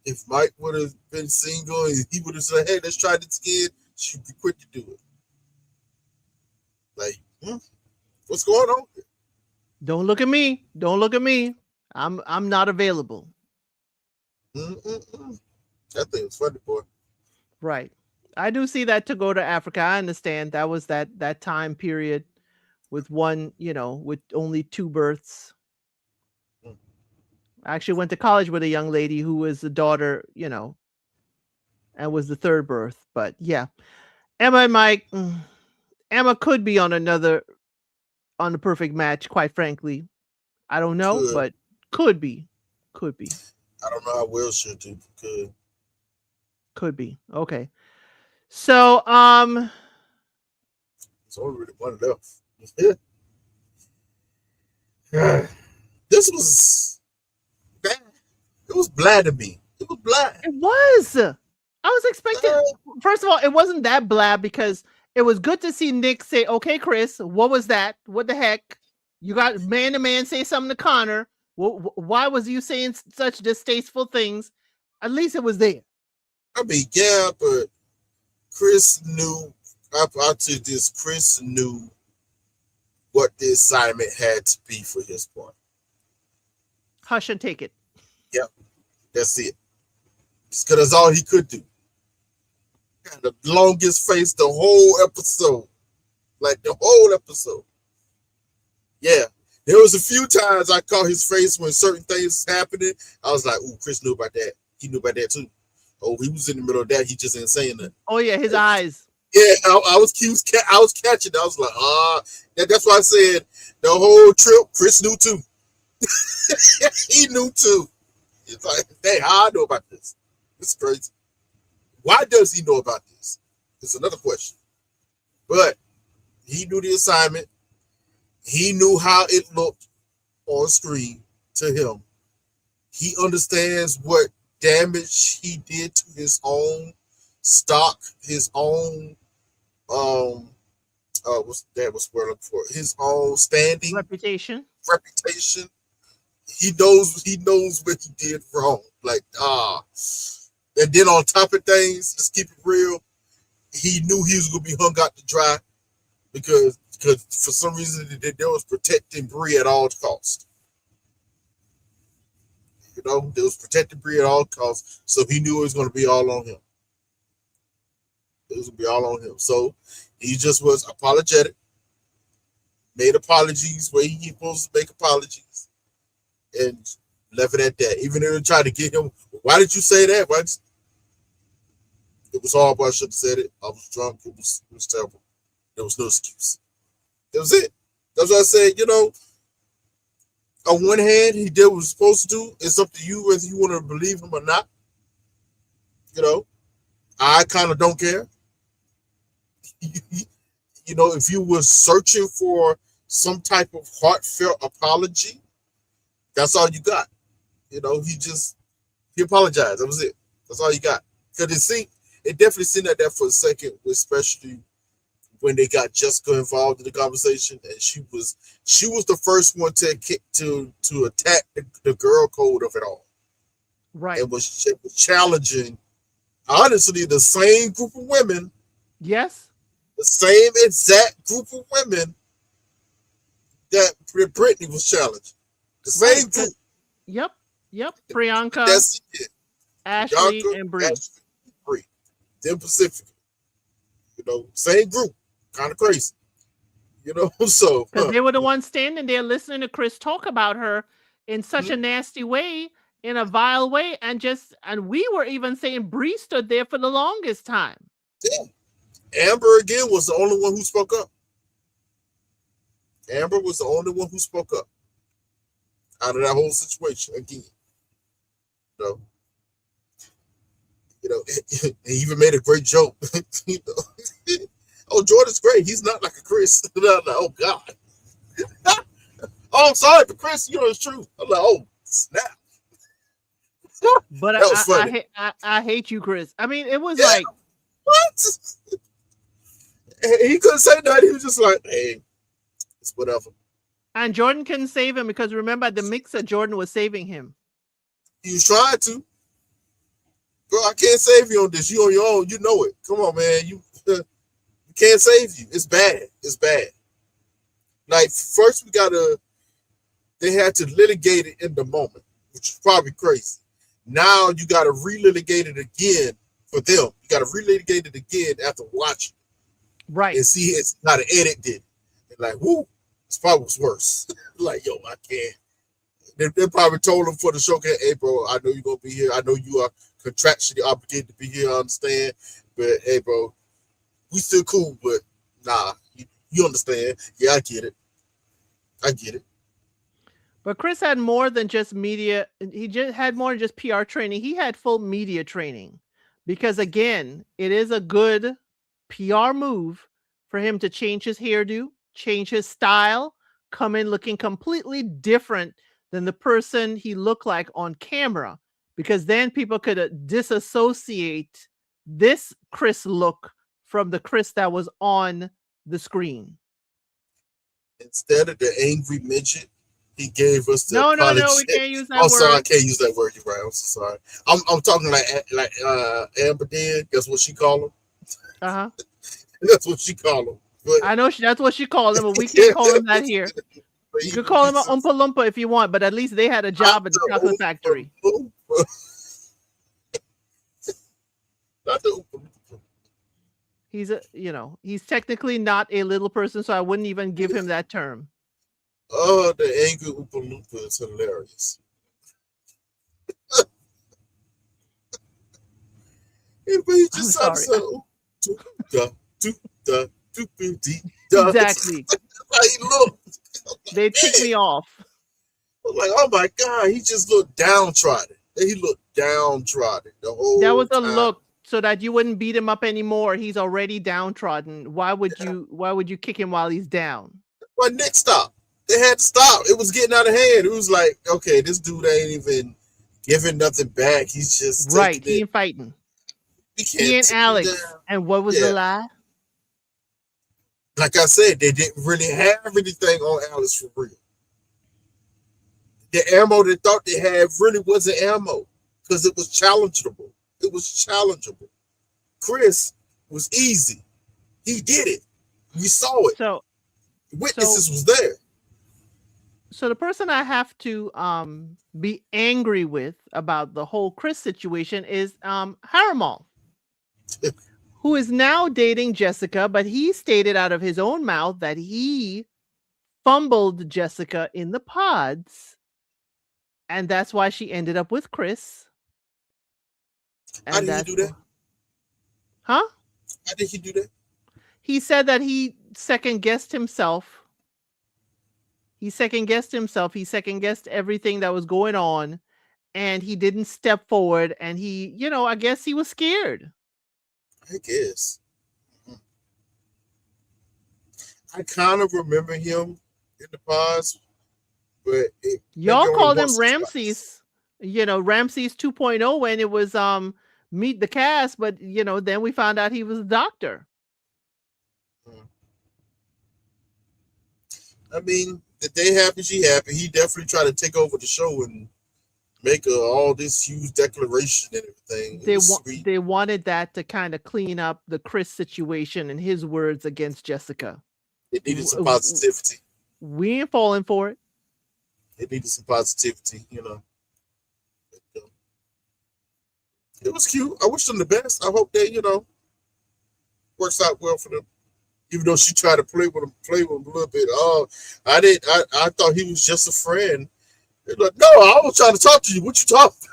if Mike would have been single and he would have said, "Hey, let's try this again," she'd be quick to do it. Like, what's going on here? Don't look at me. Don't look at me. I'm not available. Mm-mm-mm. That thing was funny, boy. Right. I do see that to go to Africa. I understand that was that time period with one, with only two births. Mm. I actually went to college with a young lady who was the daughter, and was the third birth. But yeah, Emma and Mike, Emma could be on the perfect match. Quite frankly, I don't know, Could. but could be, could be, I don't know how Will should do. Could. could be. Okay, so It's only really one left. This was bad. It was bland to me. It was bland. it was. I was expecting. First of all, it wasn't that blab because it was good to see Nick say, "Okay, Chris, what was that? What the heck? You got man to man say something to Connor. Why was you saying such distasteful things?" At least it was there. I mean, yeah, but Chris knew. I took this. Chris knew what the assignment had to be for his part. Hush and take it. Yep, that's it. Because that's all he could do. Had the longest face the whole episode. Like the whole episode. Yeah. There was a few times I caught his face when certain things happening. I was like, "Ooh, Chris knew about that. He knew about that too." Oh, he was in the middle of that. He just ain't saying nothing. Oh yeah, his eyes. Yeah, I was catching. I was like, that's why I said the whole trip. Chris knew too. He knew too. It's like, hey, how I know about this? This is crazy. Why does he know about this? It's another question. But he knew the assignment. He knew how it looked on screen to him. He understands what damage he did to his own stock, his own what's that was we're looking for? His own standing, Reputation. reputation. He knows what he did wrong. Like, and then on top of things, let's keep it real. He knew he was gonna be hung out to dry because for some reason there was protecting Bree at all costs. You know, they was protected Bree at all costs, so he knew it was going to be all on him. It was going to be all on him. So he just was apologetic, made apologies where he supposed to make apologies, and left it at that. Even though they tried to get him, why did you say that? It was horrible. I should have said it. I was drunk. It was terrible. There was no excuse. That was it. That's what I said. You know, on one hand, he did what he was supposed to do. It's up to you whether you want to believe him or not. You know, I kind of don't care. You know, if you were searching for some type of heartfelt apology, that's all you got. You know, he apologized. That was it. That's all you got. Because it definitely seemed like that for a second, especially when they got Jessica involved in the conversation, and she was the first one to attack the girl code of it all. Right. It was challenging, honestly, the same group of women. Yes. The same exact group of women that Brittany was challenging. The same group. Yep. Priyanka, That's it. Ashley, Bianca, and Bree. Ashley, Bree. Them Pacific. You know, same group. Kind of crazy. You know, so. Because they were the ones standing there listening to Chris talk about her in such a nasty way, in a vile way, and we were even saying Bree stood there for the longest time. Yeah. Amber again was the only one who spoke up. Amber was the only one who spoke up out of that whole situation again. You know, he even made a great joke. You know, oh, Jordan's great. He's not like a Chris. Like, oh God. Oh, I'm sorry, but Chris, you know it's true. I'm like, oh snap. But I hate you, Chris. I mean, it was like what? He couldn't say nothing. He was just like, hey, it's whatever. And Jordan couldn't save him because remember the mixer, Jordan was saving him. He was trying to. Bro, I can't save you on this. You on your own. You know it. Come on, man. You can't save you. It's bad. It's bad. Like, first they had to litigate it in the moment, which is probably crazy. Now you got to relitigate it again for them. You got to relitigate it again after watching. Right. And see how the edit did. And like, whoo, this probably was worse. Like, yo, I can't. They probably told him for the show, hey, bro, I know you're going to be here. I know you are contractually obligated to be here, I understand. But, hey, bro, we still cool, but nah, you understand. Yeah, I get it. But Chris had more than just media. He just had more than just PR training. He had full media training because, again, it is a good PR move for him to change his hairdo, change his style, come in looking completely different than the person he looked like on camera, because then people could disassociate this Chris look from the Chris that was on the screen. Instead of the angry midget, he gave us the no, apology. we can't use that word. Sorry, I can't use that word. You're right. I'm so sorry. I'm talking like Amber did. That's what she called him. Uh-huh. That's what she called him. But I know that's what she called him, but we can't call him that here. You could call him an Oompa Loompa if you want, but at least they had a job at the chocolate factory. He's technically not a little person, so I wouldn't even give him that term. Oh, the angry Oompa Loompa is hilarious. He just exactly. He looked. They tick me off. I'm like, oh my God, he just looked downtrodden. He looked downtrodden the whole That was a time. look so that you wouldn't beat him up anymore. He's already downtrodden. Why would you kick him while he's down? But Nick stopped. They had to stop. It was getting out of hand. It was like, okay, this dude ain't even giving nothing back. He's just right. He ain't fighting. He and Alex. And what was the lie? Like I said, they didn't really have anything on Alex for real. The ammo they thought they had really wasn't ammo because it was challengeable. It was challengeable. Chris was easy. He did it. We saw it. So witnesses was there. So the person I have to be angry with about the whole Chris situation is Haramal, who is now dating Jessica, but he stated out of his own mouth that he fumbled Jessica in the pods, and that's why she ended up with Chris. How And did he that's do that? huh? How did he do that? He said that he second guessed himself. He second guessed himself. He second guessed everything that was going on, and he didn't step forward. And he, I guess he was scared. I guess. I kind of remember him in the past, but maybe Y'all only called him once or twice. Ramses, Ramses 2.0 when it was Meet the Cast, but then we found out he was a doctor. Mm. I mean, the day happy, she happy. He definitely tried to take over the show and make all this huge declaration and everything. It was sweet. They wanted that to kind of clean up the Chris situation and his words against Jessica. It needed some positivity. We ain't falling for it. It needed some positivity, But, it was cute. I wish them the best. I hope they, works out well for them. Even though she tried to play with him a little bit. Oh, I did. I thought he was just a friend. They're like, no, I was trying to talk to you. What you talking?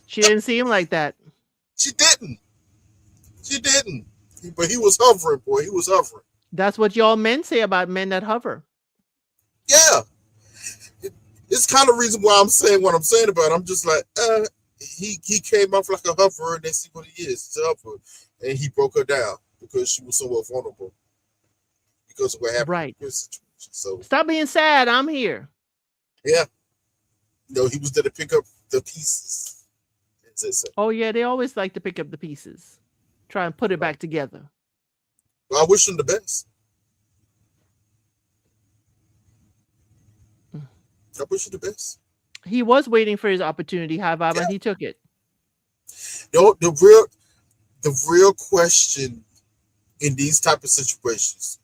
She didn't see him like that. She didn't. She didn't. But he was hovering, boy. He was hovering. That's what y'all men say about men that hover. Yeah. It's kind of reason why I'm saying what I'm saying about it. I'm just like, he came off like a hoverer, and they see what he is. He's a hoverer. And he broke her down because she was somewhat vulnerable because of what happened Right. in this situation. So Stop being sad. I'm here. yeah, he was there to pick up the pieces. Oh yeah, they always like to pick up the pieces, try and put it back together. Well, I wish him the best. I wish him the best. He was waiting for his opportunity, however, and Yeah. he took it. The real question in these type of situations,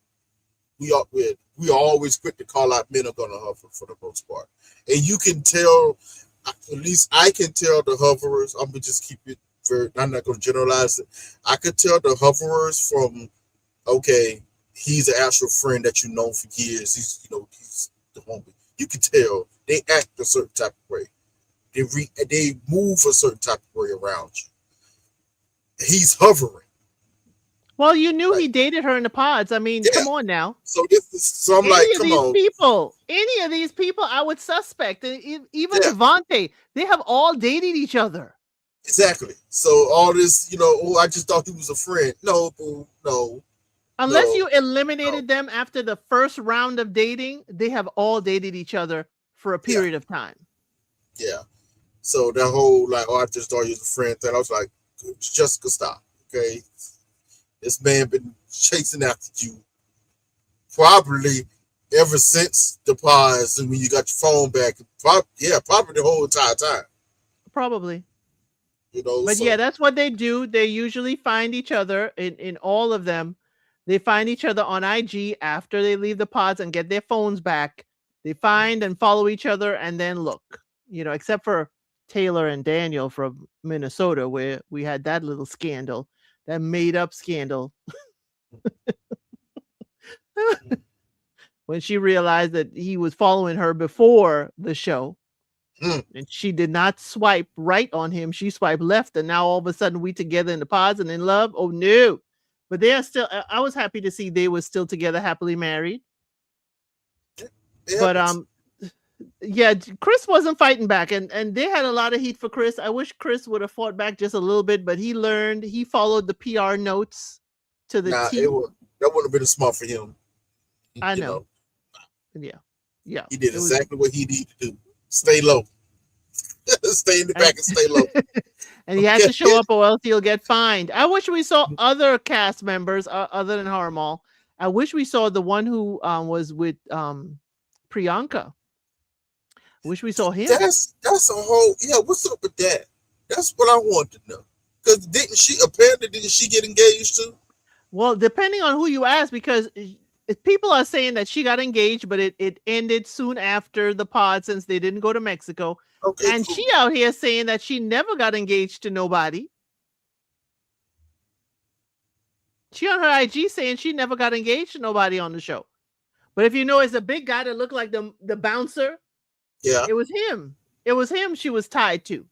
we always quick to call out men are gonna hover for the most part, and you can tell. At least I can tell the hoverers. I'm gonna just keep it very. I'm not gonna generalize it. I could tell the hoverers from okay, he's an actual friend that you know for years. He's the homie. You can tell they act a certain type of way. They move a certain type of way around you. He's hovering. Well, you knew Like, he dated her in the pods. I mean, yeah. come on now. So I'm like, come on. Any of these people, I would suspect. Even Yeah, Devontae, they have all dated each other. exactly. So all this, oh, I just thought he was a friend. No, boo, no, Unless no, you no. eliminated them after the first round of dating, they have all dated each other for a Yeah, period of time. yeah. So that whole like, oh, I just thought he was a friend thing. I was like, Jessica, stop. Okay, this man been chasing after you probably ever since the pause and when you got your phone back. Probably the whole entire time. Probably. But yeah, So that's what they do. They usually find each other in all of them. They find each other on IG after they leave the pods and get their phones back. They find and follow each other and then look, except for Taylor and Daniel from Minnesota, where we had that little scandal, that made up scandal when she realized that he was following her before the show. mm, And she did not swipe right on him. She swiped left, and now all of a sudden we together in the pods and in love. Oh no! But they are still. I was happy to see they were still together, happily married. it But happens. yeah, Chris wasn't fighting back, and they had a lot of heat for Chris. I wish Chris would have fought back just a little bit, but he learned. He followed the PR notes to the Nah, T. that wouldn't have been smart for him. I You know. know, Yeah, yeah. he did It was. exactly what he needed to do. Stay low. Stay in the back And and stay low. and he had Okay. to show up or else he'll get fined. I wish we saw other cast members other than Harmal. I wish we saw the one who was with Priyanka. I wish we saw him. That's a whole what's up with that? That's what I want to know. Because didn't she get engaged too? Well, depending on who you ask, because People are saying that she got engaged, but it ended soon after the pod since they didn't go to Mexico. Okay, And she cool. out here saying that she never got engaged to nobody. She on her IG saying she never got engaged to nobody on the show. But if you know, it's a big guy that looked like the bouncer. Yeah. It was him. It was him she was tied to.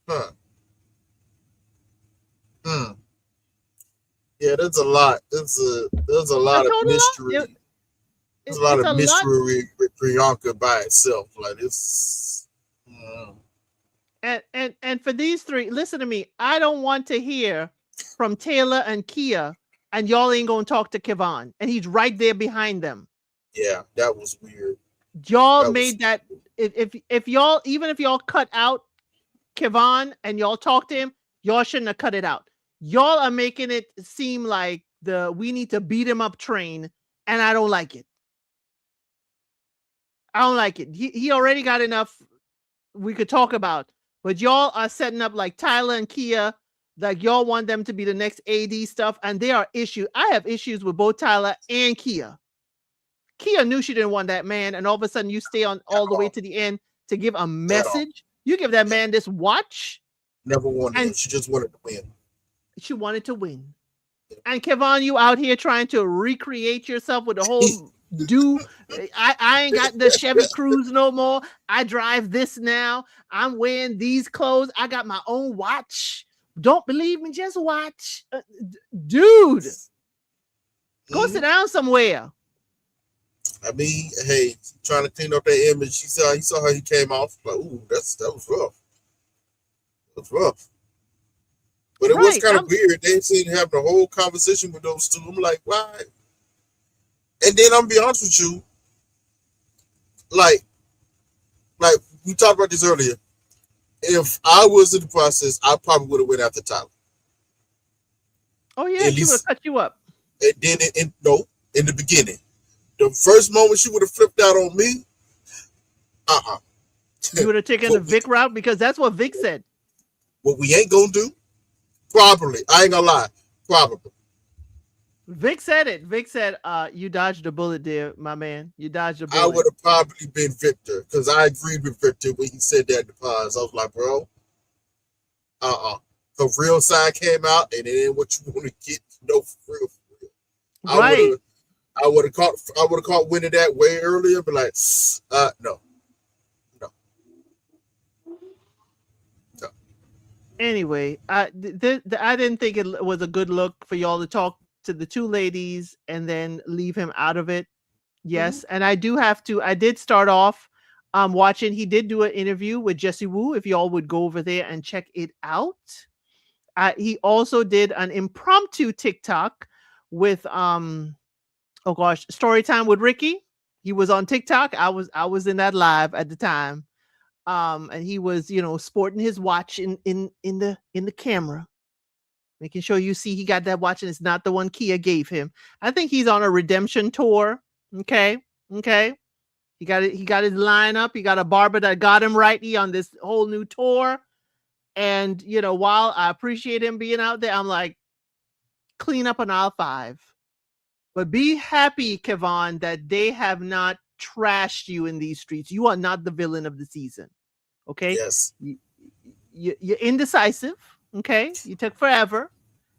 Huh. Hmm. Yeah, there's a lot. There's a I lot of told her mystery. There's a lot it's of a lot. mystery with Priyanka by itself. Like it's. And for these three, listen to me. I don't want to hear from Taylor and Kia, and y'all ain't gonna talk to Kevon, and he's right there behind them. Yeah, that was weird. Y'all That was. made that. If y'all, even if y'all cut out Kevon and y'all talk to him, y'all shouldn't have cut it out. Y'all are making it seem like we need to beat him up train, and I don't like it. I don't like it. He already got enough we could talk about, but y'all are setting up like Tyler and Kia, like y'all want them to be the next AD stuff, and there are issues. I have issues with both Tyler and Kia. Kia knew she didn't want that man, and all of a sudden you stay on all the way to the end to give a At all. message. You give that man this watch, Never wanted him. and She just wanted to win. she wanted to win. And Kevon, you out here trying to recreate yourself with the whole do. I ain't got the Chevy Cruze no more. I drive this now. I'm wearing these clothes. I got my own watch. Don't believe me? Just watch, dude. Go sit down somewhere. I mean, hey, trying to clean up that image. He saw how he came off. Like, ooh, that was rough. It was rough. But it was Right. kind of weird. They seemed to have the whole conversation with those two. I'm like, why? And then I'm gonna be honest with you, like we talked about this earlier. If I was in the process, I probably would have went after Tyler. Oh yeah, At she would have least, cut you up. and then no, in the beginning, the first moment she would have flipped out on me. You would have taken the Vic route because that's what Vic said. What we ain't gonna do, probably. I ain't gonna lie, probably. Vic said it. Vic said, you dodged a bullet there, my man. You dodged a I bullet. would have probably been Victor because I agreed with Victor when he said that in the pause. I was like, bro, the real side came out, and it ain't what you want to get. No, for real, for real. Right. I would have caught wind of that way earlier, but like, no. Anyway, I didn't think it was a good look for y'all to talk to the two ladies and then leave him out of it. Yes, and I did start off watching. He did do an interview with Jesse Wu. If y'all would go over there and check it out. He also did an impromptu TikTok with oh gosh, story time with Ricky. He was on TikTok. I was in that live at the time. And he was, sporting his watch in the camera, making sure you see he got that watch and it's not the one Kia gave him. I think he's on a redemption tour. Okay. He got it. He got his lineup. He got a barber that got him right. He on this whole new tour. And while I appreciate him being out there, I'm like, clean up on aisle 5. But be happy, Kevon, that they have not trashed you in these streets. You are not the villain of the season. Okay. Yes. You're indecisive. Okay. You took forever.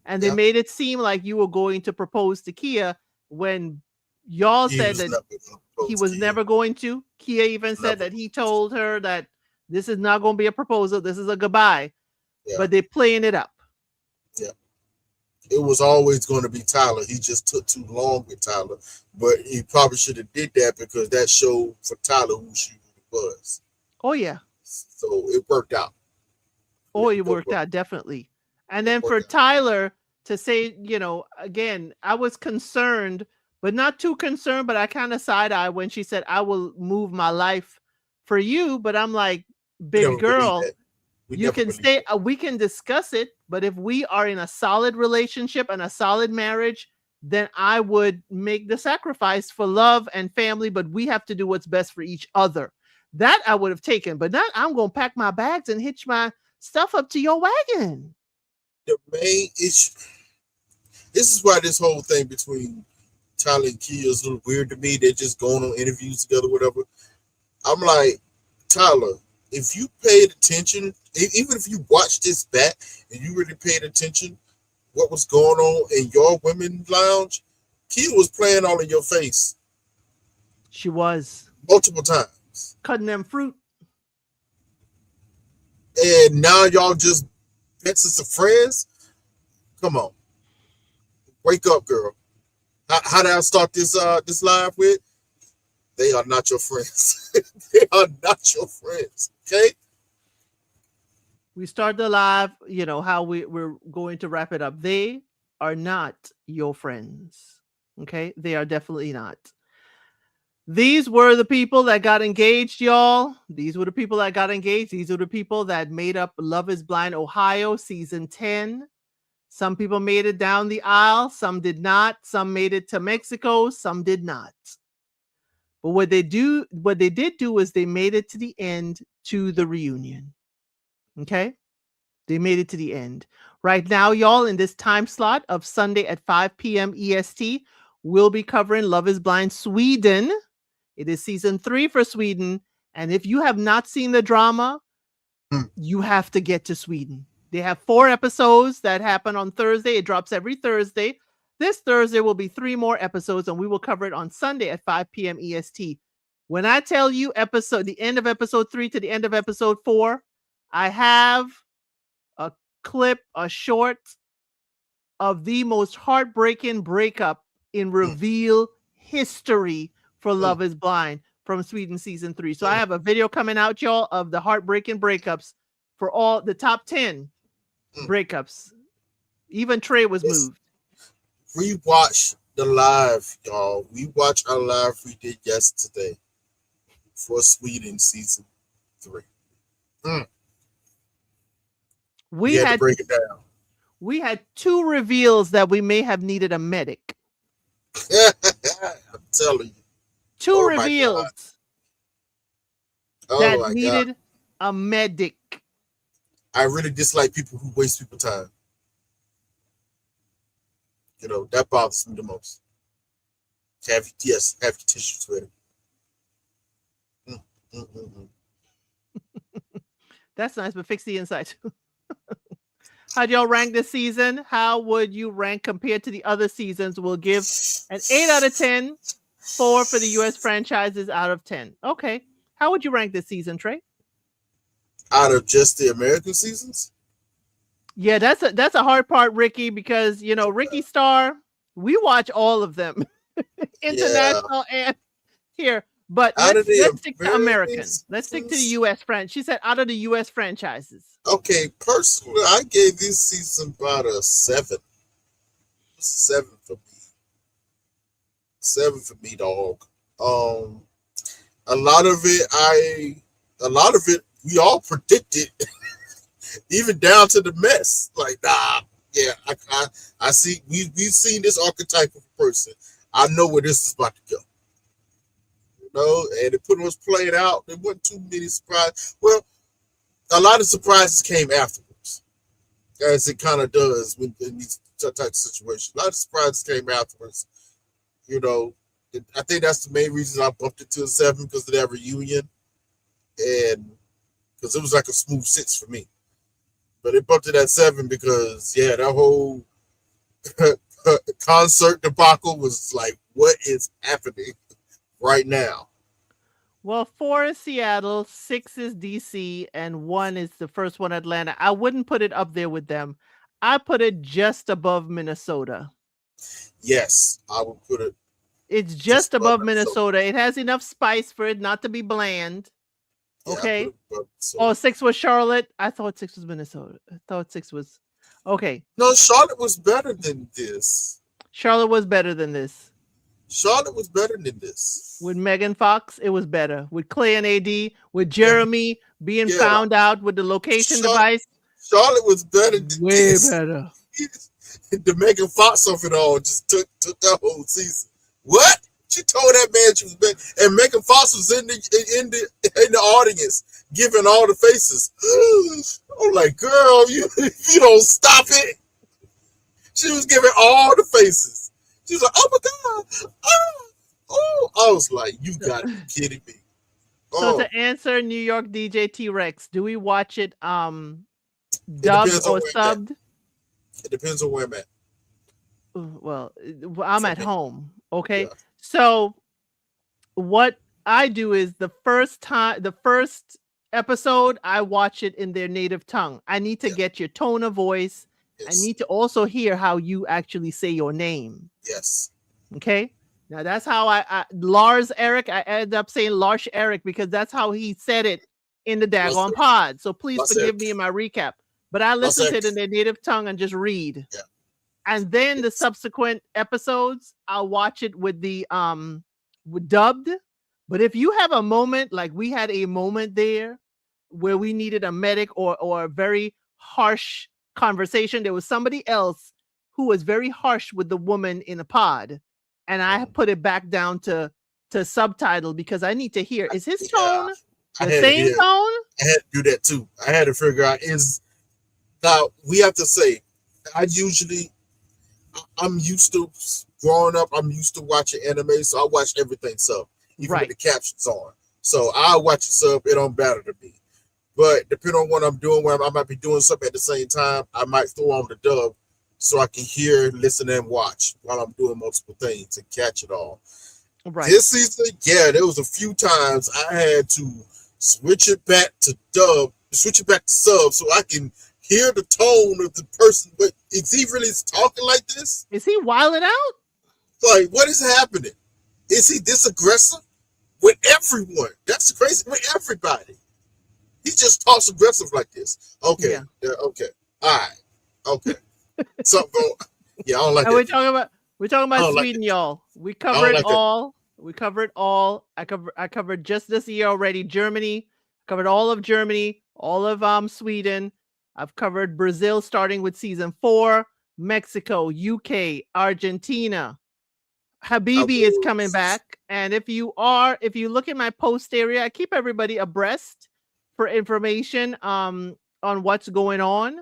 And they made it seem like you were going to propose to Kia when y'all said that he was never going to. Kia even said that he told her that this is not going to be a proposal. This is a goodbye. Yeah. But they're playing it up. Yeah. It was always going to be Tyler. He just took too long with Tyler. But he probably should have did that because that showed for Tyler who she was. Oh, yeah. So it worked out. Oh, it worked out, definitely. And then for Tyler to say, again, I was concerned, but not too concerned, but I kind of side-eye when she said, I will move my life for you. But I'm like, baby girl, you can say, we can discuss it, but if we are in a solid relationship and a solid marriage, then I would make the sacrifice for love and family, but we have to do what's best for each other. That I would have taken, but not I'm going to pack my bags and hitch my stuff up to your wagon. The main issue, this is why this whole thing between Tyler and Kia is a little weird to me. They're just going on interviews together, whatever. I'm like, Tyler, if you paid attention, even if you watched this back and you really paid attention, what was going on in your women lounge, Kia was playing all in your face She was multiple times. cutting them fruit. And now y'all just best of friends? Come on. Wake up, girl. How did I start this live with? They are not your friends. They are not your friends. Okay? We start the live, how we're going to wrap it up. They are not your friends. Okay? They are definitely not. These were the people that got engaged, y'all. These were the people that got engaged. These are the people that made up Love is Blind Ohio season 10. Some people made it down the aisle. Some did not. Some made it to Mexico. Some did not. But what they did do is they made it to the end, to the reunion. Okay? They made it to the end. Right now, y'all, in this time slot of Sunday at 5 p.m. EST, we'll be covering Love is Blind Sweden. It is season 3 for Sweden. And if you have not seen the drama, you have to get to Sweden. They have 4 episodes that happen on Thursday. It drops every Thursday. This Thursday will be 3 more episodes, and we will cover it on Sunday at 5 p.m. EST. When I tell you the end of episode 3 to the end of episode 4, I have a clip, a short of the most heartbreaking breakup in reveal history for Love is Blind from Sweden season 3. So I have a video coming out, y'all, of the heartbreaking breakups for all the top 10 breakups. Even Trey was moved. We watched the live, y'all. We watched our live we did yesterday for Sweden season 3. We had to break it down. We had 2 reveals that we may have needed a medic. I'm telling you. 2 reveals that needed a medic. I really dislike people who waste people's time. That bothers me the most. Have your tissues ready. That's nice, but fix the inside too. How do y'all rank this season? How would you rank compared to the other seasons? We'll give an 8 out of 10, 4 for the U.S. franchises out of 10. Okay. How would you rank this season, Trey? Out of just the American seasons? Yeah, that's a hard part, Ricky, because Ricky Star, we watch all of them, international and here. But let's stick to Americans. Let's stick to the U.S. franchise. She said out of the U.S. franchises. Okay, personally, I gave this season about a 7. 7 for me. 7 for me, dog. A lot of it, we all predicted. Even down to the mess, like I see. We've seen this archetype of person. I know where this is about to go. And it pretty much played out. There wasn't too many surprises. Well, a lot of surprises came afterwards, as it kind of does in these types of situations. A lot of surprises came afterwards. I think that's the main reason I bumped it to a 7 because of that reunion, and because it was like a smooth 6 for me. But it bumped it at 7 because, that whole concert debacle was like, what is happening right now? Well, 4 is Seattle, 6 is DC, and 1 is the first one, Atlanta. I wouldn't put it up there with them. I put it just above Minnesota. Yes, I would put it. It's just above Minnesota. It has enough spice for it not to be bland. Okay. 6 was Charlotte. I thought 6 was Minnesota. I thought 6 was okay. No, Charlotte was better than this. Charlotte was better than this. Charlotte was better than this. With Megan Fox, it was better. With Clay and AD, with Jeremy being found out with the location device. Charlotte was better than this. Way better. The Megan Fox of it all just took that whole season. What? She told that man she was better, and Megan Fox was in the audience giving all the faces. I'm like, girl, you don't stop it. She was giving all the faces. She's like, oh my god, oh, I was like, you gotta be kidding me. So Oh, to answer New York DJ T Rex, do we watch it it dubbed depends on or where I'm at. subbed? It depends on where I'm at Well, I'm for at me. home. Okay. Yeah, So what I do is the first episode, I watch it in their native tongue. I need to yeah, get your tone of voice. I yes, need to also hear how you actually say your name. yes. Okay. Now that's how Lars Eric, I ended up saying Lars Eric because that's how he said it in the Los, daggone pod. So please Los forgive Eric, me in my recap. But I Los listen to Eric. it in their native tongue and just read. Yeah, And then the yes. subsequent episodes, I'll watch it with the dubbed. But if you have a moment like we had a moment there where we needed a medic or a very harsh conversation, there was somebody else who was very harsh with the woman in the pod, and I Mhm. put it back down to subtitle because I need to hear, is his Yeah, tone I the had to same hear. tone? I had to do that too. I had to figure out is now we have to say. I'm used to growing up. I'm used to watching anime, so I watch everything sub, even with Right. the captions on. So I watch it sub. It don't matter to me. But depending on what I'm doing, where I might be doing something at the same time, I might throw on the dub so I can hear, listen, and watch while I'm doing multiple things and catch it all. Right. This season, yeah, there was a few times I had to switch it back to dub, switch it back to sub, so I can hear the tone of the person. But is he really talking like this? Is he wilding out? Like, what is happening? Is he this aggressive with everyone? That's crazy with everybody. He just talks aggressive like this. Okay, Yeah. yeah, okay, all right, okay. Something going. Yeah, I don't like And that. we're talking I about don't like Sweden, that. y'all. We I cover don't it like that. all. We cover it all. I covered just this year already. Germany. Covered all of Germany, all of Sweden. I've covered Brazil starting with season 4, Mexico, UK, Argentina. I Habibi is will. coming back. And if you look at my post area, I keep everybody abreast for information on what's going on.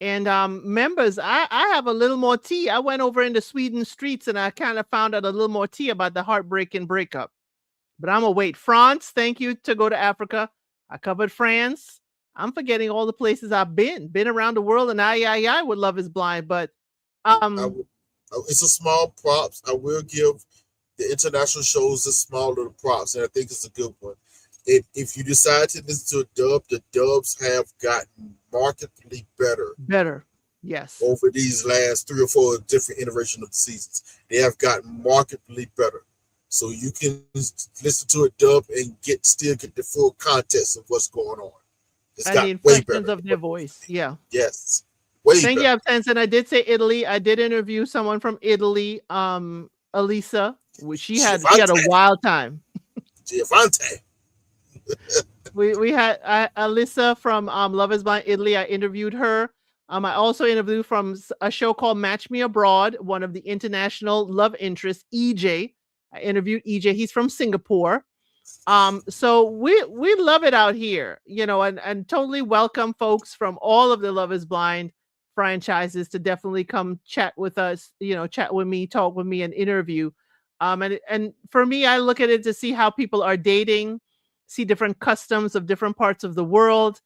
And members, I have a little more tea. I went over into Sweden streets and I kind of found out a little more tea about the heartbreaking breakup. But I'm gonna wait. France, thank you to go to Africa. I covered France. I'm forgetting all the places I've been around the world, and I would love is blind. But I um, will. It's a small props. I will give the international shows a small little props, and I think it's a good one. If you decide to listen to a dub, the dubs have gotten markedly better better, yes. over these last 3 or 4 different iterations of the seasons. They have gotten markedly better. So you can listen to a dub and still get the full context of what's going on. It's And got the way inflections better. of their voice, yeah. Yes, way Thank you, better. Absence. And I did say Italy. I did interview someone from Italy, Elisa. She had a Giovante, wild time. Giovante. We had Alyssa from Love Is Blind Italy. I interviewed her. I also interviewed from a show called Match Me Abroad, one of the international love interests, EJ. I interviewed EJ. He's from Singapore. So we love it out here, and totally welcome folks from all of the Love Is Blind franchises to definitely come chat with us, chat with me, talk with me, and interview. And for me, I look at it to see how people are dating, see different customs of different parts of the world.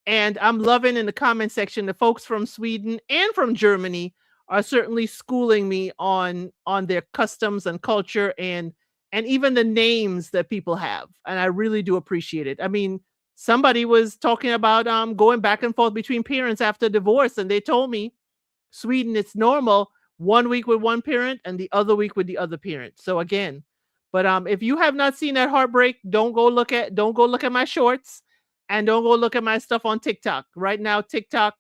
And I'm loving in the comment section the folks from Sweden and from Germany are certainly schooling me on their customs and culture and even the names that people have. And I really do appreciate it. I mean, somebody was talking about going back and forth between parents after divorce, and they told me Sweden, it's normal 1 week with one parent and the other week with the other parent. So again, but if you have not seen that heartbreak, don't go look at my shorts and don't go look at my stuff on TikTok. Right now, TikTok,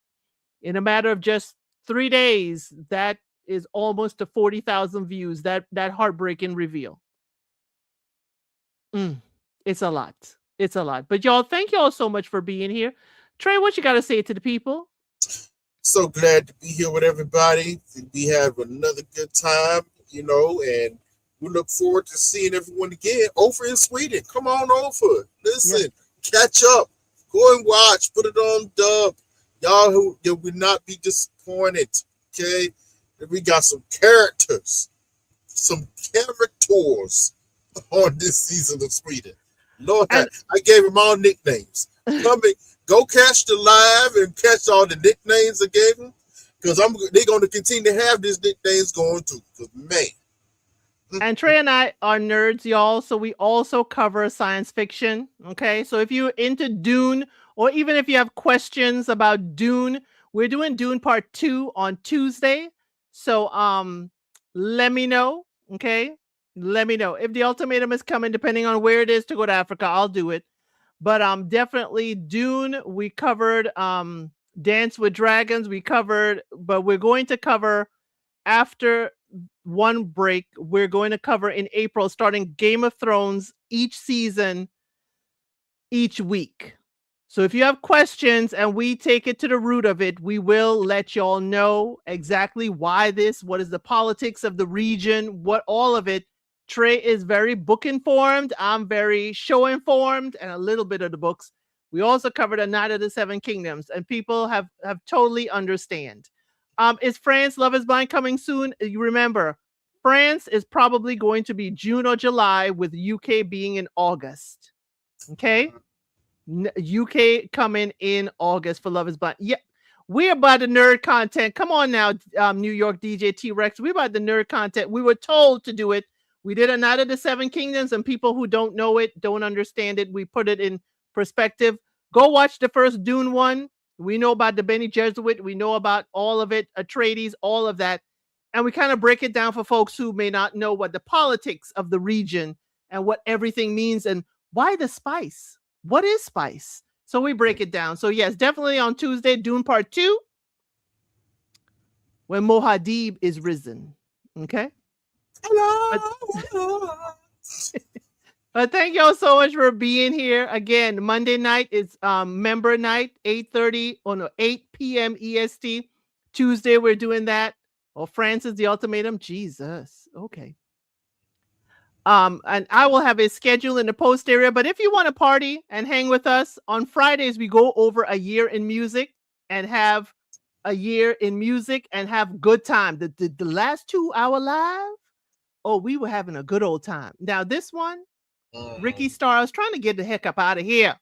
in a matter of just 3 days, that is almost to 40,000 views. That heartbreaking reveal. Mm, it's a lot. It's a lot. But y'all, thank y'all so much for being here. Trey, what you got to say to the people? So glad to be here with everybody. We have another good time, and we look forward to seeing everyone again over in Sweden. Come on over. Yes. Listen, catch up. Go and watch. Put it on dub. Y'all who you will not be disappointed. Okay? We got some characters. some characters on this season of Sweden. Lord, And I gave them all nicknames. Come and go catch the live and catch all the nicknames I gave them, because they're going to continue to have these nicknames going through. Because man, And Trey and I are nerds, y'all. So we also cover science fiction. Okay. So if you're into Dune, or even if you have questions about Dune, we're doing Dune Part 2 on Tuesday. So let me know. Okay. Let me know. If the ultimatum is coming, depending on where it is to go to Africa, I'll do it. But definitely Dune. We covered Dance with Dragons. We covered, but we're going to cover after one break, we're going to cover in April, starting Game of Thrones each season, each week. So if you have questions and we take it to the root of it, we will let y'all know exactly why this, what is the politics of the region, what all of it. Trey is very book informed. I'm very show informed and a little bit of the books. We also covered A Night of the Seven Kingdoms, and people have totally understand. Is France Love is Blind coming soon? You remember, France is probably going to be June or July, with UK being in August. Okay? UK coming in August for Love is Blind. Yeah, we're about the nerd content. Come on now, New York DJ T-Rex. We're about the nerd content. We were told to do it. We did A Night of the Seven Kingdoms, and people who don't know it, don't understand it, we put it in perspective. Go watch the first Dune one. We know about the Bene Gesserit. We know about all of it, Atreides, all of that. And we kind of break it down for folks who may not know what the politics of the region and what everything means and why the spice. What is spice? So we break it down. So yes, definitely on Tuesday, Dune Part 2, when Mohadib is risen. Okay? hello. But thank y'all so much for being here. Again, Monday night is member night, 8 p.m. EST. Tuesday, we're doing that. Oh, Francis, the ultimatum. Jesus. Okay. And I will have a schedule in the post area. But if you want to party and hang with us, on Fridays, we go over a year in music and have a year in music and have good time. The last 2 hour live, oh, we were having a good old time. Now, this one, Ricky Star, I was trying to get the heck up out of here.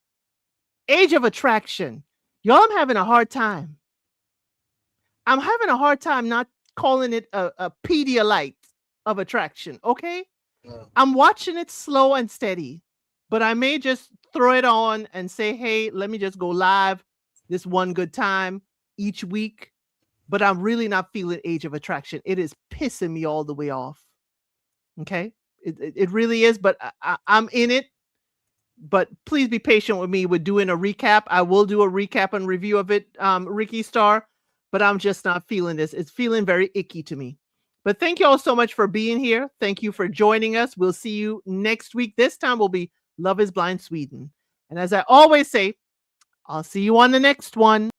Age of Attraction. Y'all, I'm having a hard time. I'm having a hard time not calling it a Pedialyte of attraction, okay? I'm watching it slow and steady, but I may just throw it on and say, hey, let me just go live this one good time each week. But I'm really not feeling Age of Attraction. It is pissing me all the way off. Okay? It really is, but I'm in it. But please be patient with me with doing a recap. I will do a recap and review of it, Ricky Star, but I'm just not feeling this. It's feeling very icky to me. But thank you all so much for being here. Thank you for joining us. We'll see you next week. This time will be Love is Blind Sweden. And as I always say, I'll see you on the next one.